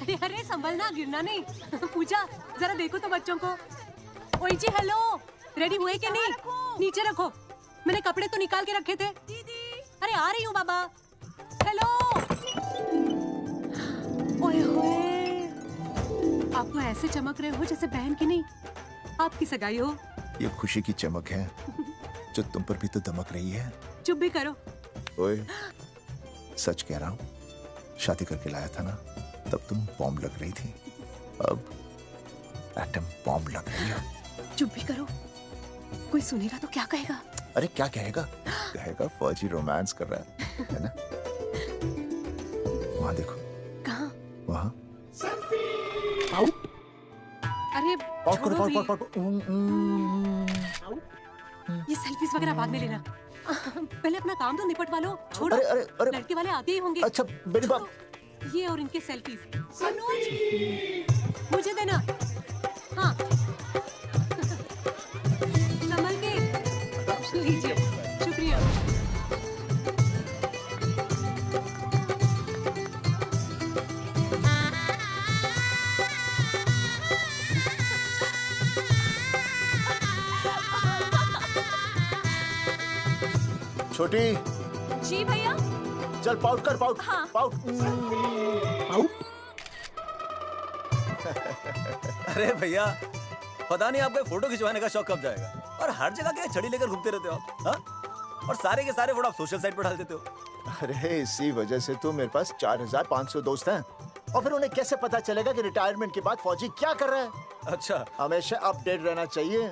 अरे अरे संभलना, गिरना नहीं। पूजा जरा देखो तो बच्चों को। ओए जी हेलो, रेडी हुए कि नहीं? नीचे रखो, मैंने कपड़े तो निकाल के रखे थे। दीदी अरे आ रही हूँ बाबा। हेलो। ओए होए, आप तो ऐसे चमक रहे हो जैसे बहन की नहीं आपकी सगाई हो। ये खुशी की चमक है जो तुम पर भी तो दमक रही है। चुप भी करो। ओए सच कह रहा हूँ, शादी करके लाया था ना तब तुम बॉम्ब लग रही थी, अब एटम बॉम्ब लग रही है। चुप भी करो, कोई सुनेगा तो क्या कहेगा? अरे क्या कहेगा? कहेगा फौजी रोमांस कर रहा है ना? वहाँ देखो। कहाँ? वहाँ। अरे छोड़ो भी। पाउ। ये सेल्फीज वगैरह बाद में लेना, पहले अपना काम तो निपटवा लो। छोड़ो, अरे लड़के वाले आते ही होंगे। अच्छा मेरी बात। ये और इनके सेल्फीज मुझे देना। हाँ संभल के लीजिए, शुक्रिया। छोटी जी भैया। चल पाउट कर, पाउट। हाँ। पाउट। अरे भैया, पता नहीं आपको फोटो खिंचवाने का शौक कब जाएगा, और हर जगह क्या छड़ी लेकर घूमते रहते हो आप, हाँ? और सारे के सारे फोटो आप सोशल साइट पर डाल देते हो। अरे इसी वजह से तो मेरे पास 4500 दोस्त हैं, और फिर उन्हें कैसे पता चलेगा कि रिटायरमेंट के बाद फौजी क्या कर रहा है? अच्छा, हमेशा अपडेट रहना चाहिए।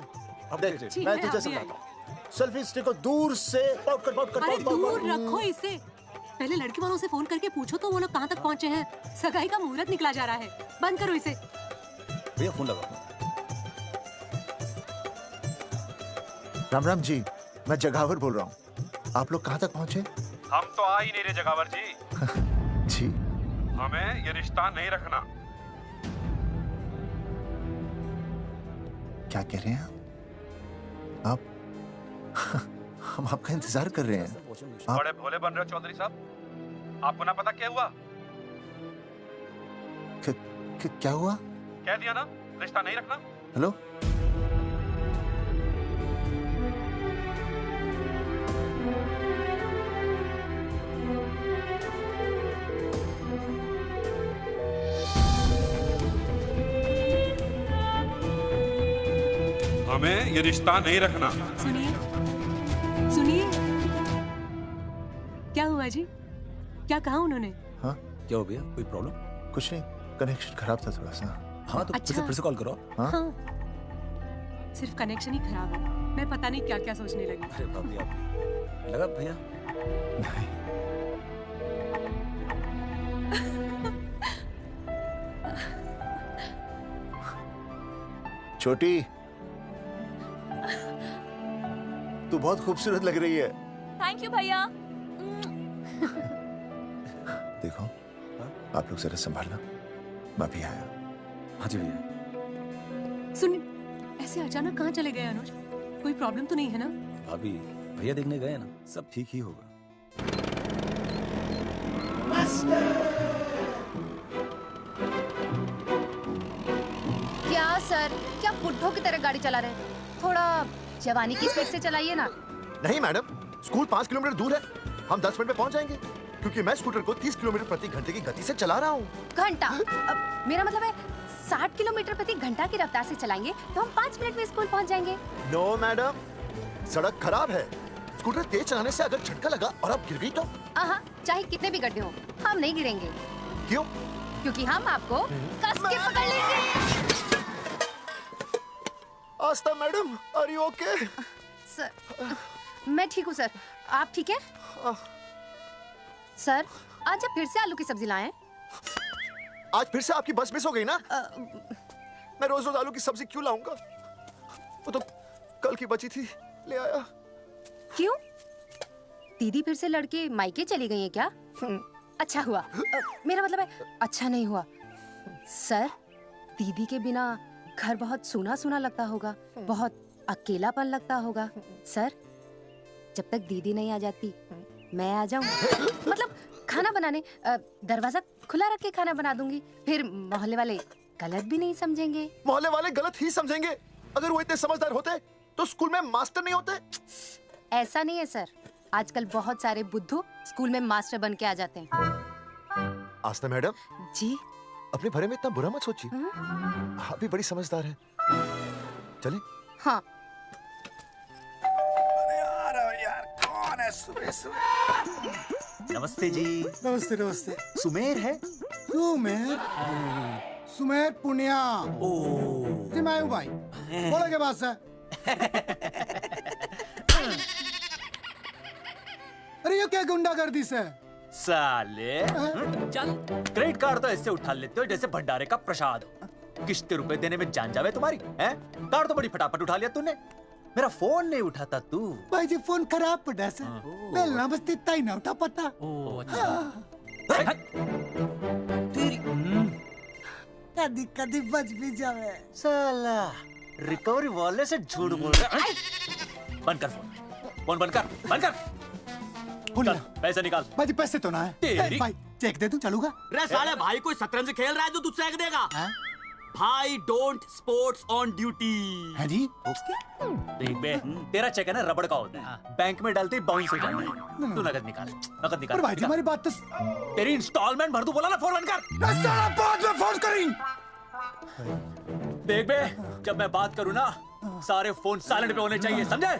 अपडेट। ठीक मैं है, तुझे अभी समझाता हूँ। सेल्फी स्टिक को दूर से पाउट कर, पाउट कर, अरे पाउट, पाउट, दूर पाउट। रखो इसे। पहले लड़के वालों से फोन करके पूछो तो वो लोग कहाँ तक पहुँचे हैं। सगाई का मुहूर्त निकला जा रहा है, बंद करो इसे। भैया फोन लगाओ। राम राम जी, मैं जगावर बोल रहा हूँ। आप लोग कहाँ तक पहुँचे? हम तो आ ही नहीं रहे जगावर जी। जी हमें ये रिश्ता नहीं रखना। क्या कह रहे हैं आप? हम आपका इंतजार कर रहे हैं। आप बड़े भोले बन रहे हो चौधरी साहब। आपको ना पता क्या हुआ? क्या हुआ? कह दिया ना, रिश्ता नहीं रखना। हेलो, हमें ये रिश्ता नहीं रखना। सुनिए सुनिए, क्या हुआ जी? क्या कहा उन्होंने? हाँ क्या हो भैया, कोई प्रॉब्लम? कुछ नहीं, कनेक्शन खराब था थोड़ा सा। हाँ तो अच्छा। फिर से कॉल करो। हाँ? हाँ, सिर्फ कनेक्शन ही खराब है। मैं पता नहीं क्या क्या सोचने लगी। अरे भाभी आप लगा भैया। नहीं, छोटी तू बहुत खूबसूरत लग रही है। थैंक यू भैया। देखो आप लोग जरा संभालना, मैं भी आया। हाँ जी भैया। सुन, ऐसे अचानक कहाँ चले गए अनुज? कोई प्रॉब्लम तो नहीं है ना? भाभी भैया देखने गए ना, सब ठीक ही होगा। क्या सर, क्या बुड्ढों की तरह गाड़ी चला रहे हैं? थोड़ा जवानी की स्पीड से चलाइए ना। नहीं मैडम, स्कूल 5 किलोमीटर दूर है, हम 10 मिनट में पहुंच जाएंगे, क्योंकि मैं स्कूटर को 30 किलोमीटर प्रति घंटे की गति से चला रहा हूँ। घंटा? मेरा मतलब है 60 किलोमीटर प्रति घंटा की रफ्तार से चलाएंगे तो हम 5 मिनट में स्कूल पहुंच जाएंगे। नो मैडम, सड़क खराब है, स्कूटर तेज चलाने से अगर झटका लगा और आप गिर गई तो? चाहे कितने भी गड्ढे हो, हम नहीं गिरेंगे। क्यों? क्योंकि हम आपको कस के पकड़ लेंगे। Astha madam, are you okay? Sir, मैं ठीक हूँ सर, आप ठीक है? सर, आज आप फिर से आलू की सब्जी लाएं? आज फिर से आपकी बस मिस हो गई ना? मैं रोज रोज आलू की सब्जी क्यों लाऊंगा? वो तो कल की बची थी, ले आया। क्यों? दीदी फिर से लड़के मायके चली गई हैं क्या? अच्छा हुआ। मेरा मतलब है अच्छा नहीं हुआ। सर, दीदी के बिना घर बहुत सूना सूना लगता होगा, बहुत अकेलापन लगता होगा। सर, जब तक दीदी नहीं आ जाती मैं आ जाऊं? मतलब खाना बनाने, दरवाजा खुला रख के खाना बना दूंगी, फिर मोहल्ले वाले गलत भी नहीं समझेंगे। मोहल्ले वाले गलत ही समझेंगे। अगर वो इतने समझदार होते तो स्कूल में मास्टर नहीं होते। ऐसा नहीं है सर, आजकल बहुत सारे बुद्धू स्कूल में मास्टर बन के आ जाते हैं। आस्था मैडम, जी अपने बारे में इतना बुरा मत सोचिए। आप भी बड़ी समझदार हैं। चले? हाँ। नमस्ते जी। नमस्ते नमस्ते। सुमेर है? सुमेर? सुमेर पुनिया जी, मैं हूँ भाई। बोलो के बात से। अरे ये क्या गुंडागर्दी से? साले चल, क्रेडिट कार्ड तो ऐसे उठा लेते हो जैसे भंडारे का प्रसाद हो। किश्ते रुपए देने में जान जावे तुम्हारी है? कार्ड तो बड़ी फटाफट उठा लिया तूने। मेरा फोन नहीं उठाता तू। भाई जी फोन खराब पड़ा से। बेलना बस इतना ही ना उठा पता। कदी कदी बच भी जावे। साला रिकवरी वाले से झूठ बोल रहा है। बंद कर फोन, फोन बंद कर, बंद कर। चल, पैसे निकाल। भाई जी पैसे तो ना है। तेरी- भाई चेक दे दूं, चलूगा? रे साले भाई कोई शतरंज खेल रहा है जो तुझसे एक देगा। भाई डोंट स्पोर्ट्स ऑन ड्यूटी। है जी? देख बे, तेरा चेक है ना रबड़ का होता है, बैंक में डालते ही बाउंस हो जाता है। तू नकद निकाल, नकद निकाल। पर भाई जी निकाल। हमारी बात तो। तेरी इंस्टॉलमेंट भर दूं, बोला ना फोन बंद कर। साला बाद में फोन करी। देख बे, जब मैं बात करूँ ना सारे फोन साइलेंट पे होने चाहिए, समझे?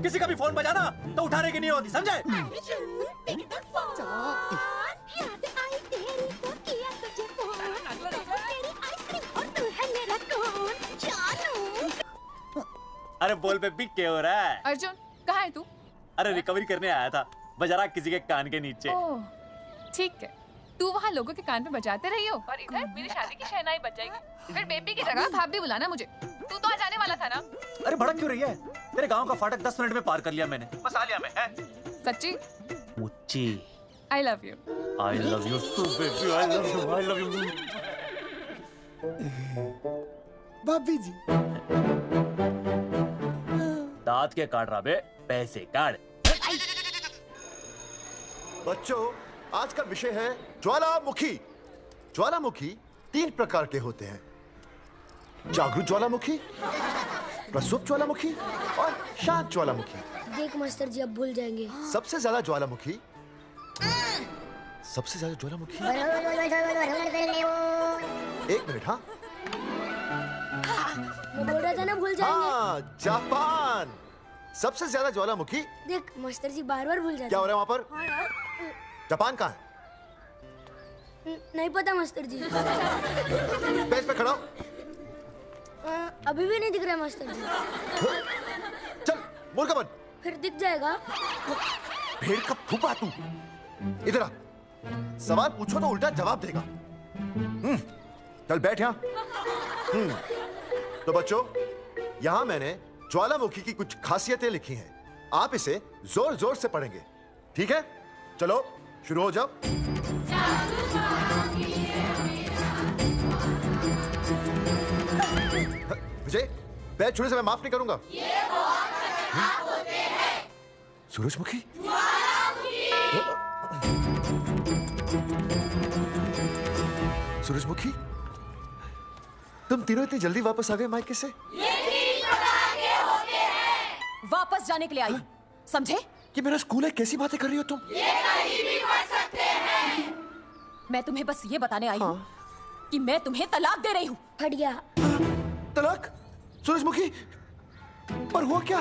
किसी का भी फोन बजाना तो उठाने की नहीं होती, समझे? अरे बोल बेबी, क्या हो रहा है? अर्जुन कहाँ है तू? अरे रिकवरी करने आया था, बजा रहा किसी के कान के नीचे। ओह ठीक है, तू वहाँ लोगों के कान पे बजाते रही हो और इधर मेरी शादी की शहनाई बज जाएगी। फिर बेबी की जगह भाभी बुलाना मुझे। तू तो आ जाने वाला था ना। अरे भड़क क्यों रही है? तेरे गांव का फाटक 10 मिनट में पार कर लिया मैंने, बस आ लिया मैं। है? सच्ची? मुच्ची, I love you. I love you too, baby. I love you. I love you. भाभी जी दांत के काट रहा बे, पैसे काट। बच्चों, आज का विषय है ज्वालामुखी। ज्वालामुखी 3 प्रकार के होते हैं: जागरूक ज्वालामुखी, प्रसुप्त ज्वालामुखी और शांत ज्वालामुखी। देख मास्टर जी अब भूल जाएंगे। सबसे ज्यादा ज्वालामुखी एक मिनट। हाँ मैं बोल रहा था ना भूल जाएंगे। हाँ, जापान सबसे ज्यादा ज्वालामुखी। देख मास्टर जी बार बार भूल जाते क्या हो रहा है वहाँ पर? जापान कहाँ है? नहीं पता मास्टर जी। बेंच पे खड़ा हो। अभी भी नहीं दिख रहा मास्टर जी। चल बोल का बन। फिर दिख जाएगा। भेड़ का फूफा तू। इधर आ, सवाल पूछो तो उल्टा जवाब देगा। चल बैठ यहाँ। तो बच्चों, यहाँ मैंने ज्वालामुखी की कुछ खासियतें लिखी हैं। आप इसे जोर जोर से पढ़ेंगे, ठीक है? चलो शुरू हो जाओ। विजय, बैच छूने से मैं माफ नहीं करूंगा। ये बहुत खतरनाक होते हैं। सूरजमुखी? सूरजमुखी, तुम तीनों इतनी जल्दी वापस आ गए मायके से? वापस जाने के लिए आई, समझे? कि मेरा स्कूल है, कैसी बातें कर रही हो तुम? ये कहीं भी पढ़ सकते हैं। मैं तुम्हें बस ये बताने आई हूँ कि मैं तुम्हें तलाक दे रही हूँ। फट गया। तलाक? सूरजमुखी, पर हुआ क्या?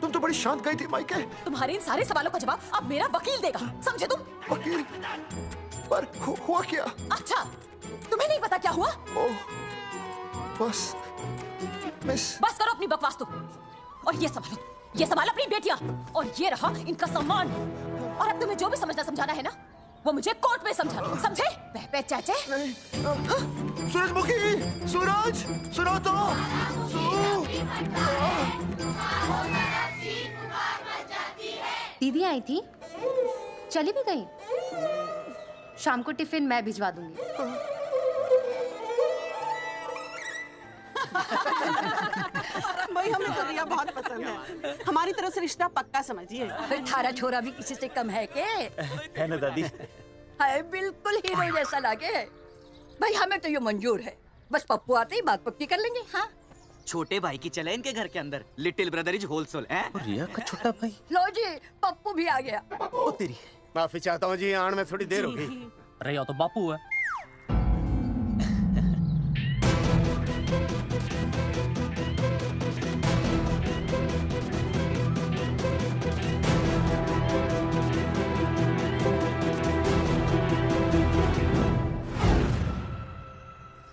तुम तो बड़ी शांत गई थी मायके। तुम्हारे इन सारे सवालों का जवाब अब मेरा वकील देगा, समझे तुम? वकील? पर हुआ क्या? अच्छा, तुम्हें नहीं पता क्या हुआ? ओह, बस मिस। बस करो अपनी बकवास तुम, और ये संभालो अपनी बेटियां, और ये रहा इनका सम्मान। और अब तुम्हें जो भी समझना समझाना है ना, वो मुझे कोर्ट में समझा, समझे? बहबे चाचे। सूरजमुखी, सूरज, सुनो तो। दीदी आई थी, चली भी गई। शाम को टिफिन मैं भिजवा दूंगी। भाई हमें तो रिया बहुत पसंद है। हमारी तरफ से रिश्ता पक्का समझिए। थारा छोरा भी किसी से कम है के? है ना दादी? हाय बिल्कुल हीरो जैसा लागे है। भाई हमें तो ये मंजूर है, बस पप्पू आते ही बात पक्की कर लेंगे। हाँ छोटे भाई की चले इनके घर के अंदर, लिटिल ब्रदर इज होलसेल है। रिया का छोटा भाई। लो जी पप्पू भी आ गया। ओ तेरी। माफी चाहता हूँ जी, आने में थोड़ी देर हो गई। अरे या तो बापू है।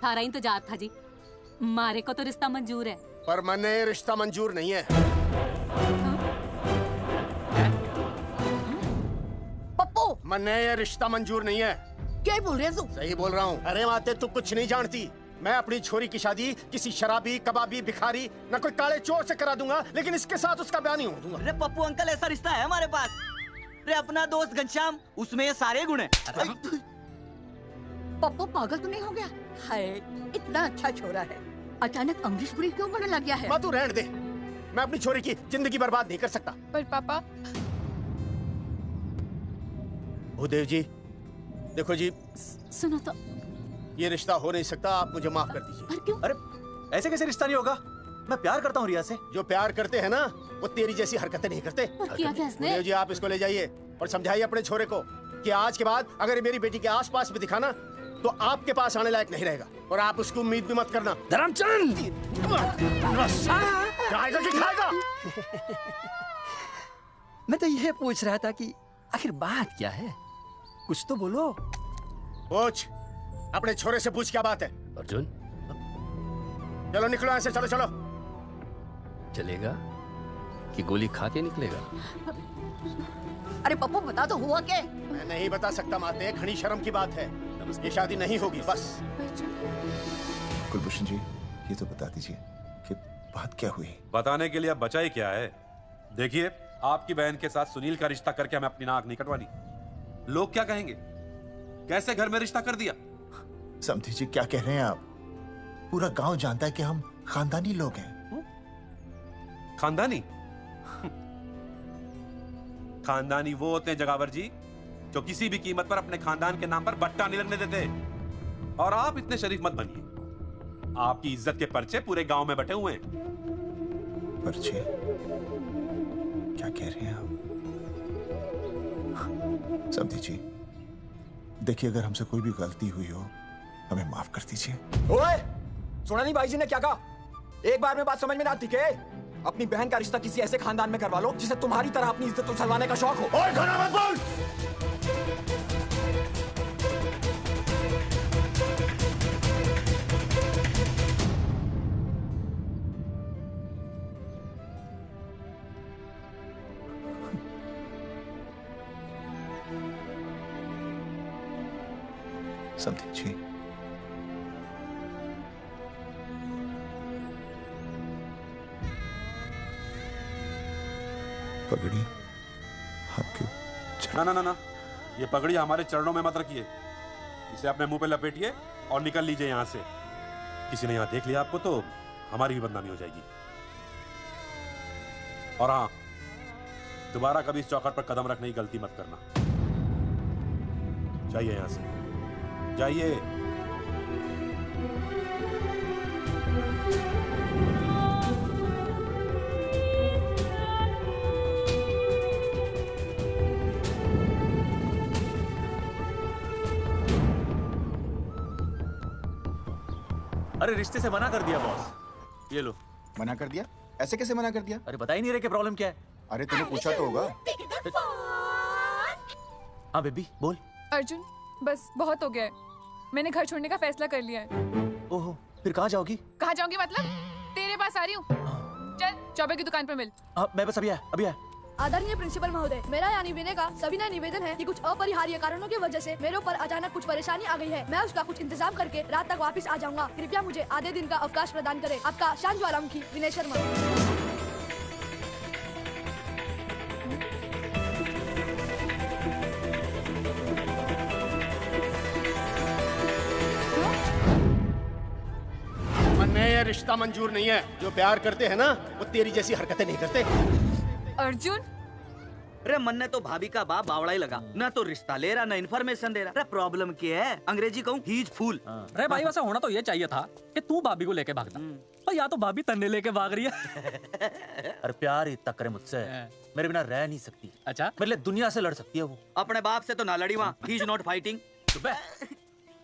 थारा इंतजार था जी, मारे को तो रिश्ता मंजूर है। पर मैंने ये रिश्ता मंजूर नहीं है। पप्पू मैंने ये रिश्ता मंजूर नहीं है। क्या बोल रहे तू? सही बोल रहा हूँ। अरे माते तू कुछ नहीं जानती। मैं अपनी छोरी की शादी किसी शराबी, कबाबी, भिखारी न कोई काले चोर से करा दूंगा, लेकिन इसके साथ उसका ब्याह नहीं हो दूंगा। अरे पप्पू अंकल ऐसा रिश्ता है हमारे पास। अरे अपना दोस्त घनश्याम, उसमें ये सारे गुण हैं। पप्पू पागल तो नहीं हो गया? हाय इतना अच्छा छोरा है, अचानक अमरीश पुरी क्यों बनने लग गया है? माँ तू रहने दे, मैं अपनी छोरी की जिंदगी बर्बाद नहीं कर सकता। पर पापा। भूदेव जी देखो जी, सुनो तो। ये रिश्ता हो नहीं सकता, आप मुझे माफ कर दीजिए। पर क्यों? अरे ऐसे कैसे रिश्ता नहीं होगा? मैं प्यार करता हूँ रिया से। जो प्यार करते हैं ना वो तेरी जैसी हरकतें नहीं करते। पर किया क्या इसने? भूदेव जी आप इसको ले जाइए और समझाइए अपने छोरे को कि आज के बाद अगर ये मेरी बेटी के आसपास भी दिखा ना तो आपके पास आने लायक नहीं रहेगा, और आप उसको उम्मीद भी मत करना। धर्मचंद खाएगा कि खाएगा? मैं तो यह पूछ रहा था कि आखिर बात क्या है, कुछ तो बोलो। पूछ, अपने छोरे से पूछ क्या बात है। अर्जुन चलो निकलो ऐसे, चलो चलो। चलेगा कि गोली खा के निकलेगा? अरे पप्पू बता तो हुआ क्या? मैं नहीं बता सकता माते, घनी शर्म की बात है। ये शादी नहीं होगी बस। कुलभूषण जी ये तो बता दीजिए कि बात क्या हुई। बताने के लिए अब बचा ही क्या है। देखिए आपकी बहन के साथ सुनील का रिश्ता करके हमें अपनी नाक नहीं कटवानी। लोग क्या कहेंगे, कैसे घर में रिश्ता कर दिया। समझी जी क्या कह रहे हैं आप? पूरा गांव जानता है कि हम खानदानी लोग हैं। खानदानी? खानदानी वो होते हैं जगावर जी जो किसी भी कीमत पर अपने खानदान के नाम पर बट्टा नहीं लगने देते। और आप इतने शरीफ मत बनिए, आपकी इज्जत के पर्चे पूरे गांव में बटे हुए हैं। पर्चे? क्या कह रहे हैं आप? समझी जी देखिए, अगर हमसे कोई भी गलती हुई हो हमें माफ कर दीजिए। ओए, सुना नहीं भाई जी ने क्या कहा? एक बार में बात समझ में ना आती के? अपनी बहन का रिश्ता किसी ऐसे खानदान में करवा लो जिसे तुम्हारी तरह अपनी इज्जत उछलवाने का शौक हो। ओए घना मत बोल। समझी जी पगड़ी आपके ना ना ना ना, ये पगड़ी हमारे चरणों में मत रखिए। इसे अपने मुंह पे लपेटिए और निकल लीजिए यहाँ से। किसी ने यहाँ देख लिया आपको तो हमारी भी बदनामी हो जाएगी। और हाँ, दोबारा कभी इस चौखट पर कदम रखने की गलती मत करना। जाइए यहाँ से, जाइए। अरे रिश्ते से मना कर दिया बॉस। ये लो। मना कर दिया? ऐसे कैसे मना कर दिया? अरे बता ही नहीं रहे कि प्रॉब्लम क्या है। अरे तूने पूछा तो होगा। हाँ बेबी बोल। अर्जुन बस बहुत हो गया है, मैंने घर छोड़ने का फैसला कर लिया है। ओहो, फिर कहाँ जाओगी? कहाँ जाऊंगी मतलब? तेरे पास आ रही हूँ। चल चौबे की दुकान पर मिल। मैं बस अभी आया, अभी आया। आदरणीय प्रिंसिपल महोदय, मेरा यानी विनय का सविनय निवेदन है कि कुछ अपरिहार्य कारणों की वजह से मेरे ऊपर अचानक कुछ परेशानी आ गई है। मैं उसका कुछ इंतजाम करके रात तक वापस आ जाऊंगा। कृपया मुझे आधे दिन का अवकाश प्रदान करें। आपका शांत ज्वालामुखी विनय शर्मा। मैंने ये रिश्ता मंजूर नहीं है। जो प्यार करते हैं ना वो तेरी जैसी हरकतें नहीं करते। अर्जुन अरे मन ने तो भाभी का बाप बावड़ा ही लगा, ना तो रिश्ता ले रहा ना इन्फॉर्मेशन दे रहा। अरे प्रॉब्लम क्या है, अंग्रेजी कहूँ ही इज फूल। अरे भाई वैसा होना तो ये चाहिए था कि तू भाभी को लेके भागता, और या तो भाभी तन्ने लेके भाग रही है। अरे प्यार इतना करे मुझसे, मेरे बिना रह नहीं सकती। अच्छा मेरे लिए दुनिया से लड़ सकती है वो। अपने बाप से तो ना लड़ी वहाँ, ही इज नॉट फाइटिंग।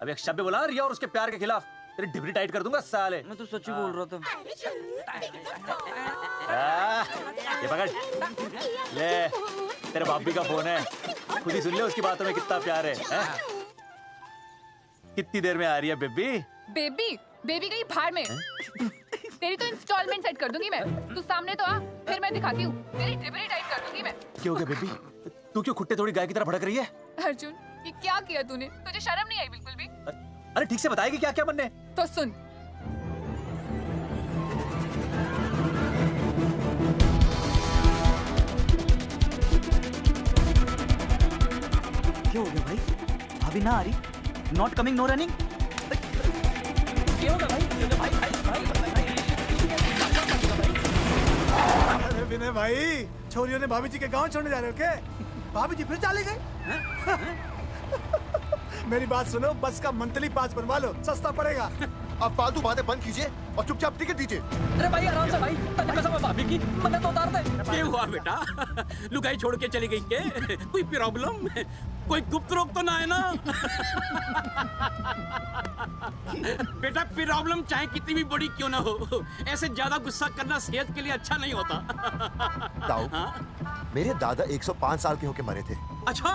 अब एक शब्द बोला रिया और उसके प्यार के खिलाफ, तेरी डिबरी टाइट कर दूंगा साले। मैं तो सच्ची बोल रहा था। ये पकड़ ले, तेरे भाभी का फोन है, खुद ही सुन ले उसकी बातों में कितना प्यार है, कितनी देर में आ रही है बेबी? बेबी बेबी गई भाड़ में। तेरी तो इंस्टॉलमेंट सेट कर दूंगी मैं, तू सामने तो आ, फिर मैं दिखाती हूँ, तेरी डिबरी टाइट कर दूंगी मैं। क्यों क्या बेबी, तू क्यों खुट्टे थोड़ी गाय की तरह भड़क रही है? अर्जुन ये क्या किया तूने, तुझे शर्म नहीं आई बिल्कुल भी? अरे ठीक से बताएगी क्या क्या बनने? तो सुन, क्या हो गया भाई, भाभी ना आ रही? Not coming no running? क्या होगा भाई? अरे विनय भाई, छोरियों ने भाभी जी के गांव छोड़ने जा रहे हो क्या? भाभी जी फिर चले गए? मेरी बात सुनो, बस का मंथली पास बनवा लो, सस्ता पड़ेगा। अब फालतू बातें बंद कीजिए और चुपचाप टिकट दीजिए। अरे भाई आराम से भाई, तन्ने कसम है भाभी की, मन्नत तो उतार दे। क्या हुआ बेटा, लुगाई छोड़ के चली गई के? कोई प्रॉब्लम, कोई गुप्त रोग तो ना है ना? बेटा प्रॉब्लम चाहे कितनी भी बड़ी क्यों ना हो, ऐसे ज्यादा गुस्सा करना सेहत के लिए अच्छा नहीं होता। ताऊ, मेरे दादा 105 साल के होके मरे थे। अच्छा,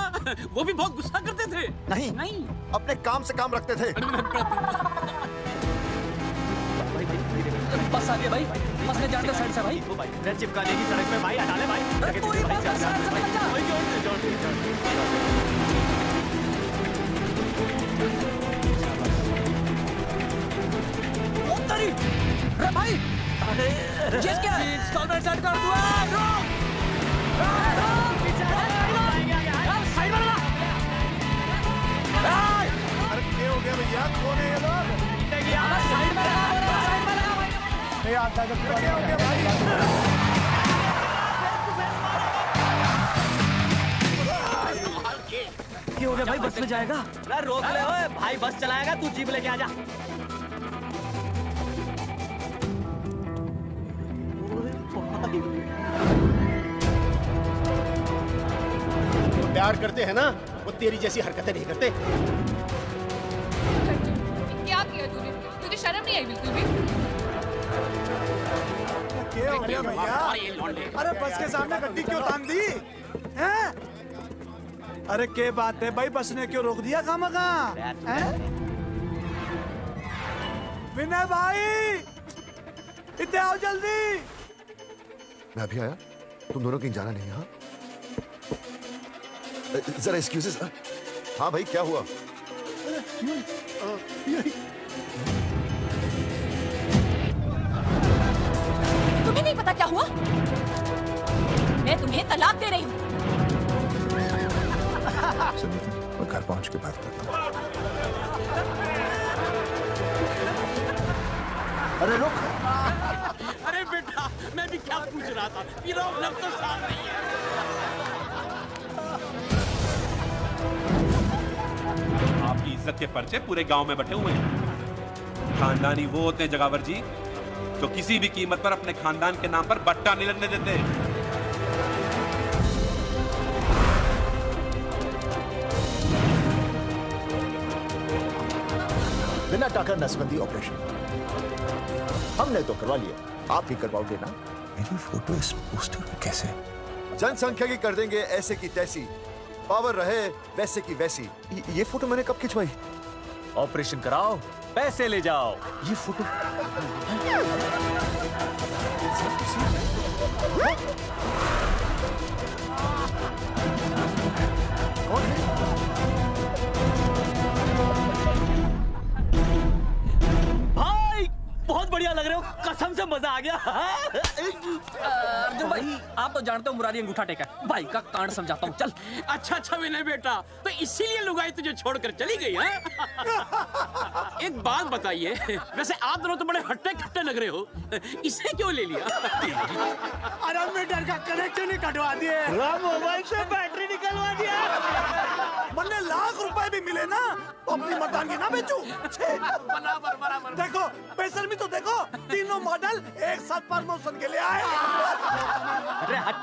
वो भी बहुत गुस्सा करते थे? नहीं नहीं, अपने काम से काम रखते थे। बस आ गया भाई, बस ने जान दे साइड से भाई। रेड चिपका देगी सड़क पे भाई, हटा ले भाई। तू ही बस साइड से बच जा। अरे भाई, जिस क्या इंस्टॉलमेंट सेट कर दूँ। अरे क्या हो गया भैया, कौन है ये लोग? साइड में लगा, साइड में लगा भाई। नहीं आता जब क्या हो गया भाई? क्या हो गया भाई, बस में जाएगा? अरे रोक ले ओए भाई, बस चलाएगा, तू जीप लेके आ जा। प्यार करते हैं ना, वो तेरी जैसी हरकतें नहीं करते। क्या किया तूने, तुझे शर्म नहीं आई बिल्कुल भी? क्या हो गया भैया? अरे बस के सामने गड्डी क्यों तान दी हैं? अरे क्या बात है भाई, बस ने क्यों रोक दिया खामखा? विनय भाई इतने आओ जल्दी। मैं अभी आया, तुम दोनों कहीं जाना नहीं। हाँ जरा एक्सक्यूजेस। हाँ भाई क्या हुआ? तुम्हें नहीं पता क्या हुआ? मैं तुम्हें तलाक दे रही हूँ। मैं घर पहुंच के बात करता हूँ। अरे रुक। अरे बेटा, मैं भी क्या पूछ रहा था, प्रॉब्लम तो साफ नहीं है। आपकी इज्जत के पर्चे पूरे गांव में बटे हुए हैं। खानदानी वो होते हैं जगावर जी, जो किसी भी कीमत पर अपने खानदान के नाम पर बट्टा नहीं लगने देते। बिना टाका नसबंदी ऑपरेशन हमने तो करवा लिया, आप भी करवाओगे ना? मेरी फोटो इस पोस्टर में कैसे? जनसंख्या की कर देंगे ऐसे की तैसी, पावर रहे वैसे की वैसी। ये फोटो मैंने कब खिंचवाई? ऑपरेशन कराओ, पैसे ले जाओ। ये फोटो कौन है? भाई बहुत बढ़िया लग रहे हो, कसम से मजा आ गया। अर्जुन भाई आप तो जानते हो मुरारी अंगूठा टेका है। भाई का कांड समझाता हूँ, चल। अच्छा विनय बेटा, तो इसीलिए लुगाई तुझे छोड़कर चली गई है? एक बात बताइए, वैसे आप दोनों तो बड़े हट्टे कट्टे लग रहे हो, इसे क्यों ले लिया? अरे मीटर का कनेक्शन ही कटवा दिए, मोबाइल से बैटरी निकलवा दिया। मन्ने लाख रुपए भी मिले ना तो अपनी मर्दानगी ना बेचूं। बराबर। देखो पैसर में तो देखो, तीनों मॉडल एक साथ प्रमोशन के लिए आए। अरे हट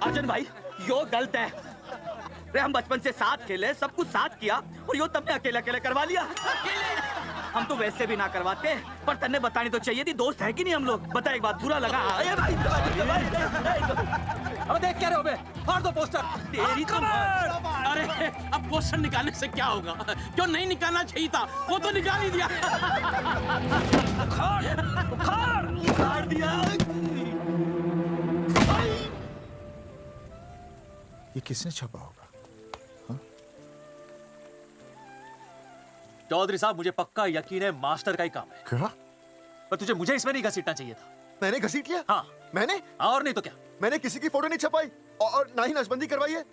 अर्जुन भाई, यो गलत है। अरे हम बचपन से साथ खेले, सब कुछ साथ किया, और यो तुमने अकेले अकेले करवा लिया। हम तो वैसे भी ना करवाते, पर तन्ने बतानी तो चाहिए थी, दोस्त है कि नहीं हम लोग। बता एक बात, बुरा लगा? अब देख क्या रहे हो बे? फाड़ दो पोस्टर। तेरी तो अरे अब पोस्टर निकालने से क्या होगा? क्यों नहीं निकालना चाहिए था? वो तो निकाल ही दिया। उखाड़ दिया। ये किसने छपा होगा? चौधरी साहब, मुझे पक्का यकीन है मास्टर का ही काम है। क्या? पर तुझे मुझे इसमें नहीं घसीटना चाहिए था। मैंने घसीट लिया? हाँ। मैंने? और नहीं तो क्या? मैंने किसी की फोटो नहीं छपाई और ना ही नसबंदी करवाई है।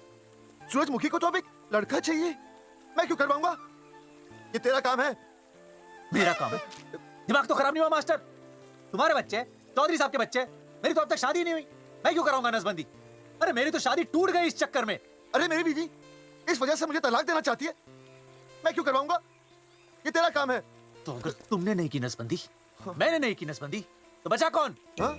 सूरजमुखी को तो अब एक लड़का चाहिए, मैं क्यों करवाऊंगा? ये तेरा काम है। मेरा काम है? दिमाग तो खराब नहीं हुआ मास्टर? तुम्हारे बच्चे, चौधरी साहब के बच्चे, मेरी तो अब तक शादी नहीं हुई, मैं क्यों कराऊंगा नसबंदी? अरे मेरी तो शादी टूट गई इस चक्कर में। अरे मेरी बीवी इस वजह से मुझे तलाक देना चाहती है, मैं क्यों करवाऊंगा? ये तेरा काम है। तो अगर तुमने नहीं की नसबंदी, मैंने नहीं की नसबंदी, तो बचा कौन? हाँ?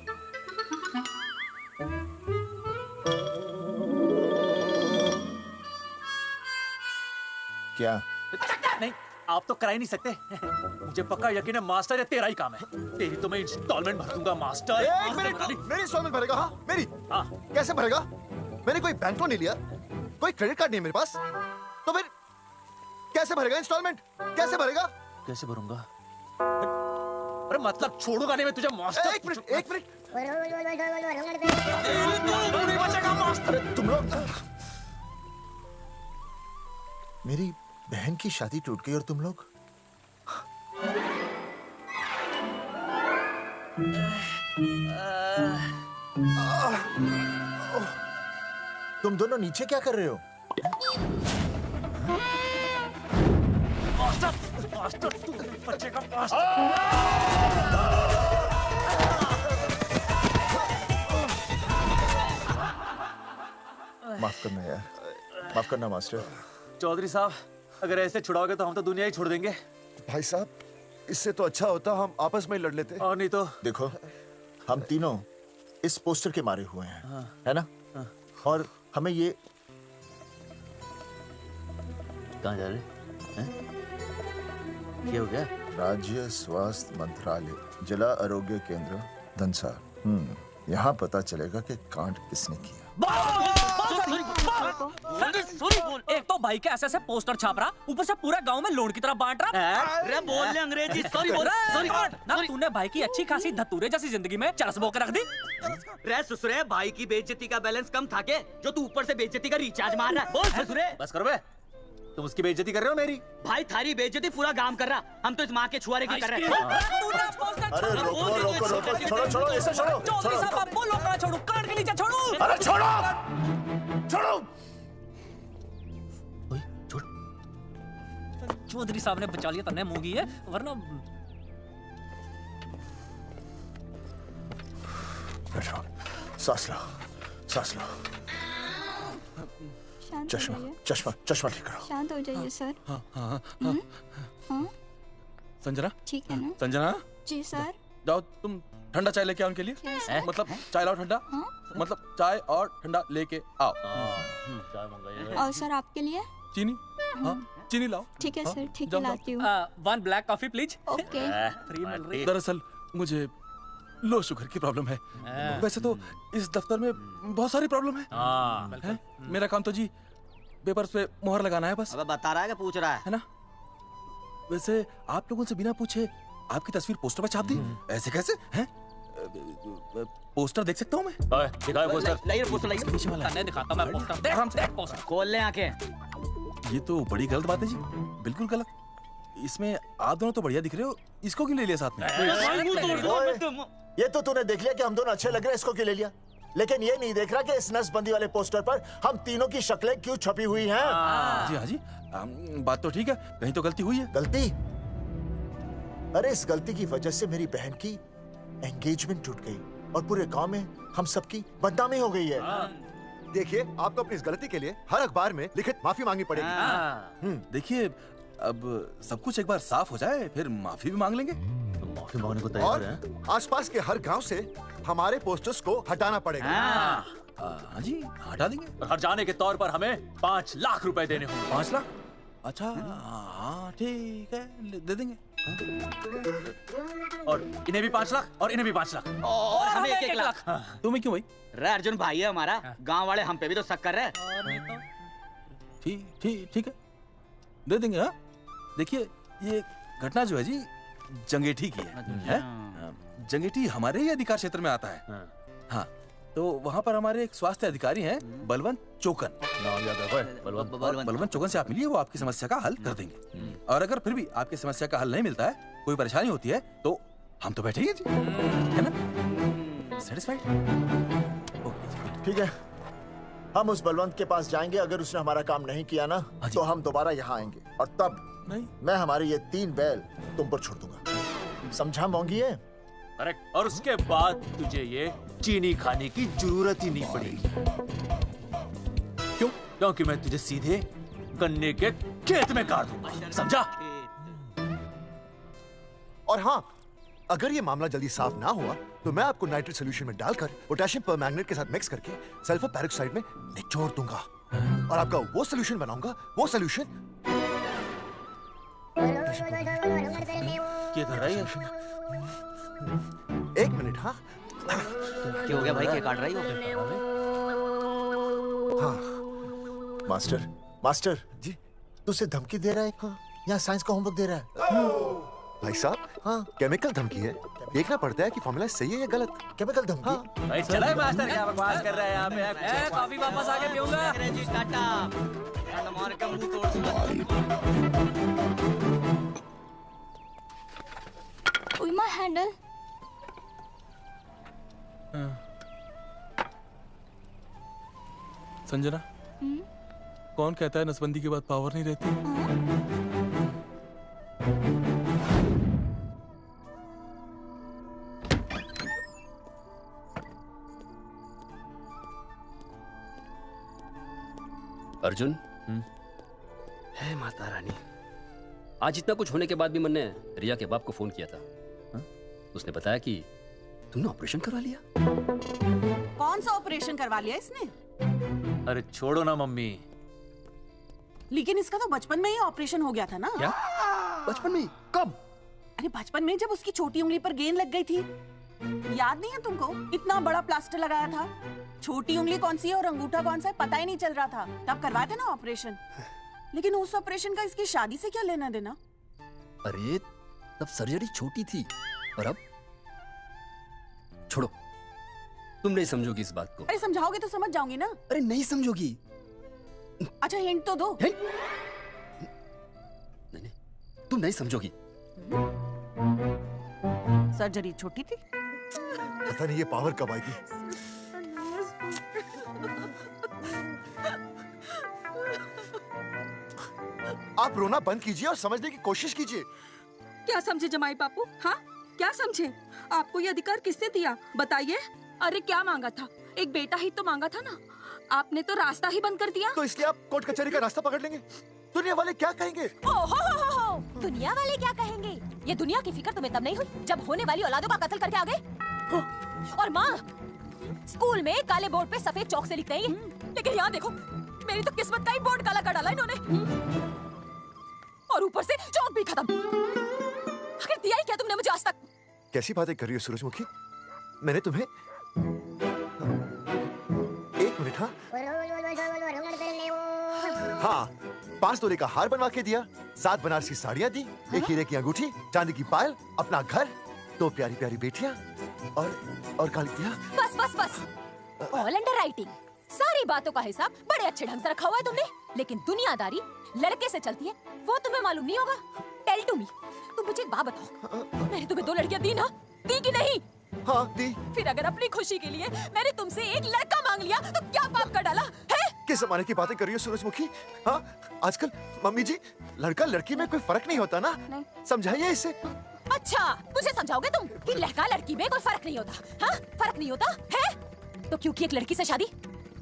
क्या? नहीं, आप तो करा ही नहीं सकते। मुझे पक्का यकीन है मास्टर, ये तेरा ही काम है। तेरी तो मैं इंस्टॉलमेंट भर दूंगा मास्टर। एक मिनट, मेरी इंस्टॉलमेंट भरेगा? हाँ मेरी। हाँ कैसे भरेगा? मैंने कोई बैंक लोन नहीं लिया, कोई क्रेडिट कार्ड नहीं मेरे पास, तो फिर कैसे भरेगा इंस्टॉलमेंट? कैसे भरेगा? कैसे भरूंगा? अरे मतलब छोड़ूंगा नहीं मैं तुझे मास्टर। एक मिनट। नहीं बचेगा मास्टर। अरे तुम लोग, मेरी बहन की शादी टूट गई और तुम लोग तुम दोनों नीचे क्या कर रहे हो? मास्टर तू बच्चे का माफ करना यार, माफ करना मास्टर। चौधरी साहब, अगर ऐसे छुड़ाओगे तो हम तो दुनिया ही छोड़ देंगे। भाई साहब, इससे तो अच्छा होता हम आपस में ही लड़ लेते। और नहीं तो देखो, हम तीनों इस पोस्टर के मारे हुए हैं। हाँ। है ना? हाँ। और हमें ये कहाँ जा रहे हैं? क्या हो गया? राज्य स्वास्थ्य मंत्रालय, जिला आरोग्य केंद्र धनसार। यहाँ पता चलेगा कि कांड किसने किया। एक तो भाई के ऐसे पोस्टर छाप रहा, ऊपर से पूरा गांव में लोन की तरह बांट रहा। अरे बोल ले अंग्रेजी। सॉरी बोल। ना तूने भाई की अच्छी खासी धतूरे जैसी जिंदगी में चरस बो के रख दी। रे ससुरे, भाई की बेइज्जती का बैलेंस कम था के जो तू ऊपर से बेइज्जती का रिचार्ज मार रहा है? बोल ससुरे। बस करो बे, तुम उसकी बेइज्जती कर रहे हो मेरी। भाई थारी बेइज्जती पूरा गांव कर रहा, हम तो इस माँ के छुआरे की कर रहे हैं। अरे रोको, छोड़ो, ऐसे छोड़ो। चौधरी साहब, बोलो कहाँ छोड़ू? काट के नीचे छोड़ू? अरे छोड़ो। चौधरी साहब ने बचा लिया, तन्ने मूंगी है, वरना बैठो, सांस लो। चश्मा ठीक करो। शांत हो जाइए सर। हाँ संजना, ठीक है ना? संजना जी सर। जाओ तुम ठंडा चाय लेके आओ उनके लिए। मतलब चाय लाओ ठंडा। मतलब चाय और ठंडा लेके आओ। चाय मंगाइए। और सर आपके लिए चीनी? हाँ चीनी लाओ। ठीक है सर, ठीक है लाती हूँ। 1 black coffee please. Okay. Free मिल रही। दरअसल मुझे लो शुगर की प्रॉब्लम है। वैसे तो इस दफ्तर में बहुत सारी प्रॉब्लम है। मेरा काम तो जी पेपर्स पे मोहर लगाना है बस। अब बता रहा है कि पूछ रहा है ना? वैसे आप लोगों से बिना पूछे आपकी तस्वीर पोस्टर पर छाप दी, ऐसे कैसे हैं? पोस्टर देख सकता हूँ मैं? दिखाओ पोस्टर। लाइए पोस्टर लाइए। तन्ने दिखाता मैं पोस्टर। आराम से पोस्टर खोल ले आंखें। ये तो बड़ी गलत बात है जी, बिल्कुल गलत। इसमें आप दोनों तो बढ़िया दिख रहे हो, इसको क्यों ले लिया साथ में? ओए, ये तो तूने देख लिया कि हम दोनों अच्छे लग रहे हैं, इसको क्यों ले लिया? लेकिन ये नहीं देख रहा कि इस नसबंदी वाले पोस्टर पर हम तीनों की शक्लें क्यों छपी हुई हैं? जी हाँ जी, बात तो ठीक है, कहीं तो गलती हुई है। गलती? अरे इस गलती की वजह से मेरी बहन की एंगेजमेंट टूट गई और पूरे गांव में हम सबकी बदनामी हो गई है। देखिए, आपको अपनी इस गलती के लिए हर अखबार में लिखित माफी मांगनी पड़ेगी। देखिए, अब सब कुछ एक बार साफ हो जाए, फिर माफी भी मांग लेंगे। माफी मांगने को और आसपास के हर गांव से हमारे पोस्टर्स को हटाना पड़ेगा। हाँ जी, हटा देंगे। और हर जाने के तौर पर हमें 5 लाख रुपए देने होंगे। 5 लाख? अच्छा, हाँ ठीक है, दे देंगे। और इन्हें भी 5 लाख और इन्हें भी 5 लाख और हमें 1 लाख। तुम्हें क्यों भाई? रे अर्जुन भाई है हमारा, गांव वाले हम पे भी तो शक कर रहे हैं। ठीक है, दे देंगे। हाँ, देखिए, ये घटना जो है जी जंगेठी की है? जंगेठी हमारे ही अधिकार क्षेत्र में आता है। हाँ, तो वहाँ पर हमारे एक स्वास्थ्य अधिकारी हैं, बलवंत चौकन। नाम याद है? बलवंत चौकन से आप मिलिए, वो आपकी समस्या का हल कर देंगे। और अगर फिर भी आपकी समस्या का हल नहीं मिलता है, कोई परेशानी होती है, तो हम तो बैठेंगे जी, है ना? सेटिस्फाइड? ठीक है, हम उस बलवंत के पास जाएंगे। अगर उसने हमारा काम नहीं किया ना, तो हम दोबारा यहाँ आएंगे और तब मैं हमारे ये 3 बैल तुम पर छोड़ दूंगा। समझा मोंगी है? करेक्ट। और उसके बाद तुझे ये चीनी खाने की जरूरत ही नहीं पड़ेगी। क्यों? क्योंकि मैं तुझे सीधे गन्ने के खेत में काट दूंगा। समझा? और हाँ, अगर ये मामला जल्दी साफ ना हुआ तो मैं आपको नाइट्रेट सोल्यूशन में डालकर पोटेशियम परमैंगनेट के साथ मिक्स करके सल्फर पेरोक्साइड में निचोड़ दूंगा और आपका वो सोल्यूशन बनाऊंगा। वो सोल्यूशन क्या कर रही है? 1 मिनट। हाँ, क्या हो गया भाई, क्या काट रही हो? हाँ, मास्टर जी, तुझसे धमकी दे रहा है? हाँ, यहाँ साइंस का होमवर्क दे रहा है। भाई साहब, हाँ, केमिकल धमकी है। देखना पड़ता है कि फॉर्मूला सही है या गलत। केमिकल धमकी। हाँ। भाई चला है मास्टर, क्या बकवास कर रहा है यहाँ पे? कॉफी वापस आके पीऊंगा। अंग्रेजी टाटा मार के मुंह तोड़ उइमा हैंडल। संजना, कौन कहता है नसबंदी के बाद पावर नहीं रहती? अर्जुन, है माता रानी। आज इतना कुछ होने के बाद भी मैंने रिया के बाप को फोन किया था। उसने बताया कि तुमने ऑपरेशन करवा लिया। कौन सा ऑपरेशन करवा लिया इसने? अरे छोड़ो ना मम्मी। लेकिन इसका तो बचपन में ही ऑपरेशन हो गया था ना? क्या? बचपन में? कब? अरे बचपन में, जब उसकी छोटी उंगली पर गेंद लग गई थी। याद नहीं है तुमको? इतना बड़ा प्लास्टर लगाया था। छोटी उंगली कौन सी है और अंगूठा कौन सा है पता ही नहीं चल रहा था। तब करवाया था ना ऑपरेशन। लेकिन उस ऑपरेशन का इसकी शादी से क्या लेना देना? अरे तब सर्जरी छोटी थी और अब छोड़ो, तुम नहीं समझोगी इस बात को। अरे समझाओगे तो समझ जाऊंगी ना। अरे नहीं समझोगी। अच्छा हिंट तो दो। नहीं, तुम नहीं समझोगी। सर्जरी छोटी थी। पता नहीं ये पावर कब आएगी। आप रोना बंद कीजिए और समझने की कोशिश कीजिए। क्या समझे जमाई बापू? हाँ, क्या समझे? आपको ये अधिकार किसने दिया बताइए? अरे क्या मांगा था? एक बेटा ही तो मांगा था ना। आपने तो रास्ता ही बंद कर दिया। तो इसलिए आप कोर्ट कचहरी का रास्ता पकड़ लेंगे। दुनिया वाले क्या कहेंगे? हो। दुनिया वाले क्या कहेंगे? ये दुनिया की फिक्र तुम्हें तब नहीं हुई जब होने वाली औलादों का कत्ल करके आ गए। और माँ, स्कूल में काले बोर्ड पे सफेद चौक से लिखते हैं ये, लेकिन यहाँ देखो, मेरी तो किस्मत का ही बोर्ड काला कर डाला इन्होंने। और ऊपर से चौक भी खत्म। आखिर दिया ही क्या तुमने मुझे आज तक? कैसी बातें कर रही हो सूरजमुखी? मैंने तुम्हें 1 मिनट। हाँ, 5 तोले का हार बनवा के दिया, 7 बनारसी साड़ियाँ दी, 1 हीरे की अंगूठी, चांदी की पायल, अपना घर, 2 प्यारी प्यारी बेटियाँ और कालिया। बस। All under writing. सारी बातों का हिसाब बड़े अच्छे ढंग से रखा हुआ है तुमने, लेकिन दुनियादारी लड़के से चलती है वो तुम्हें मालूम नहीं होगा। टेल टू मी, तुम मुझे एक बात बताओ, मैंने तुम्हें 2 लड़कियां दी ना? दी कि नहीं? हाँ दी। फिर अगर अपनी खुशी के लिए मैंने तुमसे एक लड़का मांग लिया तो क्या पाप कर डाला है? किस जमाने की बातें कर रही हो सूरजमुखी? हाँ आजकल मम्मी जी लड़का लड़की में कोई फर्क नहीं होता ना, समझाइए इसे। अच्छा मुझे समझाओगे तुम कि लड़का लड़की में कोई फर्क नहीं होता? हाँ फर्क नहीं होता है तो क्योंकि एक लड़की से शादी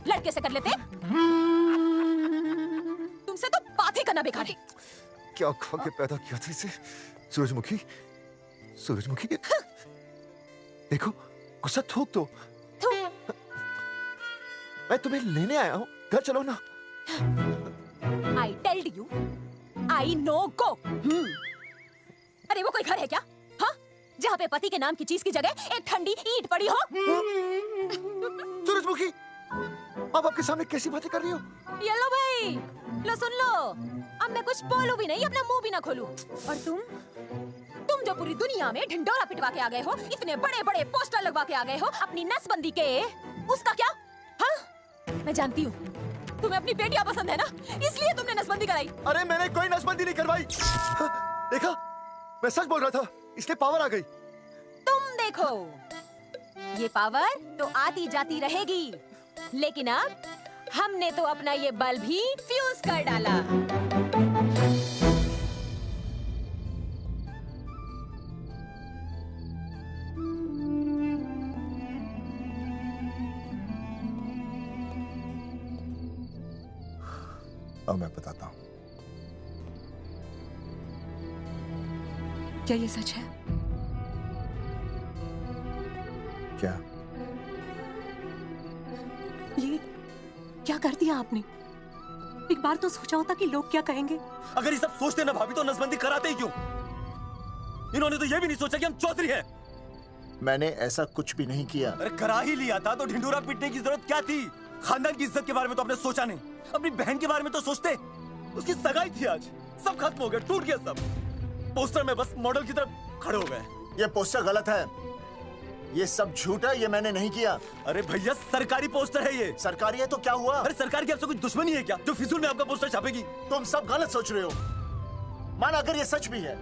लड़के से कर लेते? तुमसे तो बात ही करना बेकार है। क्या खा के पैदा किया था इसे? सूरजमुखी, सूरजमुखी देखो गुस्सा थूक दो। मैं तुम्हें लेने आया हूँ, घर चलो ना। I told you, I know go। अरे वो कोई घर है क्या? हाँ जहाँ पे पति के नाम की चीज की जगह एक ठंडी ईंट पड़ी हो? सूरजमुखी अब आपके सामने कैसी बातें कर रही हो? ये लो भाई, लो सुन लो, अब मैं कुछ बोलूं भी नहीं, अपना मुंह भी ना खोलूं। और तुम जो पूरी दुनिया में ढिंडोरा पिटवा के आ गए हो, इतने बड़े बड़े पोस्टर लगवा के आ गए हो अपनी नसबंदी के, उसका क्या? हाँ मैं जानती हूँ तुम्हें अपनी बेटियां पसंद है ना, इसलिए तुमने नसबंदी कराई। अरे मैंने कोई नसबंदी नहीं करवाई। देखा मैं सच बोल रहा था, इसलिए पावर आ गई। तुम देखो ये पावर तो आती जाती रहेगी, लेकिन अब हमने तो अपना ये बल्ब भी फ्यूज कर डाला। अब मैं बताता हूँ। क्या ये सच है? क्या? ये क्या कर दिया आपने? एक बार तो सोचा होता कि लोग क्या कहेंगे। अगर ये सब सोचते ना भाभी तो नसबंदी कराते ही क्यों? इन्होंने तो ये भी नहीं सोचा कि हम चौधरी हैं। मैंने ऐसा कुछ भी नहीं किया। अरे करा ही लिया था तो ढिंडोरा पीटने की जरूरत क्या थी? खानदान की इज्जत के बारे में तो आपने सोचा नहीं, अपनी बहन के बारे में तो सोचते। उसकी सगाई थी आज, सब खत्म हो गया, टूट गया सब। पोस्टर में बस मॉडल की तरफ खड़े हो गए। ये पोस्टर गलत है, ये सब झूठ है, ये मैंने नहीं किया। अरे भैया सरकारी पोस्टर है ये। सरकारी है तो क्या हुआ? अरे सरकार की आपसे कुछ दुश्मनी है क्या जो फिजूल में आपका पोस्टर छापेगी? तुम सब गलत सोच रहे हो। माना अगर ये सच भी है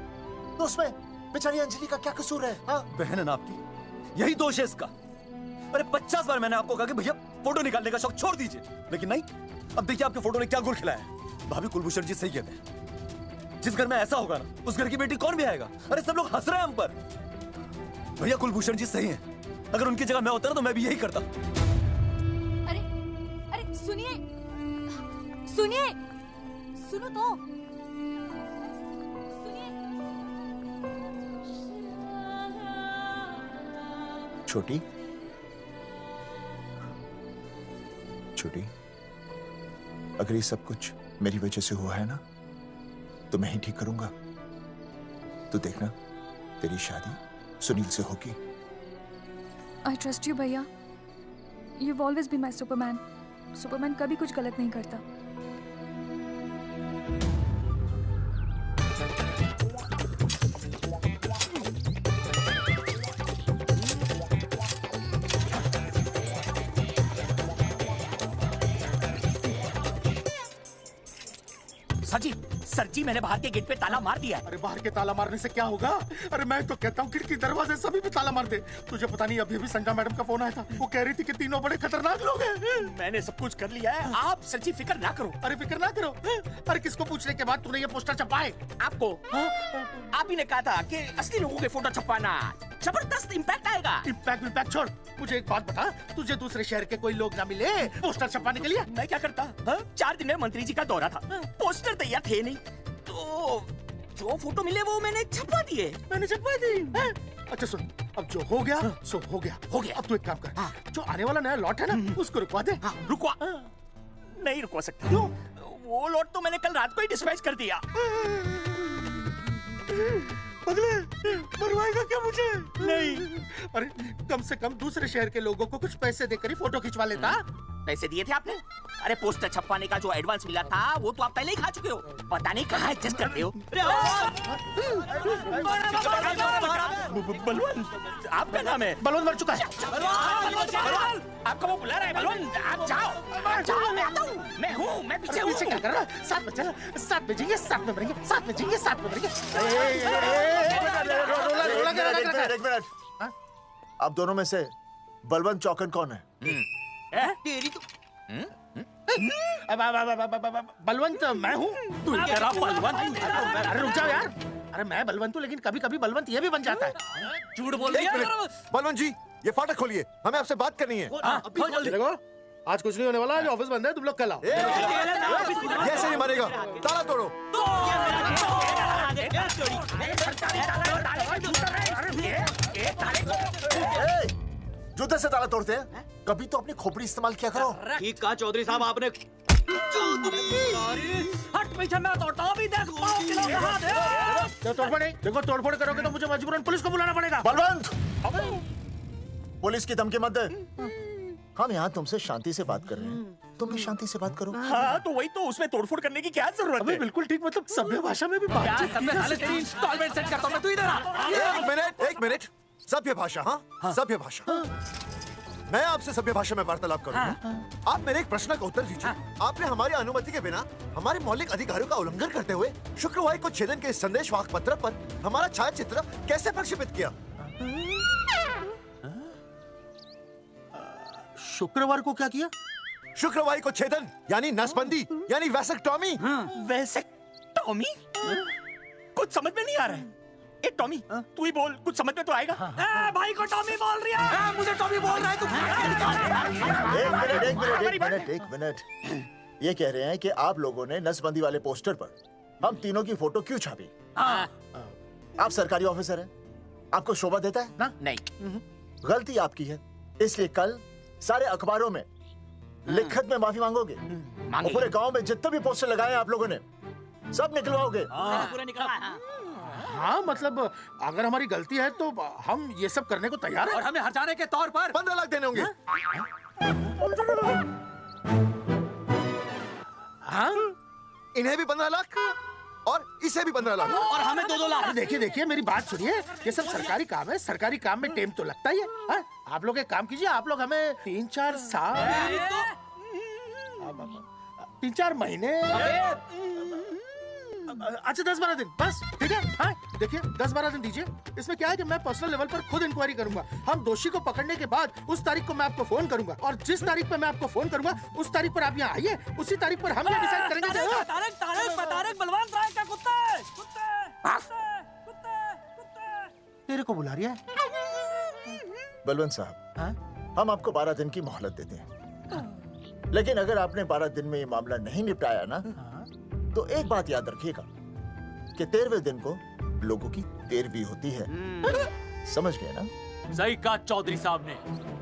तो उसमें बेचारी अंजलि का क्या कसूर है? हाँ? बहन है ना आपकी, यही दोष है इसका। अरे 50 बार मैंने आपको कहा कि भैया फोटो निकालने का शौक छोड़ दीजिए, लेकिन नहीं। अब देखिए आपके फोटो ने क्या गुल खिलाया है। भाभी कुलभूषण जी सही कहते हैं, जिस घर में ऐसा होगा ना उस घर की बेटी कौन भी आएगा। अरे सब लोग हंस रहे हैं हम पर। भैया कुलभूषण जी सही हैं, अगर उनकी जगह मैं होता ना तो मैं भी यही करता। अरे अरे सुनिए सुनिए, सुनो तो। छोटी छोटी, अगर ये सब कुछ मेरी वजह से हुआ है ना तो मैं ही ठीक करूंगा। तो देखना तेरी शादी सुनील से होगी। I trust you भैया। You've always been my Superman. Superman कभी कुछ गलत नहीं करता। सर जी मैंने बाहर के गेट पे ताला मार दिया है। अरे बाहर के ताला मारने से क्या होगा? अरे मैं तो कहता हूँ खिड़की दरवाजे सभी पे ताला मार दे। तुझे पता नहीं अभी अभी संजा मैडम का फोन आया था, वो कह रही थी कि तीनों बड़े खतरनाक लोग हैं। मैंने सब कुछ कर लिया है, आप सर जी फिक्र ना करो। अरे फिक्र ना करो। अरे किसको पूछने के बाद तूने ये पोस्टर छपाए? आपको आप ही ने कहा था कि असली लोगों के फोटो छपाना, जबरदस्त इम्पैक्ट आएगा। इम्पैक्ट छोड़, मुझे एक बात बता, तुझे दूसरे शहर के कोई लोग ना मिले पोस्टर छपाने के लिए? मैं क्या करता? 4 दिन में मंत्री जी का दौरा था, पोस्टर तैयार थे नहीं, तो जो फोटो मिले वो मैंने छपवा दिए। मैंने छपवा दी? अच्छा सुन, अब जो हो गया सो हो गया। अब तू एक काम कर, जो आने वाला नया लॉट है ना उसको रुकवा दे। रुकवा? नहीं रुकवा सकता। क्यों? वो लॉट तो मैंने कल रात को ही डिस्पैच कर दिया। अगले मरवाएगा क्या मुझे? नहीं। अरे कम से कम दूसरे शहर के लोगों को कुछ पैसे देकर ही फोटो खिंचवा लेता। पैसे दिए थे आपने? अरे पोस्टर छपवाने का जो एडवांस मिला था वो तो आप पहले ही खा चुके हो। पता नहीं कहाँ एडजस्ट करते हो। बलवंत, आपका नाम है? बलवंत मर चुका है। आपको वो बुला रहा है बलवंत, आप जाओ। जाओ, मैं आता हूँ। मैं हूँ, मैं पीछे हूँ। क्या कर रहा है? साथ में चला, साथ में जिएंगे, साथ में मरेंगे, साथ में जिएंगे, साथ में मरेंगे। एक मिनट। आप दोनों में से बलवंत चौकन कौन है? तेरी तो बलवंत मैं हूँ। तू तेरा बलवंत? अरे रुक जाओ यार। अरे मैं बलवंत हूँ, लेकिन कभी कभी बलवंत ये भी बन जाता है। झूठ बोल रही है। बलवंत जी, ये फाटक खोलिए, हमें आपसे बात करनी है। देखो, आज कुछ नहीं होने वाला, आज ऑफिस बंद है, तुम लोग कल आओ। ये ऐसे नहीं मारेगा, ताला तोड़ो। जूते से ताला तोड़ते हैं? कभी तो अपनी खोपड़ी इस्तेमाल किया करो। ठीक कहा चौधरी साहब आपने। हट पीछे, मैं तोड़ता हूँ, अभी देख पाँव किलो का हाथ है। तोड़फोड़ नहीं, देखो तोड़फोड़ करोगे तो मुझे मजबूरन पुलिस को बुलाना पड़ेगा। बलवंत, पुलिस की धमकी मत दे। हम यहाँ तुमसे शांति से बात कर रहे हैं, तुम भी शांति से बात करो। हाँ तो वही तो, उसमें तोड़फोड़ करने की क्या जरूरत है? बिल्कुल ठीक, मतलब सभ्य भाषा में भी बातचीत की जा सकती है। इंस्टॉलमेंट सेट करता हूँ मैं, तू इधर आ। एक मिनट। सभ्य भाषा? हाँ, सभ्य भाषा। मैं आपसे सभ्य भाषा में वार्तालाप करूंगा। आप मेरे एक प्रश्न का उत्तर दीजिए। आपने हमारी अनुमति के बिना हमारे मौलिक अधिकारों का उल्लंघन करते हुए शुक्रवार को छेदन के संदेश वाहक पत्र पर हमारा छायाचित्र कैसे प्रक्षेपित किया? शुक्रवार को क्या किया? शुक्रवार को छेदन यानी नसबंदी यानी वैसेक्टॉमी। वैसेक्टॉमी? कुछ समझ में नहीं आ रहा है। ए टॉमी, तू ही बोल, कुछ समझ में तो आएगा। भाई को टॉमी बोल रही है, मुझे टॉमी बोल रहा है तू। एक मिनट। ये कह रहे हैं कि आप लोगों ने नसबंदी वाले पोस्टर पर हम तीनों की फोटो क्यों छापी? आप सरकारी ऑफिसर हैं, आपको शोभा देता है ना? नहीं। गलती आपकी है, इसलिए कल सारे अखबारों में लिखत में माफी मांगोगे। और पूरे गांव में जितने भी पोस्टर लगाए हैं आप लोगों ने, सब निकलवाओगे। हाँ मतलब अगर हमारी गलती है तो हम ये सब करने को तैयार हैं। और हमें हटाने के तौर पर 15 लाख देने होंगे। हाँ? इन्हें भी 15 लाख और इसे भी 15 लाख और हमें 2-2 लाख। देखिए मेरी बात सुनिए, ये सब सरकारी काम है, सरकारी काम में टाइम तो लगता ही है। हाँ? आप लोग एक काम कीजिए, आप लोग हमें 3-4 साल, 3-4 महीने, अच्छा 10-12 दिन बस, ठीक है? हाँ? देखिए 10-12 दिन दीजिए। इसमें क्या है कि मैं पर्सनल लेवल पर खुद इंक्वायरी करूंगा। हम दोषी को पकड़ने के बाद उस तारीख को मैं आपको फोन करूंगा, और जिस तारीख पे मैं आपको फोन करूंगा उस तारीख पर आप यहाँ आइए। उसी तारीख पर हम ये डिसाइड करेंगे। तारक बलवंत राय का कुत्ते। तेरे को बुला रहा है। बलवंत साहब, हम आपको 12 दिन की मोहलत देते हैं, लेकिन अगर आपने 12 दिन में ये मामला नहीं निपटाया ना, तो एक बात याद रखिएगा कि 13वें दिन को लोगों की 13वीं होती है। समझ गए ना? सही कहा चौधरी साहब ने।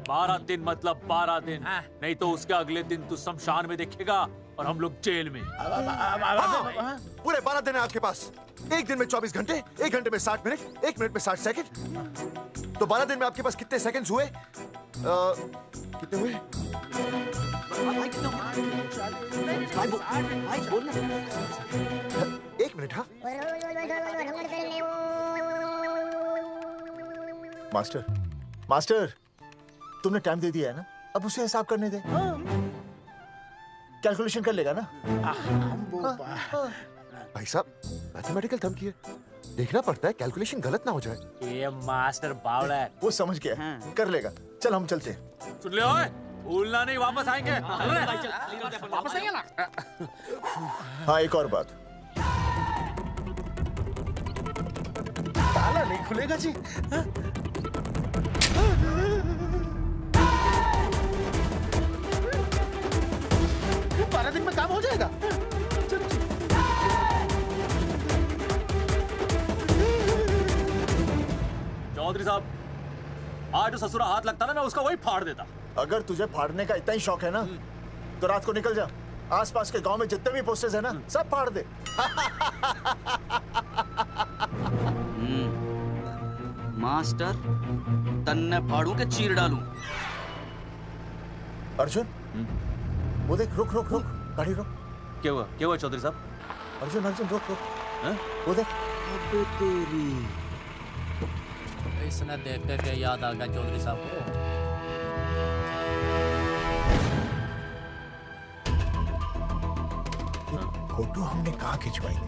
12 दिन मतलब 12 दिन, नहीं तो उसके अगले दिन तू शमशान में देखेगा और हम लोग जेल में। पूरे 12 दिन है आपके पास। एक दिन में 24 घंटे, 1 घंटे में 60 मिनट, 1 मिनट में 60 सेकंड। तो 12 दिन में आपके पास कितने सेकंड्स हुए? कितने हुए? एक मिनट। हाँ मास्टर, तुमने टाइम दे दिया है ना, अब उसे हिसाब करने दे। कैलकुलेशन कर लेगा ना? भाई साहब, मैथमेटिकल थम की है, देखना पड़ता है कैलकुलेशन गलत ना हो जाए। ये मास्टर बावड़ा है। वो समझ गया, कर लेगा। चल हम चलते हैं। सुन ले ओए, भूलना नहीं, वापस आएंगे। वापस आएंगे ना? हाँ, एक और बात, ताला नहीं खुलेगा जी। 12 दिन में काम हो जाएगा। चौधरी साहब, आज जो ससुरा हाथ लगता ना, मैं उसका वही फाड़ देता। अगर तुझे फाड़ने का इतना ही शौक है ना, तो रात को निकल जा, आसपास के गांव में जितने भी पोस्टर्स है ना, सब फाड़ दे। मास्टर, तन्ने फाड़ू के चीर डालूं। अर्जुन, वो देख, रुक रुक रुक, गाड़ी रुक। क्या हुआ चौधरी साहब? अर्जुन अर्जुन रुक रुक, वो देख। अबे तेरी, इसने देख के याद आ गया चौधरी साहब को। फोटो हमने कहाँ खिंचवाई थी?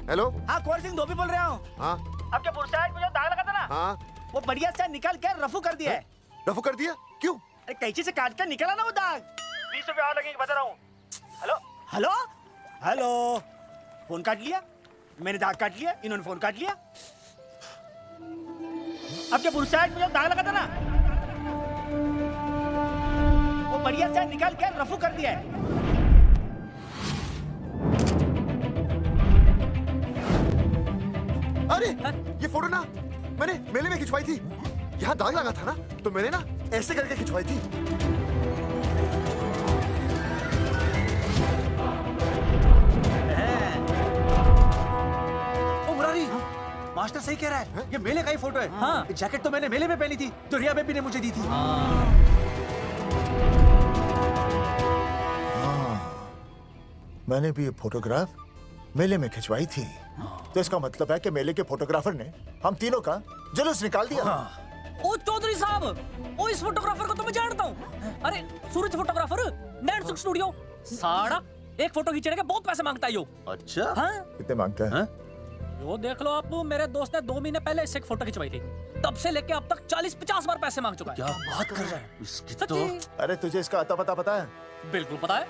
हेलो। हाँ, कुंवर सिंह धोबी बोल रहा हूँ। हाँ आपके पुरसाइड में जो दाग लगा था ना, हाँ, वो बढ़िया से निकल के रफू कर दिया है। रफू कर दिया? क्यों? अरे कैंची से काट कर निकला ना वो दाग। 20 रुपए और लगेंगे, बता रहा हूँ। हेलो हेलो हेलो, फोन काट लिया, मैंने दाग काट लिया, इन्होंने फोन काट लिया। आपके पुरसाइड में जो दाग लगा था ना, वो बढ़िया से निकल के रफू कर दिया है। अरे ये फोटो ना मैंने मेले में खिंचवाई थी। यहाँ दाग लगा था ना, तो मैंने ना ऐसे करके खिंचवाई थी। ओ मुरारी, मास्टर सही कह रहा है, ये मेले का ही फोटो है। हाँ। जैकेट तो मैंने मेले में पहनी थी, तो रिया बेबी ने मुझे दी थी। मैंने भी ये फोटोग्राफ मेले में खिंचवाई थी। तो इसका मतलब है कि मेले के फोटोग्राफर ने हम तीनों का जुलूस निकाल दिया। ओ चौधरी साहब, ओ इस फोटोग्राफर को तो मैं जानता हूँ। अरे सूरज फोटोग्राफर, नैनसुख स्टूडियो। साड़ा एक फोटो खींचने के बहुत पैसे मांगता है यो। अच्छा? हाँ? कितने मांगता है? वो देख लो आप, मेरे दोस्त ने 2 महीने पहले इससे एक फोटो खिंचवाई थी, तब से लेके अब तक 40-50 बार पैसे मांग चुका है। क्या बात कर रहा है? इसकी तो... अरे तुझे इसका अता पता पता है? बिल्कुल पता है।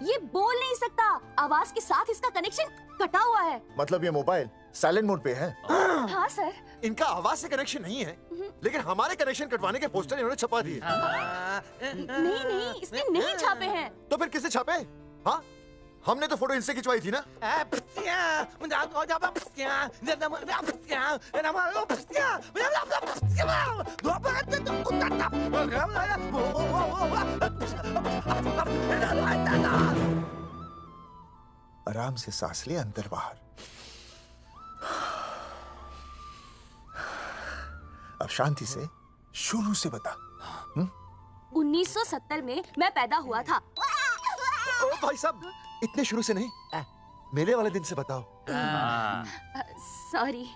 ये बोल नहीं सकता, आवाज के साथ इसका कनेक्शन कटा हुआ है। मतलब ये मोबाइल साइलेंट मोड पे है? हाँ सर। इनका आवाज से कनेक्शन नहीं है, लेकिन हमारे कनेक्शन कटवाने के पोस्टर इन्होंने छपा दिए। नहीं नहीं, इसने नहीं छापे हैं। तो फिर किसने छापे? हाँ, हमने तो फोटो इनसे खिंचवाई थी ना। आराम से सांस ले, अंदर बाहर। अब शांति से शुरू से बता। 1970 में मैं पैदा हुआ था। ओ भाई साहब, इतने शुरू से नहीं, मेले वाले दिन से बताओ। सॉरी,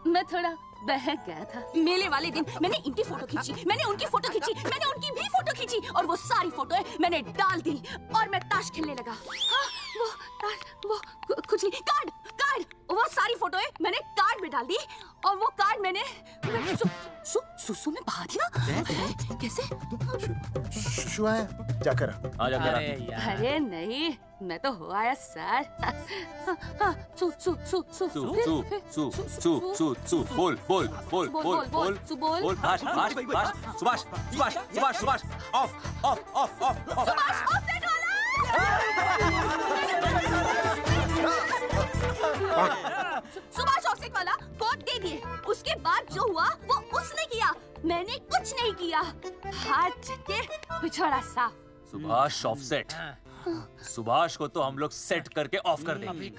मैं थोड़ा बहक गया था। मेले वाले दिन मैंने इनकी फोटो खींची, मैंने उनकी फोटो खींची, मैंने उनकी भी फोटो खींची, और वो सारी फोटो मैंने डाल दी और मैं ताश खेलने लगा। हाँ, वो कुछ नहीं, कार्ड वो सारी फोटो मैंने कार्ड में डाल दी, और वो कार्ड मैंने सुसु में बहा दिया। कैसे? जाकर अरे नहीं, मैं तो हो आया सर। बोल। सुभाष सुभाष ऑफसेट वाला कोड दे दिए। उसके बाद जो हुआ वो उसने किया, मैंने कुछ नहीं किया। हाथ के पिछड़ा सा। सुभाष ऑफसेट, सुभाष को तो हम लोग सेट करके ऑफ कर देंगे।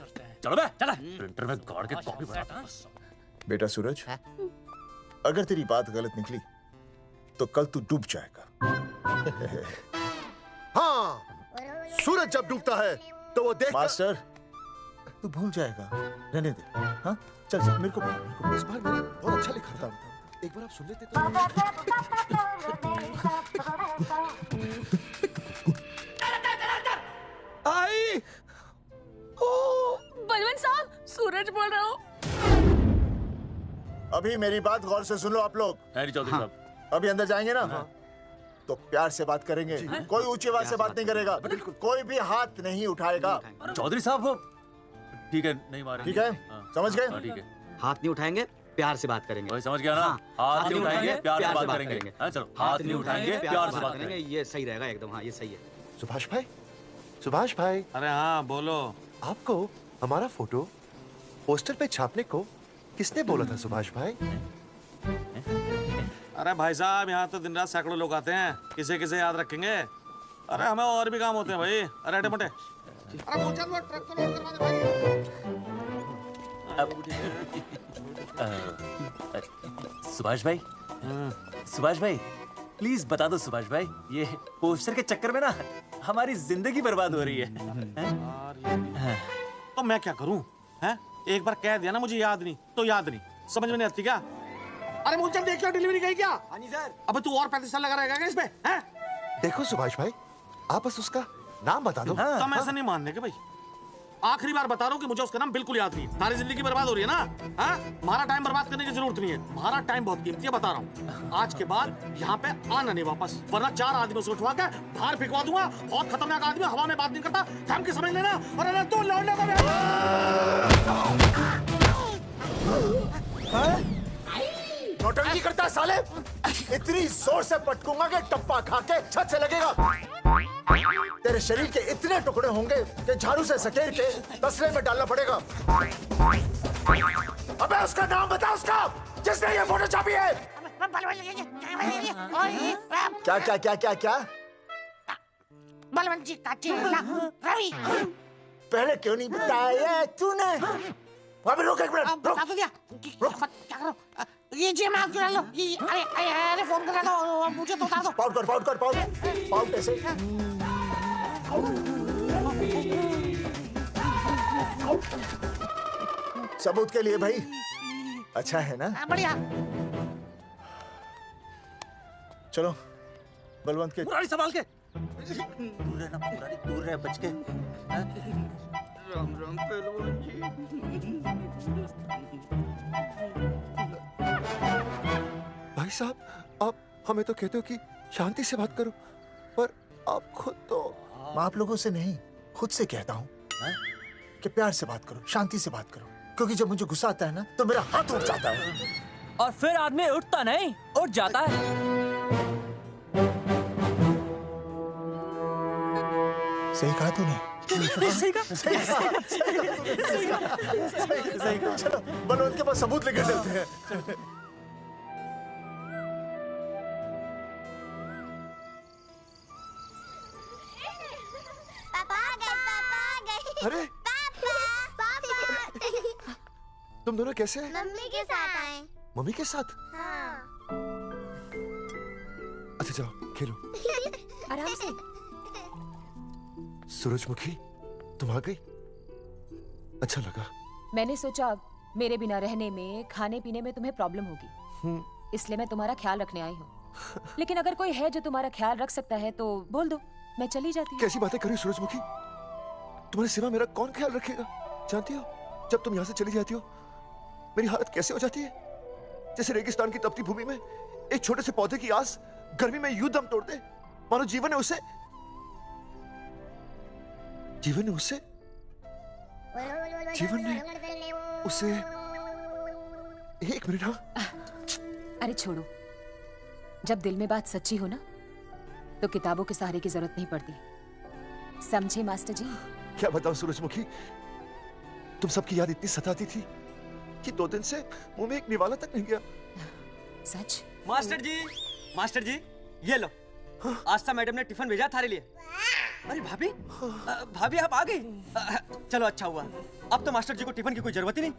चलो बे, चला प्रिंटर में गाड़ के कॉपी बना। बेटा सूरज, अगर तेरी बात गलत निकली तो कल तू डूब जाएगा। हाँ, सूरज जब डूबता है तो वो देख। मास्टर, तू भूल जाएगा, रहने दे। हाँ चल मेरे को इस बार मैंने बहुत अच्छा लिखा था, एक बार आप सुन लेते तो। आई बलवंत साहब, सूरज बोल रहा हूँ। अभी मेरी बात गौर से सुन लो आप लोग। चौधरी साहब, अभी अंदर जाएंगे ना, तो प्यार से बात करेंगे, कोई ऊंची आवाज से बात नहीं करेगा, कोई भी हाथ नहीं उठाएगा। चौधरी साहब ठीक है, नहीं मारेंगे। ठीक है, समझ गए? ठीक है, हाथ नहीं उठाएंगे, प्यार से बात करेंगे। समझ गया ना? हाथ नहीं उठाएंगे, प्यार से बात करेंगे। चलो, हाथ नहीं उठाएंगे, प्यार से बात करेंगे। ये सही रहेगा एकदम। हाँ, ये सही है। सुभाष भाई। अरे हाँ, बोलो। आपको हमारा फोटो पोस्टर पे छापने को किसने बोला था सुभाष भाई? अरे भाई साहब, यहाँ तो दिन रात सैकड़ों लोग आते हैं, किसे किसे याद रखेंगे। अरे हमें और भी काम होते हैं भाई। अरे मोटे सुभाष भाई, सुभाष भाई, प्लीज बता दो सुभाष भाई, ये पोस्टर के चक्कर में ना हमारी जिंदगी बर्बाद हो रही है। तो मैं क्या करूं? हैं? एक बार कह दिया ना मुझे याद नहीं तो याद नहीं, समझ में नहीं आती क्या? अरे मूलचंद देख क्या डिलीवरी गई क्या? हाँ जी सर। अब तू और 35 साल लगा रहेगा क्या इसमें? हैं? देखो सुभाष भाई, आप बस उसका नाम बता दो। तुम ऐसा नहीं मानने के भाई, आखिरी बार बता रहा हूँ कि मुझे उसका नाम बिल्कुल याद नहीं है। सारी जिंदगी बर्बाद हो रही है ना? हाँ? हमारा टाइम बर्बाद करने की जरूरत नहीं है, हमारा टाइम बहुत कीमती है, बता रहा हूँ। आज के बाद यहाँ पे आना नहीं वापस, वरना 4 आदमियों से उठवा के बाहर फेंकवा दूंगा। बहुत खतरनाक आदमी, हवा में बात नहीं करता, थम के समझ लेना। और अगर तू लौटने का नौटंकी करता है साले, इतनी जोर से पटकूंगा कि टप्पा खा के छत से लगेगा। तेरे शरीर के इतने टुकड़े होंगे कि झाड़ू से सकेर के तसले में डालना पड़ेगा। अबे उसका नाम बता, उसका जिसने ये फोटो छापी है। क्या क्या क्या क्या क्या? बलवंत जी का चेला रवि। पहले क्यों नहीं बताया तूने? वहाँ पे रुक एक मिनट, रुक। रुक। क्या करो? ये जी मैं आपको लो। अरे फोन करा दो, मुझे तो उतार दो। पाउट कर, पाउट ऐसे। सबूत के लिए भाई, अच्छा है ना? बढ़िया। चलो बलवंत के मुरारी संभाल के। दूर है ना मुरारी, दूर है, बच के। राम राम पहलवान जी। भाई साहब, आप हमें तो कहते हो कि शांति से बात करो, पर आप खुद तो। मैं आप लोगों से नहीं, खुद से कहता हूँ कि प्यार से बात करो, शांति से बात करो, क्योंकि जब मुझे गुस्सा आता है ना तो मेरा हाथ उठ जाता है। और फिर आदमी उठता नहीं, उठ जाता है। सही कहा तूने। सही कहा। चलो बलवंत के पास सबूत लेके चलते हैं। अरे तुम दोनों कैसे? मम्मी के साथ आए। मम्मी के साथ? हाँ। अच्छा जाओ खेलो। आराम से। सूरजमुखी, तुम आ गई, अच्छा लगा। मैंने सोचा मेरे बिना रहने में, खाने पीने में तुम्हें प्रॉब्लम होगी, इसलिए मैं तुम्हारा ख्याल रखने आई हूँ। लेकिन अगर कोई है जो तुम्हारा ख्याल रख सकता है तो बोल दो, मैं चली जाती हूँ। कैसी बातें कर रही हो सूरजमुखी? तुम्हारे सिवा मेरा कौन ख्याल रखेगा? जानती हो जब तुम यहाँ से चली जाती हो मेरी हालत कैसे हो जाती है? जैसे रेगिस्तान की तपती भूमि में एक छोटे से पौधे की आस गर्मी में यूं दम तोड़ दे, मानो जीवन ने उसे एक मिनट। हाँ अरे छोड़ो, जब दिल में बात सच्ची हो ना तो किताबों के सहारे की जरूरत नहीं पड़ती, समझे मास्टर जी? क्या बताऊं सूरजमुखी, तुम सबकी याद इतनी सताती थी कि 2 दिन से मुंह में एक निवाला तक नहीं गया। सच? मास्टर जी ये लो, आस्था मैडम ने टिफिन भेजा थारे लिए। अरे भाभी, भाभी आप आ गई? चलो अच्छा हुआ, अब तो मास्टर जी को टिफिन की कोई जरूरत ही नहीं।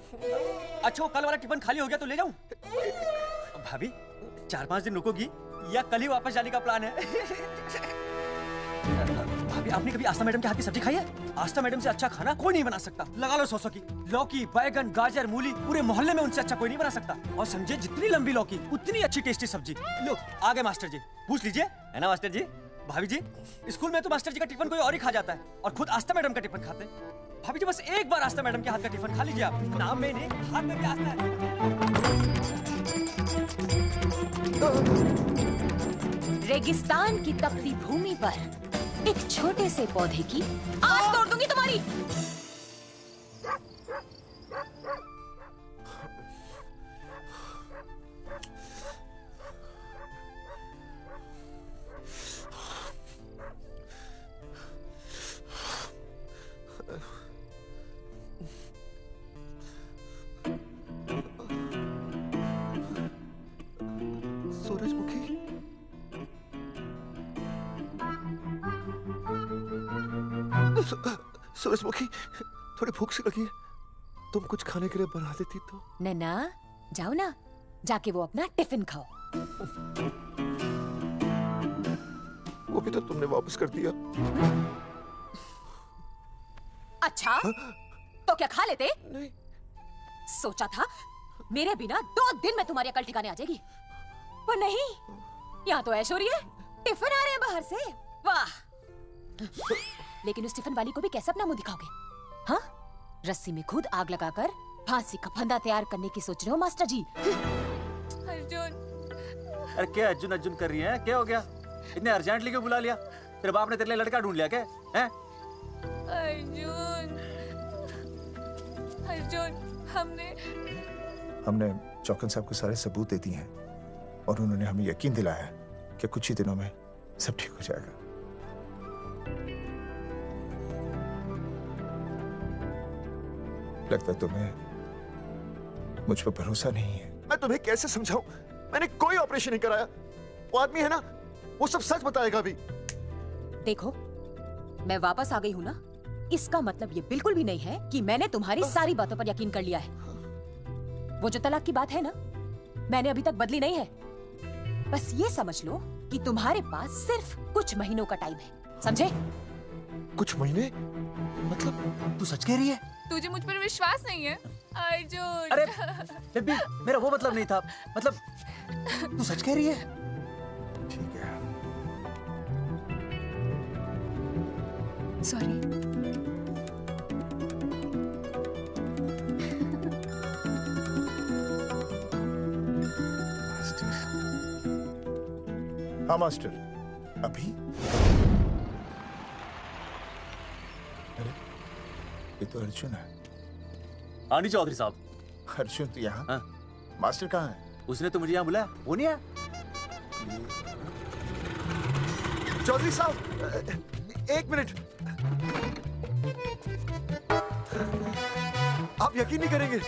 अच्छा वो कल वाला टिफिन खाली हो गया तो ले जाऊं? भाभी 4-5 दिन रुकोगी या कल ही वापस जाने का प्लान है? भाभी आपने कभी आस्था मैडम के हाथ की सब्जी खाई है? आस्था मैडम से अच्छा खाना कोई नहीं बना सकता। लगा लो 100 की लौकी, बैगन, गाजर, मूली, पूरे मोहल्ले में उनसे अच्छा कोई नहीं बना सकता। और समझे जितनी लंबी लौकी उतनी अच्छी टेस्टी सब्जी। लो आ गए मास्टर जी, पूछ लीजिए, है ना मास्टर जी? भाभी जी स्कूल में तो मास्टर जी का टिफिन कोई और ही खा जाता है और खुद आस्था मैडम का टिफिन खाते हैं। भाभी जी बस एक बार आस्था मैडम के हाथ का टिफिन खा लीजिए आप, नाम में नहीं हाथ में भी आस्था है। रेगिस्तान की तपती भूमि पर एक छोटे से पौधे की आस तोड़ दूंगी तुम्हारी। सूरजमुखी, सूरजमुखी थोड़ी भूख सी लगी है, तुम कुछ खाने के लिए बना देती तो। नैना जाओ ना, जाके वो अपना टिफिन खाओ। वो भी तो तुमने वापस कर दिया। अच्छा तो क्या खा लेते? नहीं। सोचा था मेरे बिना 2 दिन में तुम्हारी अकल ठिकाने आ जाएगी, पर नहीं, यहाँ तो ऐश हो रही है। टिफिन आ रहे हैं बाहर से, वाह। लेकिन उस टिफिन वाली को भी कैसे अपना मुंह दिखाओगे? हाँ, रस्सी में खुद आग लगाकर फांसी का फंदा तैयार करने की सोच रहे हो मास्टर जी? अर्जुन, अरे क्या अर्जुन अर्जुन कर रही है? क्या हो गया? इतने अर्जेंटली क्यों बुला लिया? तेरे बाप ने तेरे लिए लड़का ढूंढ लिया क्या? हैं? अर्जुन, अर्जुन, हमने चौकन साहब को सारे सबूत दे दिए हैं और उन्होंने हमें यकीन दिलाया है कि कुछ ही दिनों में सब ठीक हो जाएगा। लगता है तुम्हें मुझ पर भरोसा नहीं है। मैं तुम्हें कैसे समझाऊं? मैंने कोई ऑपरेशन नहीं कराया। वो आदमी है ना, वो सब सच बताएगा भी। देखो, मैं वापस आ गई हूँ ना, इसका मतलब ये बिल्कुल भी नहीं है कि मैंने तुम्हारी सारी बातों पर यकीन कर लिया है। वो जो तलाक की बात है ना, मैंने अभी तक बदली नहीं है। बस ये समझ लो कि तुम्हारे पास सिर्फ कुछ महीनों का टाइम है, समझे? कुछ महीने? मतलब तू सच कह रही है? तुझे मुझ पर विश्वास नहीं है अर्जुन? अरे बेबी, मेरा वो मतलब नहीं था। मतलब तू सच कह रही है? ठीक है। सॉरी। हाँ मास्टर, अभी? अरे ये तो अर्जुन है। आनी चौधरी साहब। अर्जुन तो यहाँ? हाँ। मास्टर कहाँ है? उसने तो मुझे यहाँ बुलाया, वो नहीं आया। चौधरी साहब, 1 मिनट। आप यकीन नहीं करेंगे।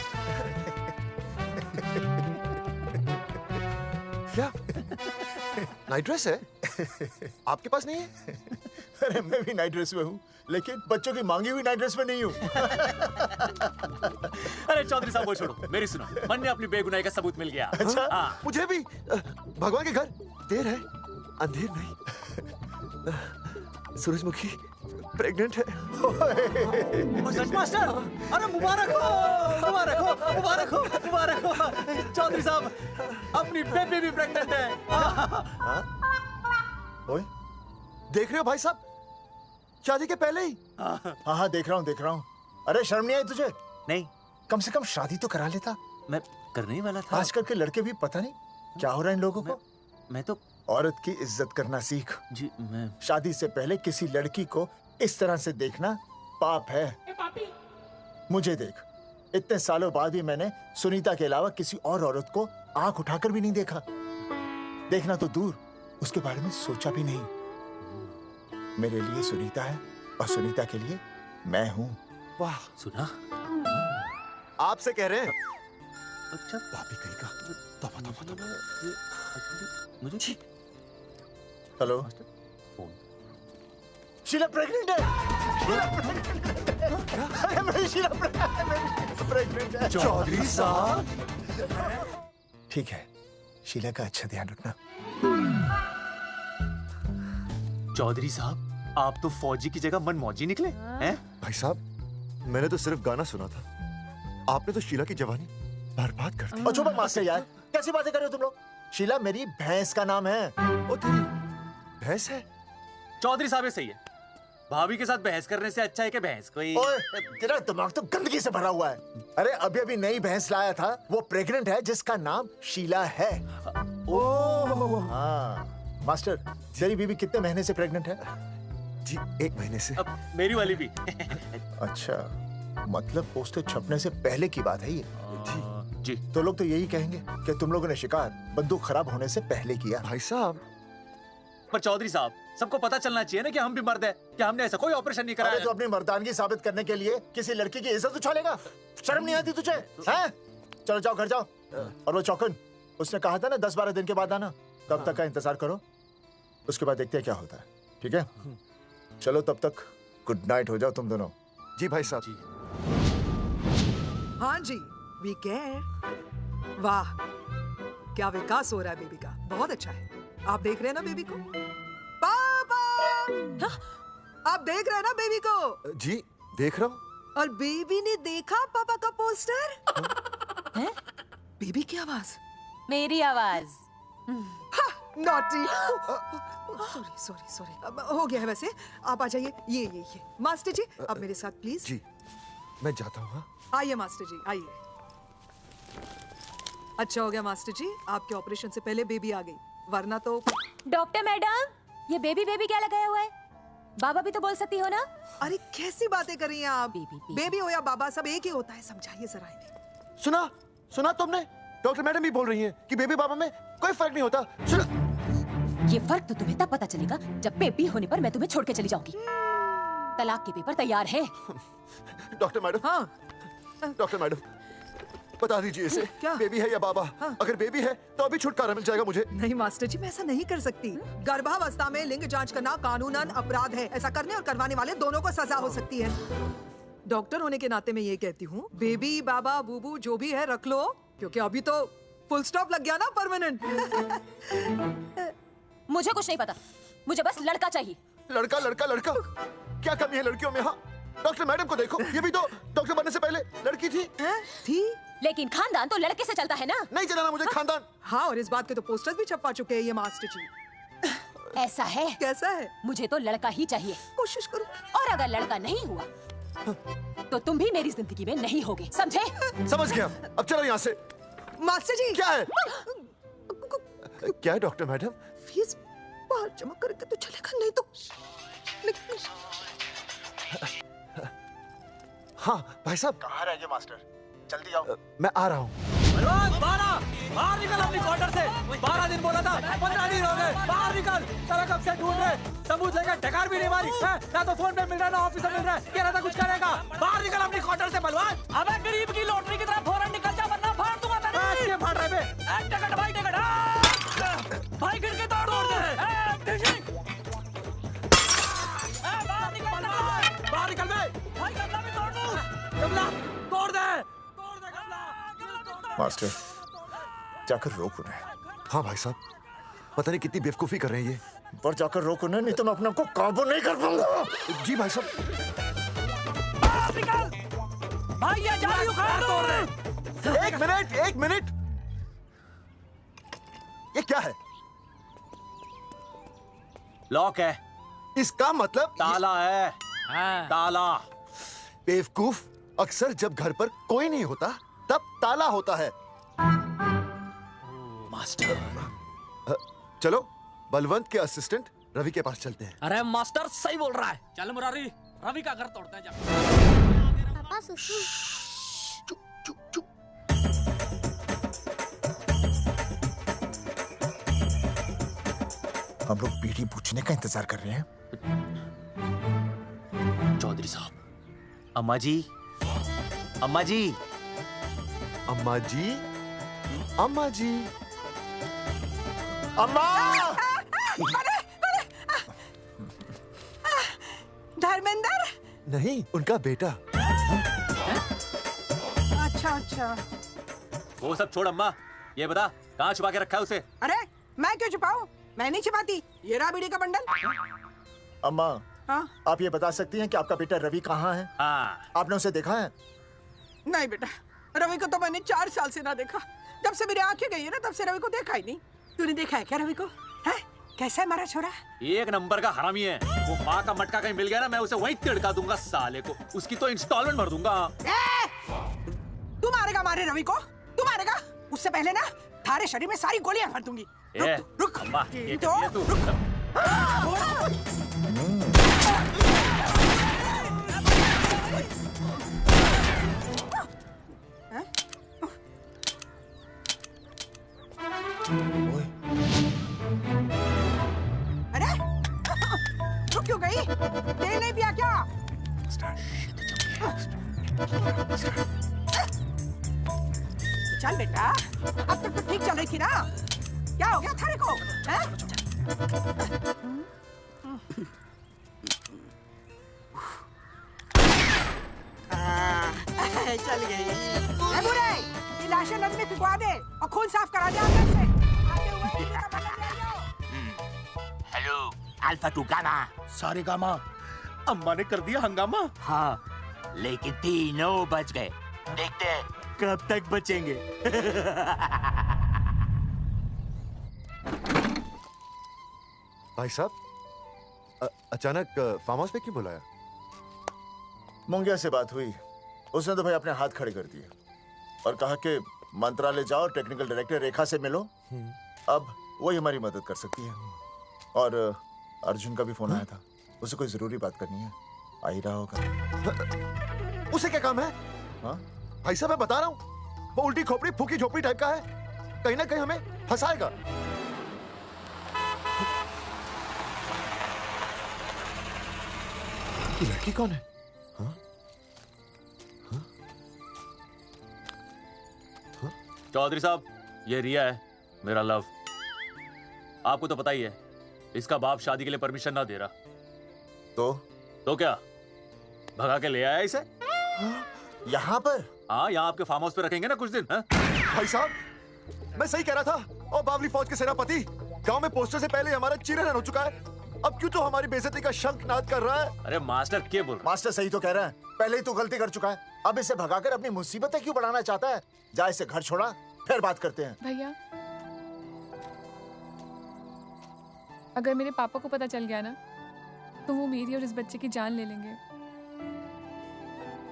क्या नाइट ड्रेस है? आपके पास नहीं है? अरे मैं भी नाइट ड्रेस में हूँ, लेकिन बच्चों की मांगी हुई नाइट ड्रेस में नहीं हूँ। अरे चौधरी साहब वो छोड़ो, मेरी सुनो। मन ने अपनी बेगुनाही का सबूत मिल गया। अच्छा? हाँ। मुझे भी भगवान के घर देर है, अंधेर नहीं। सूरजमुखी प्रेग्नेंट है। सच मास्टर? अरे मुबारक हो, मुबारक हो, मुबारक हो, मुबारक हो। चौधरी साहब, अपनी बेबी भी प्रेग्नेंट है। ओए, देख रहे हो भाई साहब, शादी के पहले ही? हाँ हाँ देख रहा हूँ, देख रहा हूँ। अरे शर्म नहीं आई तुझे? नहीं। कम से कम शादी तो करा लेता। मैं करने ही वाला था। आजकल के लड़के भी पता नहीं क्या हो रहा है इन लोगों को। मैं तो औरत की इज्जत करना सीख। जी मैं शादी से पहले किसी लड़की को इस तरह से देखना पाप है। मुझे देख, इतने सालों बाद भी मैंने सुनीता के अलावा किसी और औरत को आंख उठाकर भी नहीं देखा। देखना तो दूर, उसके बारे में सोचा भी नहीं। मेरे लिए सुनीता है और सुनीता के लिए मैं हूँ। वाह, सुना? आपसे कह रहे हैं। अच्छा, भाभी कहेगा। तोबा तोबा तोबा। मुझे हेलो, शीला प्रेग्नेंट है। अरे मेरी शीला प्रेग्नेंट है। चौधरी साहब, ठीक है, शीला का अच्छा ध्यान रखना। चौधरी साहब, आप तो फौजी की जगह मनमौजी निकले हैं? भाई साहब, मैंने तो सिर्फ गाना सुना था। आपने तो शीला की जवानी बर्बाद कर दी। और चुप मास्टर यार, कैसी बातें कर रहे हो तुम लोग? शीला मेरी भैंस का नाम है। ओ तेरी भैंस है? चौधरी साहब ये सही है। भाभी के साथ बहस करने से अच्छा है कि भैंस कोई। ओए, तेरा दिमाग तो गंदगी से भरा हुआ है। अरे अभी अभी नई भैंस लाया था, वो प्रेग्नेंट है, जिसका नाम शीला है। ओह हाँ मास्टर, तेरी बीवी कितने महीने से प्रेग्नेंट है? जी 1 महीने से। अब मेरी वाली भी। अच्छा, मतलब पोस्टर छपने से पहले की बात है ये। जी। तो लोग तो यही कहेंगे कि तुम लोगों ने शिकार बंदूक खराब होने से पहले किया। भाई साहब, पर चौधरी साहब, सबको पता चलना चाहिए ना कि हम भी मर्द हैं, कि हमने ऐसा कोई ऑपरेशन नहीं कराया। अरे तो अपनी मर्दानगी साबित करने के लिए किसी लड़की की इज्जत उछालेगा? शर्म नहीं आती तुझे? हैं? चलो जाओ, घर जाओ। और वो चौकन, उसने कहा था ना 10-12 दिन के बाद आना, तब तक का इंतजार करो, उसके बाद देखते हैं क्या होता है। ठीक है? चलो तब तक गुड नाइट हो जाओ तुम दोनों। जी भाई साहब। जी। हाँ जी, वी केयर। वाह, क्या विकास हो रहा है बेबी का, बहुत अच्छा है। आप देख रहे हैं ना बेबी को? पापा, आप देख रहे हैं ना बेबी को? जी देख रहा हूँ। और बेबी ने देखा पापा का पोस्टर? हैं? बेबी की आवाज? मेरी आवाज। नॉटी। सॉरी सॉरी सॉरी, अब हो गया है वैसे। आप आ जाइए। ये मास्टर जी, आप मेरे साथ प्लीज। जी मैं जाता हूँ। आइए मास्टर जी, आइए। अच्छा हो गया मास्टर जी, आपके ऑपरेशन से पहले बेबी आ गई, वरना तो। डॉक्टर मैडम, ये बेबी बेबी क्या लगाया हुआ है? बाबा भी तो बोल सकती हो ना? अरे कैसी बातें कर रही हैं आप? बेबी हो या बाबा, सब एक ही होता है, समझाइए जरा इन्हें। सुना तुमने? डॉक्टर मैडम भी बोल रही हैं कि बेबी बाबा में कोई फर्क नहीं होता। सुना? ये फर्क तो तुम्हें तब पता चलेगा जब बेबी होने पर मैं तुम्हें छोड़ के चली जाऊंगी। तलाक के पेपर तैयार है। Doctor madam. हाँ। डॉक्टर मैडम बता दीजिए इसे, क्या? बेबी है या बाबा? हाँ। अगर बेबी है तो अभी छुटकारा मिल जाएगा मुझे। नहीं मास्टर जी, मैं ऐसा नहीं कर सकती। गर्भावस्था में लिंग जांच करना कानूनन अपराध है। ऐसा करने और करवाने वाले दोनों को सजा हो सकती है। डॉक्टर होने के नाते मैं ये कहती हूँ, बेबी बाबा बूबू जो भी है रख लो, क्योंकि अभी तो फुल स्टॉप लग गया ना परमानेंट। मुझे कुछ नहीं पता, मुझे बस लड़का चाहिए। लड़का लड़का लड़का, क्या कमी है लड़कियों में? हाँ, डॉक्टर मैडम को देखो, ये भी तो डॉक्टर बनने से पहले लड़की थी। थी? लेकिन खानदान तो लड़के से चलता है ना। नहीं चलाना मुझे खानदान। हाँ, और इस बात के तो पोस्टर्स भी छपवा चुके हैं ये मास्टर जी। ऐसा है? कैसा है? मुझे तो लड़का ही चाहिए। कोशिश करो। और अगर लड़का नहीं हुआ तो तुम भी मेरी जिंदगी में नहीं होगे, समझे? समझ गया, अब चलो यहाँ से। मास्टर जी। क्या है? क्या है डॉक्टर मैडम? फीस बाहर जमा करके तो चलेगा, नहीं तो। हाँ भाई साहब। कहाँ रह गए मास्टर? जल्दी आओ। मैं आ रहा हूँ। बाहर निकल अपनी क्वार्टर से। 12 दिन बोला था, 15 दिन हो गए। बाहर निकल, सारा कब से ढूंढ रहे, सबूत लेकर ढकार भी नहीं मारी है, ना तो फोन पे मिल रहा है ना ऑफिस में मिल रहा है। कह रहा था कुछ करेगा। बाहर निकल अपनी क्वार्टर से बलवान। अबे गरीब की लॉटरी की तरह फौरन निकल जा, वरना फाड़ दूंगा तेरी। क्या फाड़ रहे बे? टिकट भाई, टिकट। भाई गिर के तोड़ दे। बाहर निकल बे। भाई गमला भी तोड़ दूं। गमला तोड़ दे। मास्टर जाकर रोक उन्हें। हाँ भाई साहब, पता नहीं कितनी बेवकूफी कर रहे हैं ये। पर जाकर रोक उन्हें, नहीं तो मैं अपने आप को काबू नहीं कर पाऊंगा। जी भाई साहब। भाई ये जाली उखाड़ दो। एक मिनट। ये क्या है? लॉक है। इसका मतलब ताला है। ताला। बेवकूफ, अक्सर जब घर पर कोई नहीं होता तब ताला होता है। मास्टर। चलो बलवंत के असिस्टेंट रवि के पास चलते हैं। अरे मास्टर सही बोल रहा है, चल मुरारी, रवि का घर तोड़ते हैं। पापा सुसु। हम लोग पीढ़ी पूछने का इंतजार कर रहे हैं। चौधरी साहब। अम्मा जी, अम्मा जी, अम्मा जी, अम्मा जी, अम्मा। धर्मेंद्र? नहीं, उनका बेटा। अच्छा। वो सब छोड़ अम्मा, ये बता कहाँ छुपा के रखा है उसे? अरे मैं क्यों छुपाऊं? मैं नहीं छिपाती। ये रहा बीड़ी का बंडल। अम्मा, हाँ? आप ये बता सकती हैं कि आपका बेटा रवि कहाँ है? आपने उसे देखा है? नहीं बेटा, रवि को तो मैंने 4 साल से ना देखा। जब से मेरी आंखें गई है ना, तब से रवि को देखा ही नहीं। तूने देखा है क्या रवि को? है? कैसा है हमारा छोरा? एक नंबर का हरामी है। वो माँ का मटका कहीं मिल गया ना, मैं उसे वहीं तिड़का दूंगा साले को। उसकी तो इंस्टॉलमेंट भर दूंगा। तू मारेगा हमारे रवि को? तू मारेगा? उससे पहले ना थारे शरीर में सारी गोलियां भर दूंगी। रुक। अम्मा, ये तो तू। अरे रुक क्यों गई? तेल नहीं पिया क्या? चल बेटा, अब तक तो ठीक चल रही थी ना? क्या हो गया थारे को? चल गई। ए बुरे, ये लाशें नदी में फिकवा दे और खून साफ करा दे अंदर से। आते हुए दीदी का पता ले आओ। Hello alpha two gamma. सारे गामा अम्मा ने कर दिया हंगामा। हाँ लेकिन तीनों बच गए। देखते हैं कब तक बचेंगे। भाई साहब, अचानक फार्म हाउस पे क्यों बुलाया? मुंगिया से बात हुई, उसने तो भाई अपने हाथ खड़े कर दिए और कहा कि मंत्रालय जाओ, टेक्निकल डायरेक्टर रेखा से मिलो, अब वही हमारी मदद कर सकती है। और अर्जुन का भी फोन आया था, उसे कोई जरूरी बात करनी है, आ ही रहा होगा। उसे क्या काम है? हाँ भाई साहब मैं बता रहा हूँ, वो उल्टी खोपड़ी फूकी झोपड़ी टाइप का है, कहीं ना कहीं हमें फंसाएगा। ये लड़की कौन है? चौधरी साहब, ये रिया है, मेरा लव। आपको तो पता ही है, इसका बाप शादी के लिए परमिशन ना दे रहा। तो क्या भगा के ले आया इसे यहाँ पर? हाँ, यहाँ आपके फार्म हाउस पे रखेंगे ना कुछ दिन। हाँ? भाई साहब मैं सही कह रहा था। और बावली फौज के सेनापति, गांव में पोस्टर से पहले हमारा चिरहरण हो चुका है, अब क्यों तो हमारी बेइज्जती का शंखनाद कर रहा है? अरे मास्टर क्या बोल? मास्टर सही तो कह रहा है, पहले ही तो गलती कर चुका है, अब इसे भगाकर अपनी मुसीबतें क्यों बढ़ाना चाहता है? जा इसे घर छोड़ा, फिर बात करते हैं। भैया, अगर मेरे पापा को पता चल गया ना, तो वो मेरी और इस बच्चे की जान ले लेंगे।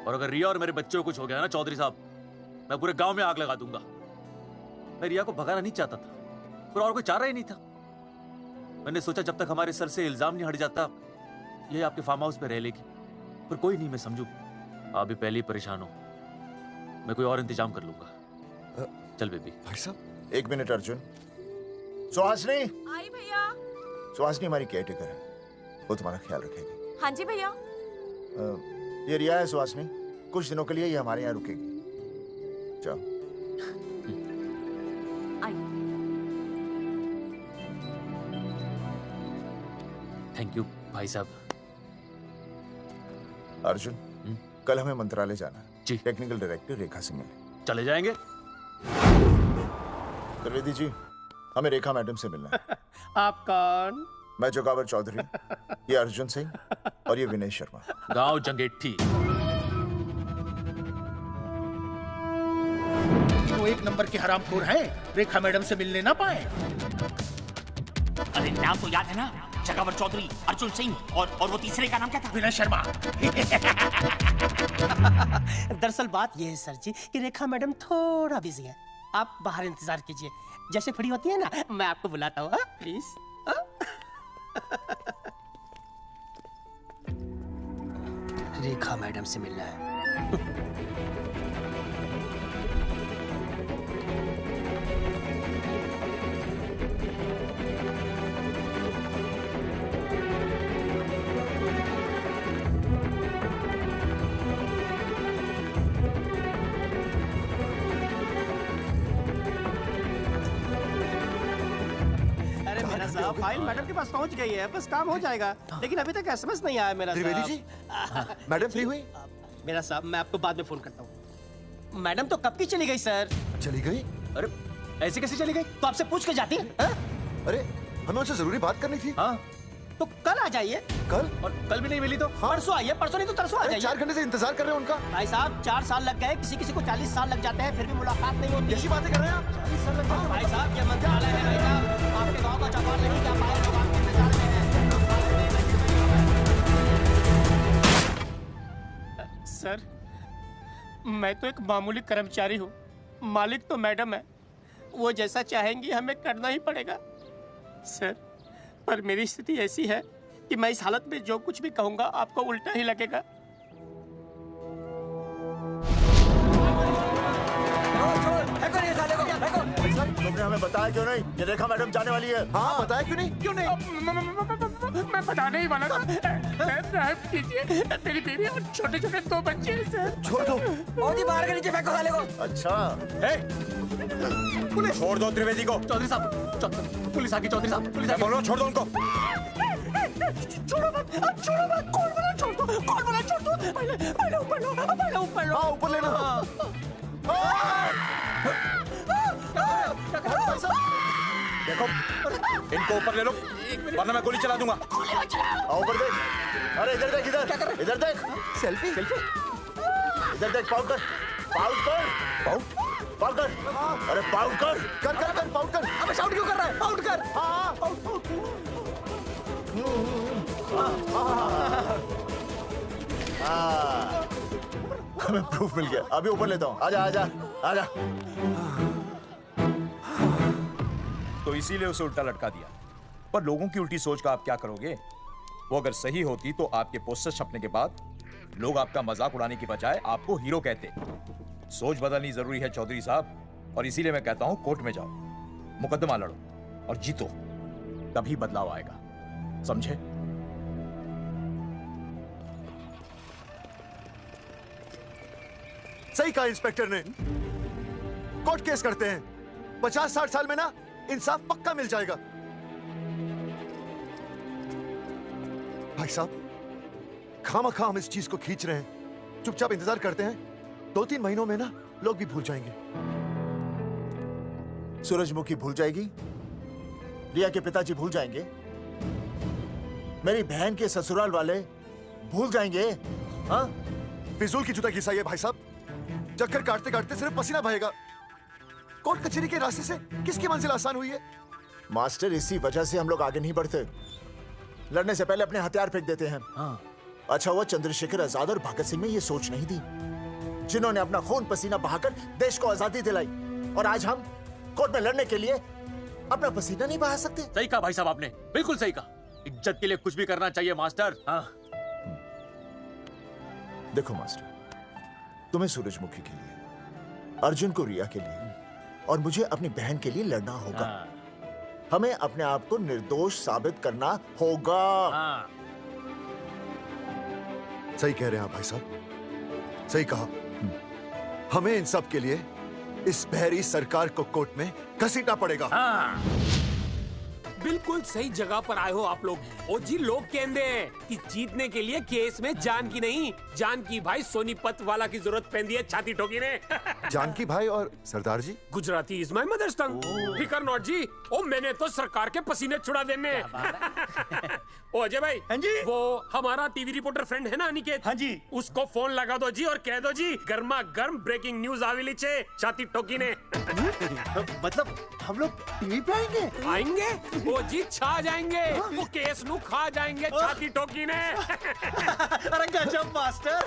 और अगर रिया और मेरे बच्चों को कुछ हो गया ना चौधरी साहब, मैं पूरे गांव में आग लगा दूंगा। मैं रिया को भगाना नहीं चाहता था, पर और कोई चारा ही नहीं था। मैंने सोचा जब तक हमारे सर से इल्जाम नहीं हट जाता, ये आपके फार्म हाउस पे रह लेगी। पर कोई नहीं, मैं समझू आप भी पहले ही परेशान हो, मैं कोई और इंतजाम कर लूंगा। चल बेबी। भाई साहब 1 मिनट अर्जुन। सुहासनी। आई भैया। सुहासनी हमारी केयरटेकर है, वो तुम्हारा ख्याल रखेगी। हाँ जी भैया। ये रिया है सुहासनी, कुछ दिनों के लिए ये हमारे यहाँ रुकेगी। जाओ। थैंक यू भाई साहब। अर्जुन, कल हमें मंत्रालय जाना है जी। टेक्निकल डायरेक्टर रेखा से मिलने चले जाएंगे। त्रिवेदी जी, हमें रेखा मैडम से मिलना है। आप कौन? मैं जोगावर चौधरी, ये अर्जुन सिंह और ये विनय शर्मा। गांव जंगेठी। वो 1 नंबर के हरामखोर हैं, रेखा मैडम से मिलने ना पाए। अरे नाम तो याद है ना, जगावर चौधरी, अर्जुन सिंह और वो तीसरे का नाम क्या था? विनय शर्मा। दरअसल बात यह है सर जी कि रेखा मैडम थोड़ा बिजी है, आप बाहर इंतजार कीजिए, जैसे फ्री होती है ना मैं आपको बुलाता हूँ, प्लीज। रेखा मैडम से मिलना है। फाइल मैडम के पास पहुंच गई है, बस काम हो जाएगा, लेकिन अभी तक एसएमएस नहीं आया मेरा। त्रिवेदी जी, मैडम फ्री हुई? मेरा साहब, मैं आपको बाद में फोन करता हूँ। मैडम तो कब की चली गई सर। चली गई? अरे ऐसे कैसे चली गई? तो आपसे पूछ के जाती है। अरे हमें उनसे जरूरी बात करनी थी। हाँ तो कल आ जाइए। कल? और कल भी नहीं मिली तो? हाँ? परसों आइए, परसों नहीं तो तरसों आ जाइए। 4 घंटे से इंतजार कर रहे हैं उनका। भाई साहब 4 साल लग गए, किसी किसी को 40 साल लग जाते हैं, फिर भी मुलाकात नहीं होती। ऐसी बातें कर रहे हैं आप? 40 साल लग जाते हैं। भाई साहब ये मंत्रालय है भाई साहब, आपके गाँव का चौपाल नहीं क्या पाए लोग आपके इंतजार में हैं। सर मैं तो एक मामूली कर्मचारी हूँ, मालिक तो मैडम है, वो जैसा चाहेंगी हमें करना ही पड़ेगा। सर पर मेरी स्थिति ऐसी है कि मैं इस हालत में जो कुछ भी कहूंगा आपको उल्टा ही लगेगा। तुमने हमें बताया क्यों नहीं? ये रेखा मैडम जाने वाली है। हाँ बताया क्यों नहीं? क्यों नहीं? मैं बताने ही वाला था। माफ कीजिए, मेरी बीवी और छोटे-छोटे 2 बच्चे हैं सर। छोड़ दो। मोदी बाहर के नीचे फेंको साले को। अच्छा छोड़ दो त्रिवेदी को। चौधरी साहब पुलिस आ गई चौधरी साहब, पुलिस आ गई। बोलो छोड़ दो उनको। छोड़ो मत, छोड़ो मत, कौन बोला छोड़ दो, कौन बोला छोड़ दो, पहले ऊपर लो, पहले ऊपर लो। हाँ ऊपर लेना। देखो इनको ऊपर ले लो वरना मैं गोली चला दूंगा। आओ ऊपर देख। अरे इधर देख, इधर इधर देख। सेल्फी इधर देख, पाउट कर, पाउट कर, पाउट कर। अरे पाउट कर, कर पाउट कर। अबे शाउट क्यों कर रहा है? पाउट कर। हमें प्रूफ मिल गया। अभी ऊपर लेता हूँ। आजा आजा आजा। तो इसीलिए उसे उल्टा लटका दिया। पर लोगों की उल्टी सोच का आप क्या करोगे? वो अगर सही होती तो आपके पोस्टर छपने के बाद लोग आपका मजाक उड़ाने की बजाय आपको हीरो कहते। सोच बदलनी जरूरी है चौधरी साहब, और इसीलिए मैं कहता हूं कोर्ट में जाओ, मुकदमा लड़ो और जीतो, तभी बदलाव आएगा, समझे? सही कहा इंस्पेक्टर ने। कोर्ट केस करते हैं, 50-60 साल में ना इंसाफ पक्का मिल जाएगा। भाई साहब, खामखा हम इस चीज को खींच रहे हैं, चुपचाप इंतजार करते हैं, 2-3 महीनों में ना लोग भी भूल जाएंगे। सूरजमुखी भूल जाएगी, रिया के पिताजी भूल जाएंगे, मेरी बहन के ससुराल वाले भूल जाएंगे। हाँ, फिजूल की जुता घिसाई है भाई साहब। चक्कर काटते काटते सिर्फ पसीना बहेगा। कोर्ट कचहरी के रास्ते से किसकी मंजिल आसान हुई है? मास्टर, इसी वजह से हम लोग आगे नहीं बढ़ते। लड़ने से पहले अपने हथियार फेंक देते हैं। अच्छा हुआ चंद्रशेखर आजाद और भगत सिंह में ये सोच नहीं थी, जिन्होंने अपना खून पसीना बहाकर देश को आजादी दिलाई, और आज हम कोर्ट में लड़ने के लिए अपना पसीना नहीं बहा सकते। सही कहा भाई साहब आपने, बिल्कुल सही कहा। इज्जत के लिए कुछ भी करना चाहिए मास्टर। हाँ। देखो मास्टर, तुम्हें सूरजमुखी के लिए, अर्जुन को रिया के लिए, और मुझे अपनी बहन के लिए लड़ना होगा। हमें अपने आप को निर्दोष साबित करना होगा। सही कह रहे हैं आप भाई साहब, सही कहा। हमें इन सब के लिए इस बहरी सरकार को कोर्ट में घसीटना पड़ेगा। बिल्कुल सही जगह पर आए हो आप लोग। और जी लोग कहते हैं कि जीतने के लिए केस में जान की नहीं, जान की भाई सोनीपत वाला की जरूरत पैंदी है छाती ठोकी ने। जानकी भाई और सरदार जी, गुजराती इज माय मदर्स टंग। फिकर नॉट जी, ओ मैंने तो सरकार के पसीने छुड़ा देने। ओ अजय भाई, हाँ जी, वो हमारा टीवी रिपोर्टर फ्रेंड है ना अनिकेत, हाँ जी, उसको फोन लगा दो जी और कह दो जी गर्मा गर्म ब्रेकिंग न्यूज आवेली छे छाती ठोकी ने। मतलब हम लोग टीवी पे आएंगे? आएंगे वो जी, छा जाएंगे, वो केस नु खा जाएंगे छाती ठोकी ने। अरे गजब मास्टर।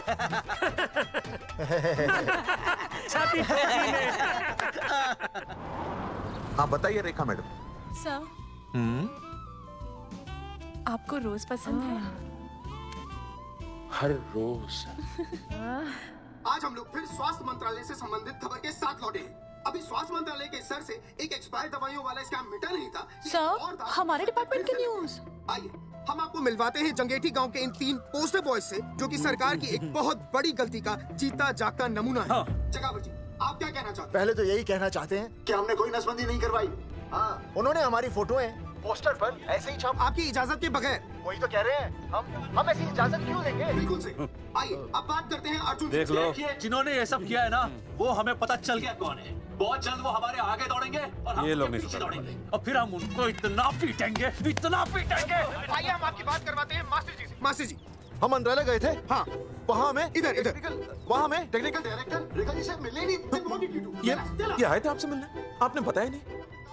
छाती ठोकी ने। हाँ बताइए रेखा मैडम। सर, आपको रोज पसंद है? हर रोज। आज हम लोग फिर स्वास्थ्य मंत्रालय से संबंधित खबर के साथ लौटे हैं। अभी स्वास्थ्य मंत्रालय के सर से एक एक्सपायर दवाइयों वाला स्कैम मिटा नहीं था। सर, हमारे डिपार्टमेंट की न्यूज। आइए हम आपको मिलवाते हैं जंगेठी गांव के इन 3 पोस्टर बॉयज से, जो कि सरकार की एक बहुत बड़ी गलती का जीता जागता नमूना है। जगावर जी, आप क्या कहना चाहते हैं? पहले तो यही कहना चाहते हैं कि हमने कोई नसबंदी नहीं करवाई। हाँ, उन्होंने हमारी फोटोएं पोस्टर पर ऐसे ही छाप, आपकी इजाजत के बगैर। वही तो कह रहे हैं, हम ऐसी इजाजत क्यों देंगे? बिल्कुल सही। आइए अब बात करते हैं अर्जुन। देख लो, जिन्होंने ये सब किया है ना, वो हमें पता चल गया कौन है। बहुत जल्द वो हमारे आगे दौड़ेंगे और हम उनके पीछे दौड़ेंगे, और फिर हम उनको इतना पीटेंगे, इतना पीटेंगे। आइए हम आपकी बात करवाते हैं मास्टर जी से। मास्टर जी, हम मंत्रालय गए थे। हाँ, वहाँ में इधर वहाँ में टेक्निकल डायरेक्टर रेखा जी से मिले नहीं। ये आए थे आपसे मिलने, आपने बताया नहीं?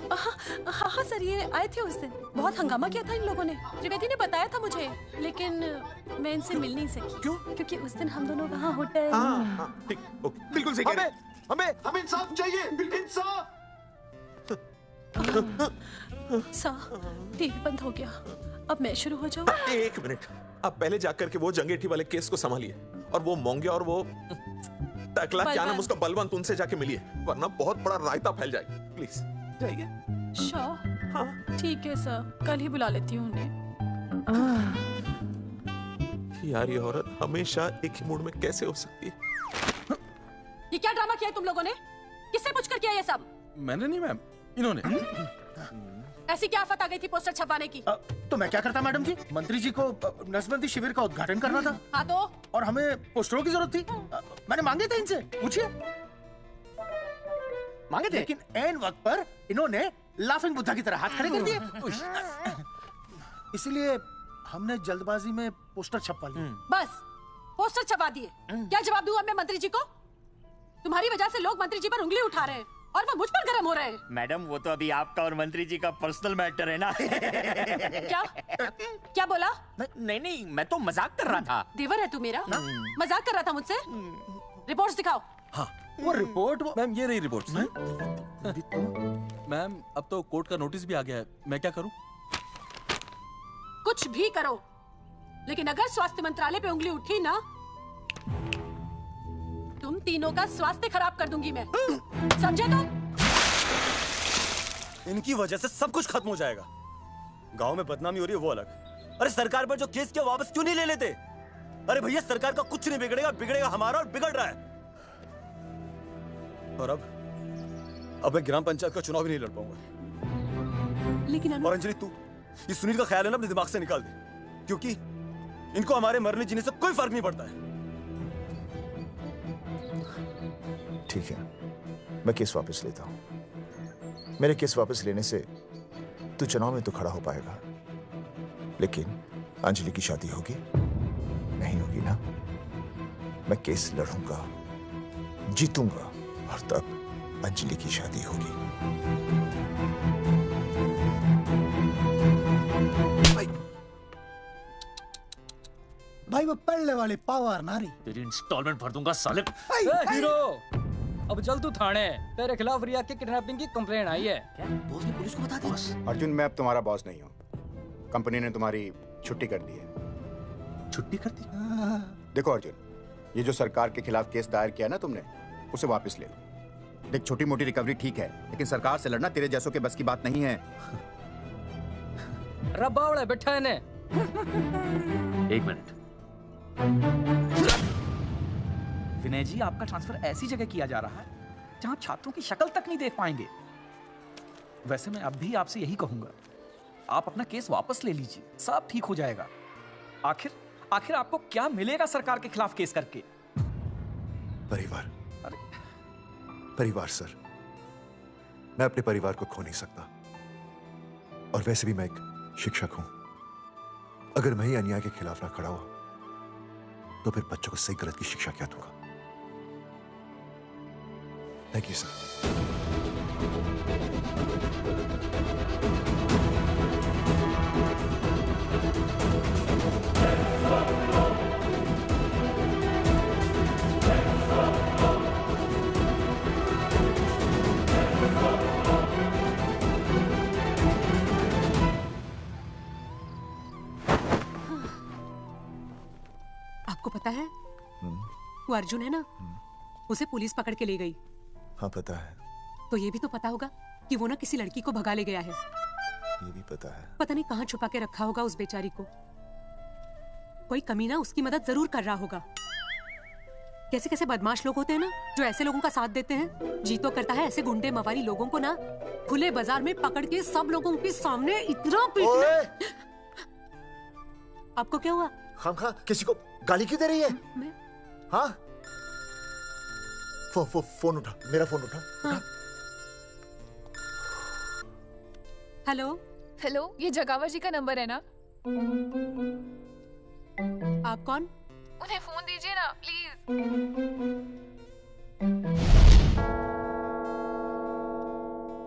हाँ सर, ये आए थे उस दिन। बहुत हंगामा किया था इन लोगों ने। त्रिवेदी ने बताया था मुझे, लेकिन मैं इनसे मिल नहीं सकी। क्यों? क्योंकि उस दिन हम दोनों वहाँ होटल। बिल्कुल सही कह रहे हैं। हमें इंसाफ चाहिए, इंसाफ। सर, टीवी बंद हो गया, अब मैं शुरू हो जाऊँ? एक मिनट, आप पहले जाकर के वो जंगेठी वाले केस को संभालिए, और वो मोंगे और वो टकला क्या नाम उसका, बलवंत, उनसे जाके मिलिए, वरना बहुत बड़ा रायता फैल जाएगा। प्लीज जाइए। श्योर। हाँ ठीक है सर, कल ही बुला लेती हूँ उन्हें। यार ये औरत हमेशा एक ही मूड में कैसे हो सकती है? ये क्या ड्रामा किया है तुम लोगों ने? किससे पूछकर किया ये सब? मैंने नहीं मैम, इन्होंने। ऐसी क्या आफत आ गई थी पोस्टर छपवाने की? तो मैं क्या करता मैडम जी? मंत्री जी को नसबंदी शिविर का उद्घाटन करना था। हाँ तो? और हमें पोस्टरों की जरूरत थी। मैंने मांगे थे इनसे, पूछिए। मांगे थे, लेकिन ऐन वक्त पर इन्होंने लाफिंग बुद्धा की तरह हाथ खड़े कर दिए। इसलिए हमने जल्दबाजी में पोस्टर छपवा लिए। बस पोस्टर छपवा दिए। क्या जवाब दूं मैं मंत्री जी को? तुम्हारी वजह से लोग मंत्री जी पर उंगली उठा रहे हैं और वो मुझ पर गर्म हो रहे हैं। मैडम वो तो अभी आपका और मंत्री जी का पर्सनल मैटर है ना। क्या क्या बोला? नहीं मैं तो मजाक कर रहा था। देवर है तू मेरा? मजाक कर रहा था मुझसे? रिपोर्ट्स दिखाओ। हाँ वो रिपोर्ट मैम ये रही रिपोर्ट्स। मैम अब तो कोर्ट का नोटिस भी आ गया है, मैं क्या करूं? कुछ भी करो, लेकिन अगर स्वास्थ्य मंत्रालय पे उंगली उठी ना, तुम तीनों का स्वास्थ्य खराब कर दूंगी मैं। समझे तुम? इनकी वजह से सब कुछ खत्म हो जाएगा। गांव में बदनामी हो रही है वो अलग। अरे सरकार पर जो केस किया वापस क्यों नहीं ले लेते? अरे भैया सरकार का कुछ नहीं बिगड़ेगा, बिगड़ेगा हमारा और बिगड़ रहा है। और अब मैं ग्राम पंचायत का चुनाव भी नहीं लड़ पाऊंगा। लेकिन और अंजलि तू ये सुनील का ख्याल है ना अपने दिमाग से निकाल दे, क्योंकि इनको हमारे मरने जीने से कोई फर्क नहीं पड़ता है। ठीक है, मैं केस वापस लेता हूं। मेरे केस वापस लेने से तू चुनाव में तो खड़ा हो पाएगा, लेकिन अंजलि की शादी होगी नहीं होगी ना? मैं केस लड़ूंगा, जीतूंगा और तब अंजलि की शादी होगी। भाई वो पहले वाली पावर नारी। तेरी इंस्टॉलमेंट भर दूंगा साले। हीरो अब चल तू थाने, तेरे खिलाफ रिया की किडनैपिंग की कंप्लेंट आई है। क्या बॉस ने पुलिस को बता दिया? अर्जुन मैं अब तुम्हारा बॉस नहीं हूँ। कंपनी ने तुम्हारी छुट्टी कर दी है। छुट्टी कर दी? देखो अर्जुन, ये जो सरकार के खिलाफ केस दायर किया ना तुमने, उसे वापस ले लो। देख छोटी मोटी रिकवरी ठीक है, लेकिन सरकार से लड़ना तेरे जैसों के बस की बात नहीं है। रब्बावड़ा बैठा है ने। एक मिनट। विनय जी आपका ट्रांसफर ऐसी जगह किया जा रहा है जहां आप छात्रों की शक्ल तक नहीं देख पाएंगे। वैसे मैं अब भी आपसे यही कहूंगा, आप अपना केस वापस ले लीजिए, सब ठीक हो जाएगा। आखिर आपको क्या मिलेगा सरकार के खिलाफ केस करके? परिवार। परिवार सर, मैं अपने परिवार को खो नहीं सकता, और वैसे भी मैं एक शिक्षक हूं। अगर मैं ही अन्याय के खिलाफ ना खड़ा हुआ तो फिर बच्चों को सही गलत की शिक्षा क्या दूंगा? Thank you sir. आपको पता है वो अर्जुन है ना, उसे पुलिस पकड़ के ले गई। हाँ पता है। तो ये भी तो पता होगा कि वो ना किसी लड़की को भगा ले गया है। ये भी पता है। पता नहीं कहाँ छुपा के रखा होगा उस बेचारी को। कोई कमीना उसकी मदद जरूर कर रहा होगा। कैसे कैसे बदमाश लोग होते हैं ना जो ऐसे लोगों का साथ देते हैं। जी तो करता है ऐसे गुंडे मवाली लोगों को ना खुले बाजार में पकड़ के सब लोगों के सामने इतना पीटना। आपको क्या हुआ? खामखा किसी को गाली क्यों दे रही है? हाँ फोन उठा, मेरा फोन उठा। हाँ। हेलो हेलो, ये जगावर जी का नंबर है ना? आप कौन? उन्हें फोन दीजिए ना प्लीज।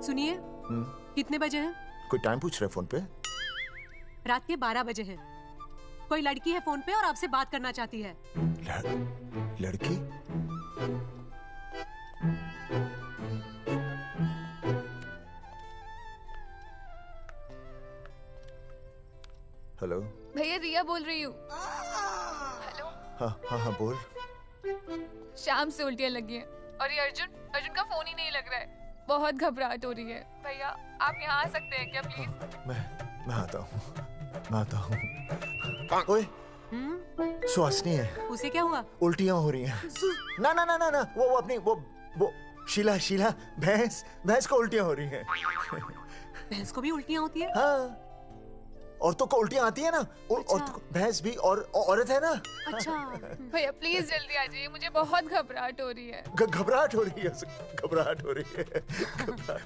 सुनिए, कितने बजे हैं? कोई टाइम पूछ रहे फोन पे? रात के 12 बजे हैं। कोई लड़की है फोन पे और आपसे बात करना चाहती है। लड़की? हेलो भैया, रिया बोल रही हूँ। हेलो। हाँ हाँ हाँ बोल। शाम से उल्टियाँ लगी हैं और ये अर्जुन का फोन ही नहीं लग रहा है। बहुत घबराहट हो रही है। भैया आप यहाँ आ सकते हैं क्या प्लीज? मैं आता हूँ। ओए सुहासिनी है। उसे क्या हुआ? उल्टियाँ हो रही हैं। ना ना ना ना ना वो अपनी वो शीला भैंस को उल्टियाँ हो रही हैं। भैंस को भी उल्टियाँ होती है? हाँ, औरतों को उल्टियाँ आती है ना। औरतों को, भैंस भी और औरत है ना। अच्छा भैया प्लीज जल्दी आ जाइए, मुझे बहुत घबराहट हो रही है। घबराहट हो रही है, घबराहट हो रही है।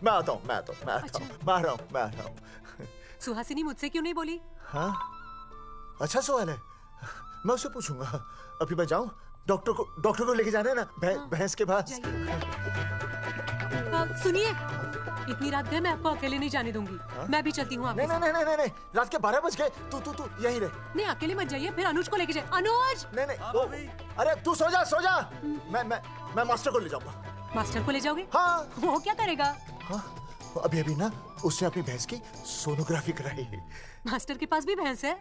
मैं आता हूँ, मैं आ रहा हूँ। सुहासिनी मुझसे क्यों नहीं बोली? हाँ, अच्छा सवाल है, मैं उससे पूछूंगा। अभी मैं जाऊँ? डॉक्टर को लेके जाना है ना भैंस के पास। सुनिए, इतनी रात गए मैं आपको अकेले नहीं जाने दूंगी। मैं भी चलती हूँ आपके साथ। नहीं, रात के 12 बज गए। तू यहीं रह। नहीं, अकेले मत जाइए, फिर अनुज को लेके जाए। अनुज! नहीं, अरे तू सो जा। मैं मास्टर को ले जाऊंगा। मास्टर को ले जाओगे? हाँ। वो क्या करेगा? हाँ, अभी ना उसने अपनी भैंस की सोनोग्राफी कराई। मास्टर के पास भी भैंस है?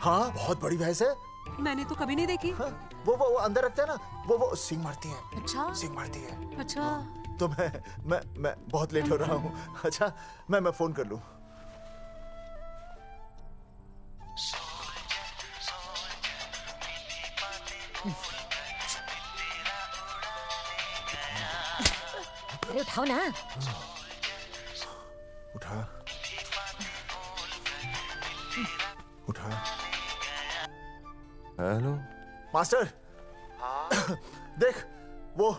हाँ, बहुत बड़ी भैंस है। मैंने तो कभी नहीं देखी। हाँ, वो अंदर रखते हैं ना, वो सींग मारती है। अच्छा, सींग मारती है। अच्छा। तो मैं बहुत लेट हो रहा हूँ। अच्छा, मैं फोन कर लूँ। अरे उठाओ ना। उठा। Hello master. देख, वो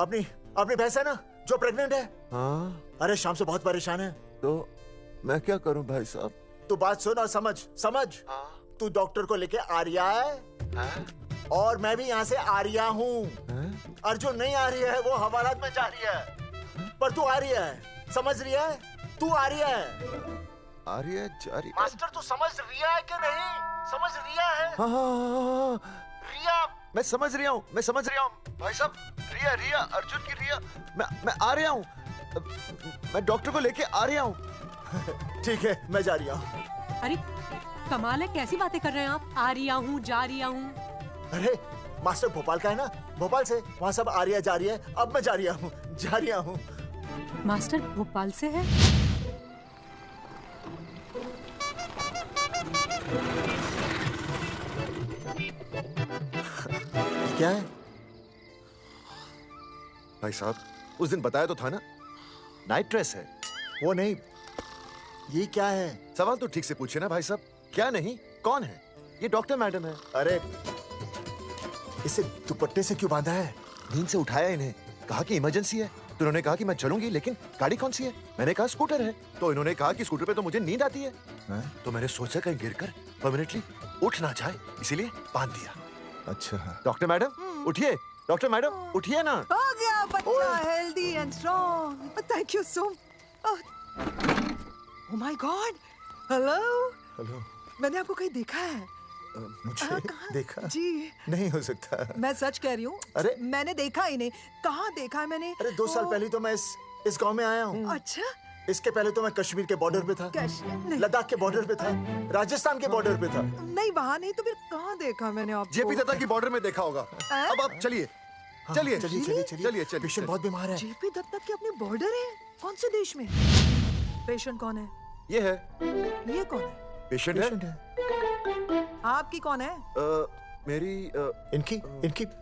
अपनी भैंस है ना जो प्रेग्नेंट है। हाँ? अरे शाम से बहुत परेशान है। तो मैं क्या करूं भाई साहब? तू बात सुन और समझ। तू डॉक्टर को लेके आ रिया है और मैं भी यहाँ से आ रिया हूँ। अर्जुन नहीं आ रही है, वो हवालात में जा रही है, पर तू आ रही है। समझ रही है? तू आ रही है। आ रही है, जा रही है। मास्टर तू समझ रिया है कि नहीं? समझ रिया है? हाँ। रिया, मैं समझ रहा हूँ भाई साहब। रिया, अर्जुन की रिया। मैं आ रहा हूँ, मैं डॉक्टर को लेके आ रहा हूँ। ठीक है, मैं जा रहा हूँ। अरे कमाल है, कैसी बातें कर रहे हैं आप? आ रिया हूँ, जा रिया हूँ। अरे मास्टर भोपाल का है ना, भोपाल से वहाँ सब आ रिया जा रही है। अब मैं जा रहा हूँ। मास्टर भोपाल से है? क्या है भाई साहब? उस दिन बताया तो था ना, नाइट ड्रेस है। वो नहीं, ये क्या है? सवाल तो ठीक से पूछिए ना भाई साहब। क्या नहीं, कौन है? ये डॉक्टर मैडम है। अरे इसे दुपट्टे से क्यों बांधा है? नींद से उठाया इन्हें, कहा कि इमरजेंसी है। तो इन्होंने कहा कि मैं चलूंगी, लेकिन गाड़ी कौन सी है? मैंने कहा स्कूटर है। तो इन्होंने कहा कि स्कूटर पे तो मुझे नींद आती है। तो मैंने सोचा कहीं गिरकर परमानेंटली उठ ना जाए, इसीलिए बांध दिया। अच्छा डॉक्टर मैडम उठिए, डॉक्टर मैडम उठिए ना। हो गया बच्चा healthy and strong. Thank you so much. Oh my God, hello. मैंने आपको कहीं देखा है? मुझे देखा? जी नहीं हो सकता। मैं सच कह रही हूँ। अरे मैंने देखा ही नहीं। कहाँ देखा है मैंने? अरे 2 साल पहले तो मैं इस गांव में आया हूँ। अच्छा। इसके पहले तो मैं कश्मीर के बॉर्डर पे था, लद्दाख के बॉर्डर पे था, राजस्थान के बॉर्डर पे था। नहीं वहाँ नहीं तो फिर कहाँ देखा मैंने आपको? जेपी दत्ता की बॉर्डर में देखा होगा। अब आप चलिए। पेशेंट बहुत बीमार है। जेपी दत्ता की अपनी बॉर्डर है? कौन से देश में? पेशेंट कौन है? ये है। ये कौन है? पेशेंट है। आपकी कौन है? मेरी इनकी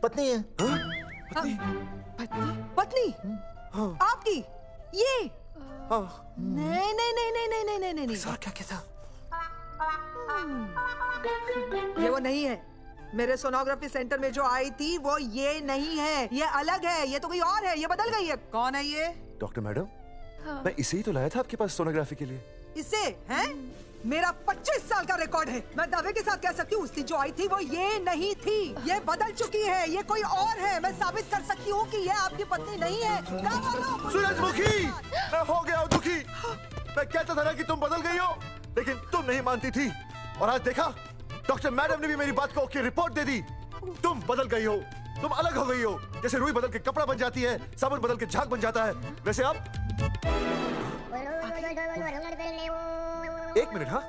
पत्नी है। पत्नी? आपकी? ये? नहीं। क्या था? ये वो नहीं है। मेरे सोनोग्राफी सेंटर में जो आई थी वो ये नहीं है, ये अलग है। ये तो कोई और है, ये बदल गई है। कौन है ये? डॉक्टर मैडम, मैं इसे ही तो लाया था आपके पास सोनोग्राफी के लिए। इसे हैं? मेरा 25 साल का रिकॉर्ड है। मैं दावे के साथ कह सकती हूँ उसकी जो आई थी वो ये नहीं थी। ये बदल चुकी है, ये कोई और है। मैं साबित कर सकती हूँ कि ये आपकी पत्नी नहीं है। सूरजमुखी, मैं हो गया हूँ दुखी। मैं कहता था ना कि तुम बदल गई हो, लेकिन तुम नहीं मानती थी। और आज देखा, डॉक्टर मैडम ने भी मेरी बात को ओके रिपोर्ट दे दी। तुम बदल गई हो, तुम अलग हो गई हो। जैसे रुई बदल के कपड़ा बन जाती है, साबुन बदल के झाग बन जाता है, वैसे आप। 1 मिनट। हाँ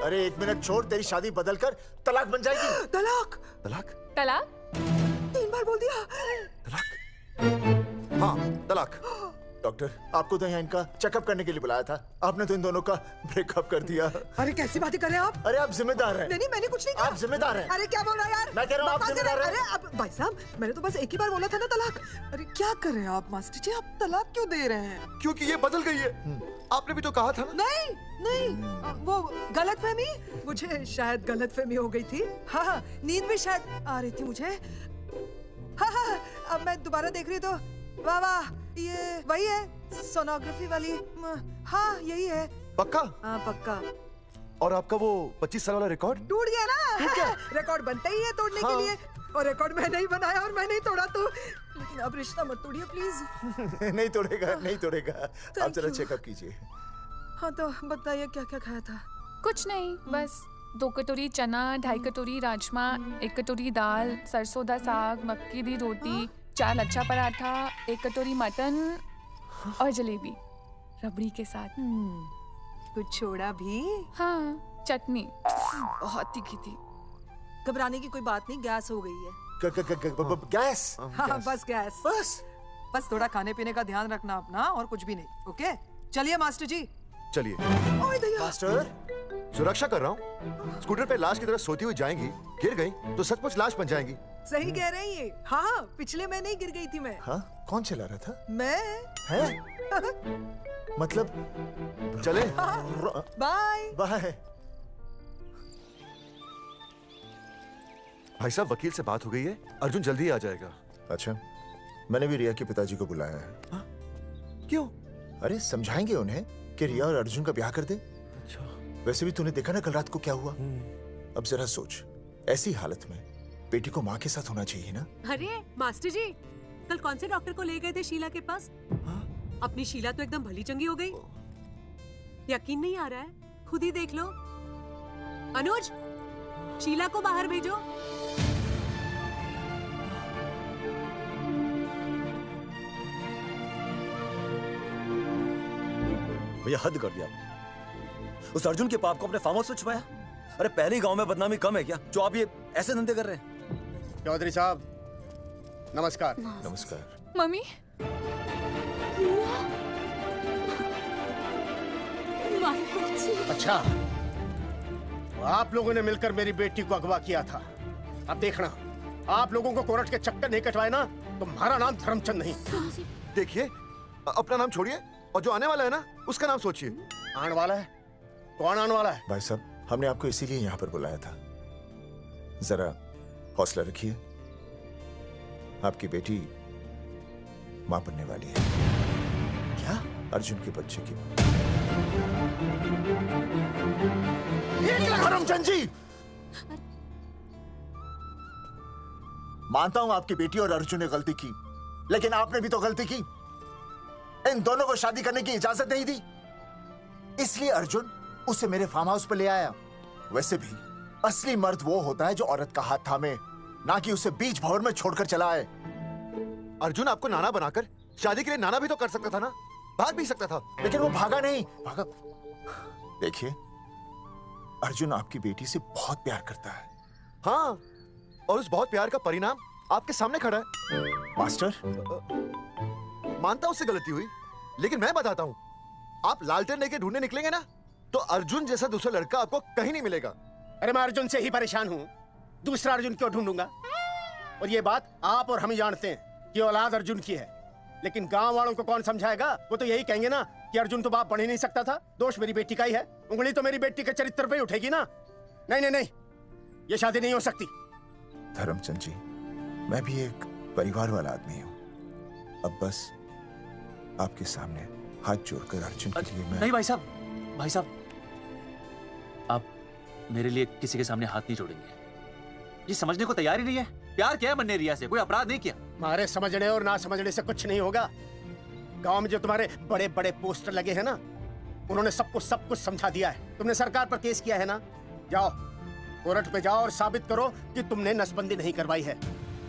अरे 1 मिनट छोड़, तेरी शादी बदल कर तलाक बन जाएगी। तलाक? 3 बार बोल दिया। हाँ, तलाक। डॉक्टर, आपको तो यहाँ इनका चेकअप करने के लिए बुलाया था। आपने तो इन दोनों का ब्रेकअप कर दिया। अरे कैसी बातें कर रहे हैं आप? अरे आप जिम्मेदार हैं। नहीं, मैंने कुछ नहीं कहा। आप जिम्मेदार हैं। अरे क्या बोल रहा है यार? मैं कह रहा हूँ आप जिम्मेदार हैं। अरे अब भाई साहब, मैंने तो बस एक ही बार बोला था ना तलाक। अरे क्या कर रहे हैं आप मास्टर जी? आप तलाक क्यों दे रहे हैं? क्योंकि ये बदल गई है। आपने भी तो कहा था ना। नहीं, वो गलतफहमी, मुझे शायद गलतफहमी हो गई थी। हाँ, नींद भी शायद आ रही थी मुझे। हाँ, अब मैं दोबारा देख रही तो वाह वाह, ये वही है सोनोग्राफी वाली। हाँ यही है। पक्का? हाँ पक्का। और आपका वो 25 साल वाला रिकॉर्ड टूट गया ना। रिकॉर्ड बनता ही है तोड़ने के लिए, और रिकॉर्ड मैंने ही बनाया और मैंने ही तोड़ा। तो लेकिन अब रिश्ता मत तोड़िए प्लीज। नहीं तोड़ेगा, नहीं तोड़ेगा। आप जरा चेकअप कीजिए। हाँ तो बताइए क्या क्या खाया था? कुछ नहीं, बस 2 कटोरी चना, 2.5 कटोरी राजमा, 1 कटोरी दाल, सरसों दा साग, मक्की दी रोटी, 4 लच्छा पराठा, 1 कटोरी मटन और जलेबी रबड़ी के साथ। कुछ छोड़ा भी? हाँ, चटनी बहुत तीखी थी। घबराने की कोई बात नहीं, गैस हो गई है। गैस? हाँ बस गैस। बस थोड़ा खाने पीने का ध्यान रखना अपना, और कुछ भी नहीं। ओके चलिए मास्टर जी। चलिए। मास्टर, सुरक्षा कर रहा हूँ। स्कूटर पे लाश की तरह सोती हुई जाएंगी, गिर गई तो सचमुच लाश बन जाएंगी। सही कह रहे हैं ये। हाँ, पिछले महीने ही गिर गई थी मैं। हाँ, कौन चला रहा था? मैं। है? मतलब चले? Bye bye. भाई साहब, वकील से बात हो गई है, अर्जुन जल्दी ही आ जाएगा। अच्छा, मैंने भी रिया के पिताजी को बुलाया है। क्यों? अरे समझाएंगे उन्हें कि रिया और अर्जुन का ब्याह कर दे। वैसे भी तूने देखा ना कल रात को क्या हुआ। अब जरा सोच, ऐसी हालत में बेटी को माँ के साथ होना चाहिए ना। अरे मास्टर जी, कल कौन से डॉक्टर को ले गए थे शीला के पास? अपनी शीला तो एकदम भली चंगी हो गई। यकीन नहीं आ रहा है? खुद ही देख लो। अनुज, शीला को बाहर भेजो। भैया हद कर दिया। उस अर्जुन के पाप को अपने फार्म हाउस में छुपाया। अरे पहले ही गांव में बदनामी कम है क्या, जो आप ये ऐसे धंधे कर रहे हैं? चौधरी साहब नमस्कार। नमस्कार। मम्मी। अच्छा, आप लोगों ने मिलकर मेरी बेटी को अगवा किया था। अब देखना, आप लोगों को कोर्ट के चक्कर नहीं कटवाए ना, तो हमारा नाम धर्मचंद नहीं। देखिए, अपना नाम छोड़िए और जो आने वाला है ना, उसका नाम सोचिए। आने वाला है? कौन आने वाला है? भाई साहब, हमने आपको इसीलिए यहाँ पर बुलाया था। जरा हौसला रखिए, आपकी बेटी मां बनने वाली है। क्या? अर्जुन के बच्चे की। धर्मचंद जी, मानता हूं आपकी बेटी और अर्जुन ने गलती की, लेकिन आपने भी तो गलती की। इन दोनों को शादी करने की इजाजत नहीं दी, इसलिए अर्जुन उसे मेरे फार्म हाउस पर ले आया। वैसे भी असली मर्द वो होता है जो औरत का हाथ थामे, ना कि उसे बीच भंवर में छोड़कर चला आए। अर्जुन आपको नाना बनाकर शादी के लिए नाना भी तो कर सकता था ना, भाग भी सकता था। लेकिन वो भागा नहीं। भागा। देखिए, अर्जुन आपकी बेटी से बहुत प्यार करता है। हाँ, और उस बहुत प्यार का परिणाम आपके सामने खड़ा है। मास्टर, मानता हूं उससे गलती हुई, लेकिन मैं बताता हूं, आप लालटेन लेके ढूंढने निकलेंगे ना, तो अर्जुन जैसा दूसरा लड़का आपको कहीं नहीं मिलेगा। अरे मैं अर्जुन से ही परेशान हूँ, दूसरा अर्जुन क्यों ढूंढूंगा? और ये बात आप और हम ही जानते हैं कि औलाद अर्जुन की है, लेकिन गांव वालों को कौन समझाएगा? वो तो यही कहेंगे ना कि अर्जुन तो बाप बन ही नहीं सकता था, दोष मेरी बेटी का ही है। उंगली तो मेरी बेटी के चरित्र पे ही उठेगी ना। नहीं नहीं नहीं, ये शादी नहीं हो सकती। धर्मचंद जी, मैं भी एक परिवार वाला आदमी हूँ। अब बस आपके सामने हाथ जोड़कर अर्जुन के लिए मैं... नहीं भाई साहब, भाई साहब, आप मेरे लिए किसी के सामने हाथ नहीं जोड़ेंगे। ये समझने को तैयार ही नहीं है। प्यार क्या है बनने रिया से, कोई अपराध नहीं किया। तुम्हारे समझने और ना समझने से कुछ नहीं होगा। गांव में जो तुम्हारे बड़े बड़े पोस्टर लगे हैं ना, उन्होंने सबको सब कुछ समझा दिया है। तुमने सरकार पर केस किया है ना, जाओ कोर्ट पे जाओ और साबित करो कि तुमने नसबंदी नहीं करवाई है।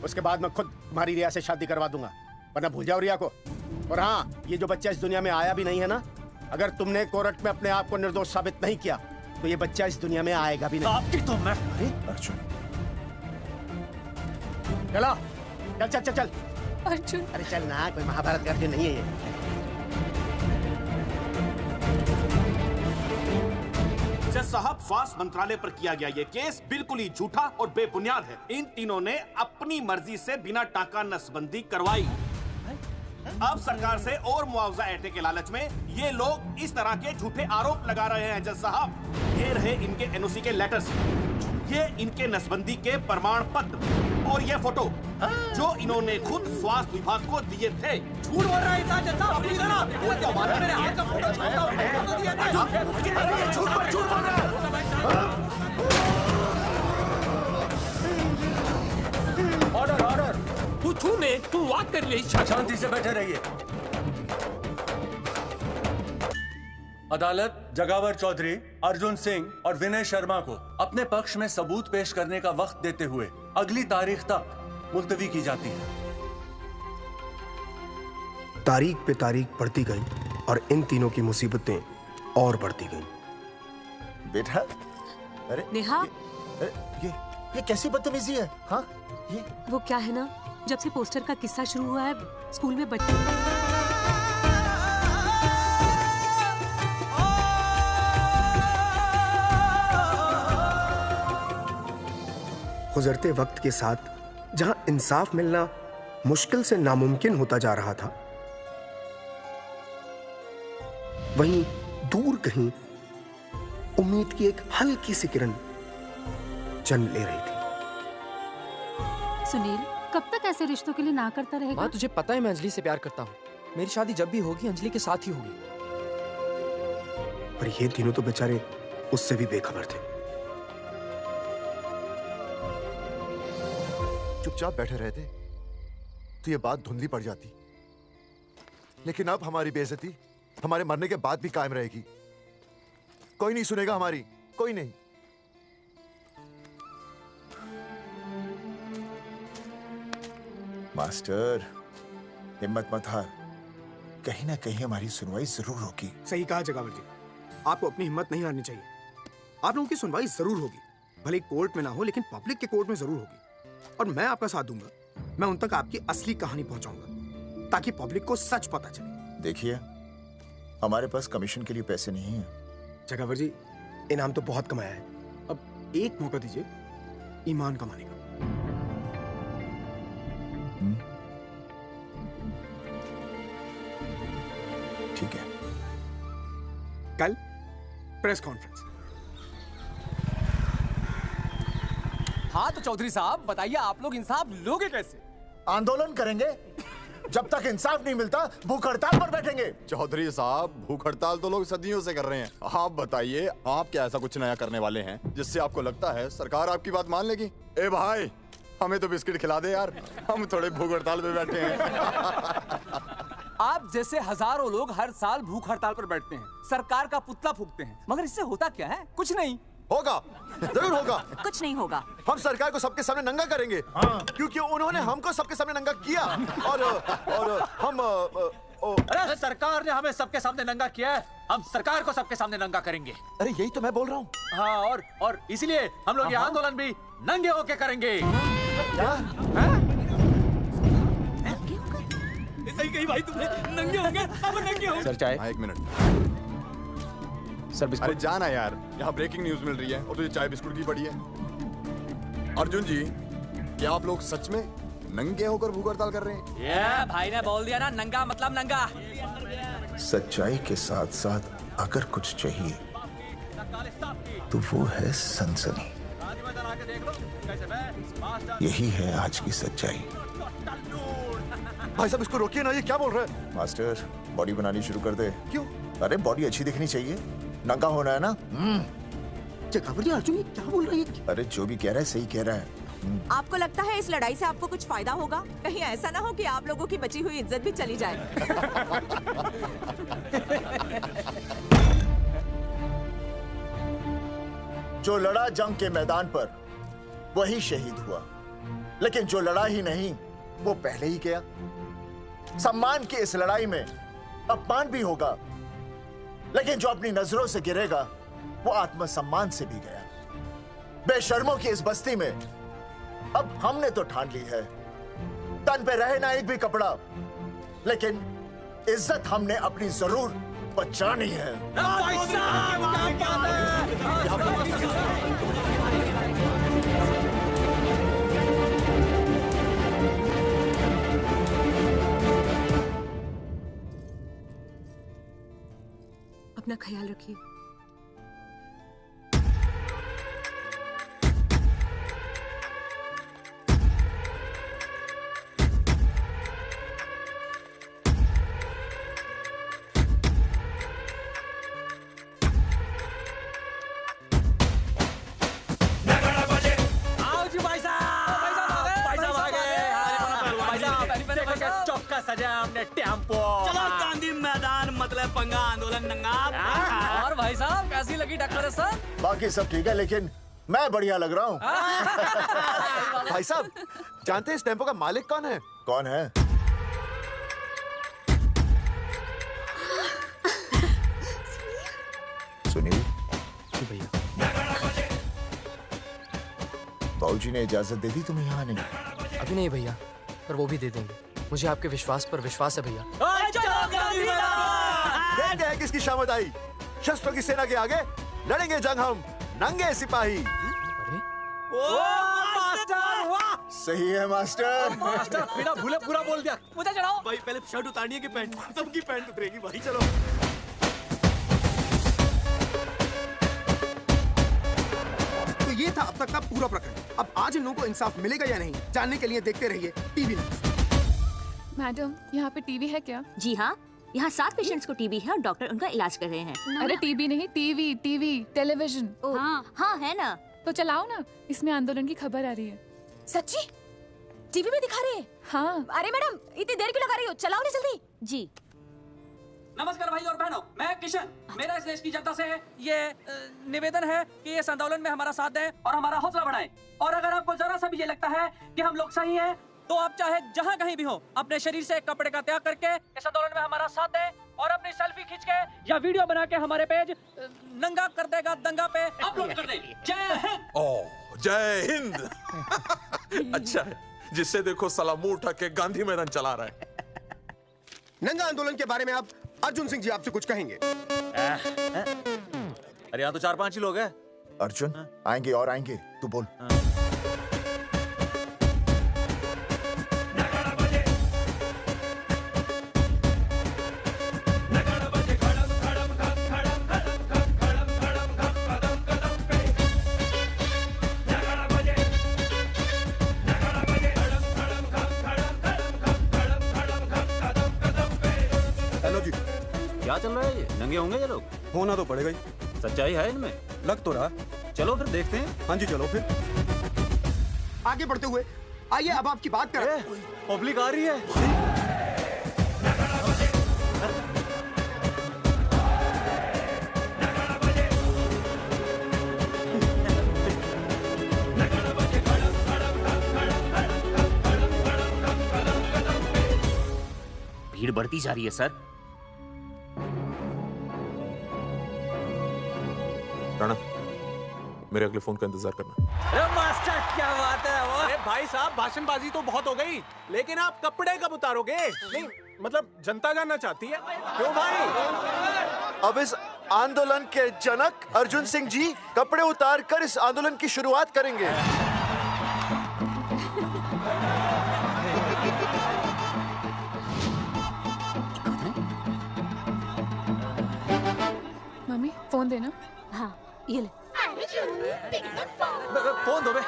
उसके बाद मैं खुद तुम्हारी रिया से शादी करवा दूंगा, वरना भूल जाओ रिया को। और हाँ, ये जो बच्चा इस दुनिया में आया भी नहीं है ना, अगर तुमने कोर्ट में अपने आप को निर्दोष साबित नहीं किया, तो ये बच्चा इस दुनिया में आएगा भी नहीं। आपकी तो मैं... अरे अर्जुन, चलो चल चल चल चल। अर्जुन, अरे चल ना, कोई महाभारत का अर्जुन नहीं है ये। जज साहब, स्वास्थ्य मंत्रालय पर किया गया ये केस बिल्कुल ही झूठा और बेबुनियाद है। इन तीनों ने अपनी मर्जी से बिना टाका नसबंदी करवाई। अब सरकार से और मुआवजा ऐंठने के लालच में ये लोग इस तरह के झूठे आरोप लगा रहे हैं। जज साहब, ये रहे इनके एनओसी के लेटर्स, ये इनके नसबंदी के प्रमाण पत्र और ये फोटो जो इन्होंने खुद स्वास्थ्य विभाग को दिए थे। झूठ बोल रहा है जज साहब, प्लीज ना। वो क्या मारा मेरे हाथ का फोटो छोटा फोटो दिया था। झूठ बोल रहा है। Order order. तू ने तू बात कर ले। शांति से बैठे रहिए। अदालत जगावर चौधरी, अर्जुन सिंह और विनय शर्मा को अपने पक्ष में सबूत पेश करने का वक्त देते हुए अगली तारीख तक मुलतवी की जाती है। तारीख पे तारीख बढ़ती गई और इन तीनों की मुसीबतें और बढ़ती गईं। बेटा, अरे नेहा, ये कैसी बदतमीजी है? हाँ, ये वो क्या है ना, जब से पोस्टर का किस्सा शुरू हुआ है स्कूल में बच्चे गुजरते वक्त के साथ जहां इंसाफ मिलना मुश्किल से नामुमकिन होता जा रहा था, वहीं दूर कहीं उम्मीद की एक हल्की सी किरण जन्म ले रही थी। सुनील, कब तक ऐसे रिश्तों के लिए ना करता रहेगा? माँ, तुझे पता है मैं अंजलि से प्यार करता हूँ। मेरी शादी जब भी होगी अंजलि के साथ ही होगी। पर ये तीनों तो बेचारे उससे भी बेखबर थे। चुपचाप बैठे रहते तो ये बात धुंधली पड़ जाती, लेकिन अब हमारी बेइज्जती हमारे मरने के बाद भी कायम रहेगी। कोई नहीं सुनेगा हमारी, कोई नहीं। मास्टर, हिम्मत मत हार, कहीं ना कहीं हमारी सुनवाई जरूर होगी। सही कहा जगावर जी, आपको अपनी हिम्मत नहीं हारनी चाहिए। आप लोगों की सुनवाई जरूर होगी, भले कोर्ट में ना हो लेकिन पब्लिक के कोर्ट में जरूर होगी। और मैं आपका साथ दूंगा, मैं उन तक आपकी असली कहानी पहुंचाऊंगा ताकि पब्लिक को सच पता चले। देखिए, हमारे पास कमीशन के लिए पैसे नहीं हैं। जगावर जी, इनाम तो बहुत कमाया है, अब एक मौका दीजिए ईमान कमाने का। ठीक है, कल प्रेस कॉन्फ्रेंस। हाँ तो चौधरी साहब बताइए, आप लोग इंसाफ लोगे कैसे? आंदोलन करेंगे, जब तक इंसाफ नहीं मिलता भूख हड़ताल पर बैठेंगे। चौधरी साहब, भूख हड़ताल तो लोग सदियों से कर रहे हैं। आप बताइए, आप क्या ऐसा कुछ नया करने वाले हैं जिससे आपको लगता है सरकार आपकी बात मान लेगी? ए भाई, हमें तो बिस्किट खिला दे यार, हम थोड़े भूख हड़ताल पे बैठे हैं। आप जैसे हजारों लोग हर साल भूख हड़ताल पर बैठते हैं, सरकार का पुतला फूंकते हैं, मगर इससे होता क्या है? कुछ नहीं होगा, जरूर होगा। कुछ नहीं होगा। हम सरकार को सबके सामने नंगा करेंगे। क्योंकि उन्होंने हमको सबके सामने नंगा किया और हम अरे सरकार ने हमें सबके सामने नंगा किया है, हम सरकार को सबके सामने नंगा करेंगे। अरे यही तो मैं बोल रहा हूँ। हाँ, और इसलिए हम लोग ये आंदोलन भी नंगे होके करेंगे। सही कही भाई तुमने, नंगे होंगे, अब नंगे होंगे। सर चाय? एक मिनट सर, बिस्कुट। अरे जाना यार, यहाँ ब्रेकिंग न्यूज मिल रही है और तुझे चाय बिस्कुट की पड़ी है। अर्जुन जी, क्या आप लोग सच में नंगे होकर भूख हड़ताल कर रहे हैं? ये भाई ने बोल दिया ना, नंगा मतलब नंगा। सच्चाई के साथ साथ अगर कुछ चाहिए तो वो है सनसनी। यही है आज की सच्चाई। भाई साहब, इसको रोकिए ना, ये क्या बोल रहा है? मास्टर, बॉडी बनानी शुरू कर दे। क्यों? अरे बॉडी अच्छी दिखनी चाहिए, नंगा होना है ना। जगावर जी, अर्जुन ये क्या बोल रही है? अरे जो भी कह रहा है सही कह रहा है। आपको लगता है इस लड़ाई से आपको कुछ फायदा होगा? कहीं ऐसा ना हो कि आप लोगों की बची हुई इज्जत भी चली जाए। जो लड़ा जंग के मैदान पर वही शहीद हुआ, लेकिन जो लड़ा ही नहीं वो पहले ही गया। सम्मान की इस लड़ाई में अपमान भी होगा, लेकिन जो अपनी नजरों से गिरेगा वो आत्मसम्मान से भी गया। बेशर्मों की इस बस्ती में अब हमने तो ठान ली है, तन पे रहे ना एक भी कपड़ा, लेकिन इज्जत हमने अपनी जरूर बचानी है। ख्याल रखिए। आओ जी भाई साहब, भाई साहब आ गए। भाई साहब देखो क्या चौका सजा हमने टेम्पो। चलो गांधी मैदान मतलब पंगा आंदोलन नंगा। और भाई साहब कैसी लगी टक्कर सर? बाकी सब ठीक है, लेकिन मैं बढ़िया लग रहा हूँ। भाई साहब, जानते हैं इस टेम्पो का मालिक कौन है? कौन है? सुनील भैया, बाबूजी ने इजाजत दे दी तुम्हें यहाँ आने की? अभी नहीं भैया, पर वो भी दे देंगे। मुझे आपके विश्वास पर विश्वास है भैया। देखते हैं किसकी शामत आई। शस्त्रों की सेना के आगे लड़ेंगे जंग हम, नंगे सिपाही। सही है मास्टर। मास्टर बिना भूले पूरा बोल दिया। मुझे चढ़ाओ भाई, पहले शर्ट उतारनी है कि पैंट? सबकी पैंट उतरेगी भाई। चलो तो ये था अब तक का पूरा प्रकरण। अब आज इन लोगों को इंसाफ मिलेगा या नहीं, जानने के लिए देखते रहिए टीवी न्यूज़। मैडम, यहाँ पे टीवी है क्या? जी हाँ, यहाँ 7 पेशेंट्स को टीबी है और डॉक्टर उनका इलाज कर रहे हैं। अरे टीवी नहीं, टीवी टेलीविजन। हाँ है ना। तो चलाओ ना, इसमें आंदोलन की खबर आ रही है। सच्ची? टीवी में दिखा रहे हैं? हाँ। अरे मैडम, इतनी देर क्यों लगा रही हो? चलाओ ना जल्दी। जी। नमस्कार भाई और बहनों, मैं किशन। मेरा इस देश की जनता से ये निवेदन है कि इस आंदोलन में हमारा साथ दें और हमारा हौसला बढ़ाएं। और अगर आपको जरा सा भी ये लगता है कि हम लोग सही हैं, तो आप चाहे जहाँ कहीं भी हो, अपने शरीर से कपड़े का त्याग करके इस आंदोलन में हमारा साथ दें और अपनी सेल्फी खींच के या वीडियो बना के हमारे पेज नंगा कर देगा दंगा पे अपलोड कर दें। जय हिंद। ओह, जय हिंद। अच्छा है, जिससे देखो साला मुंह उठा के गांधी मैदान चला रहा है। नंगा आंदोलन के बारे में आप अर्जुन सिंह जी आपसे कुछ कहेंगे। अरे यहाँ तो 4-5 ही लोग हैं। अर्जुन आएंगे और आएंगे, तू बोल। हेलो जी, क्या चल रहा है ये? नंगे होंगे ये लोग? होना तो पड़ेगा ही। सच्चाई है इनमें? लग तो रहा। चलो फिर देखते हैं। हाँ जी चलो फिर। आगे बढ़ते हुए आइए अब आपकी बात करें। पब्लिक आ रही है। भीड़ बढ़ती जा रही है सर। राणा, मेरे अगले फोन का इंतजार करना। अरे मास्टर क्या बात है। अरे भाई साहब, भाषणबाजी तो बहुत हो गई, लेकिन आप कपड़े कब उतारोगे? नहीं मतलब जनता जानना चाहती है। क्यों भाई? अब इस आंदोलन के जनक अर्जुन सिंह जी कपड़े उतार कर इस आंदोलन की शुरुआत करेंगे। मम्मी फोन देना। हाँ ये ले। फोन दो बे।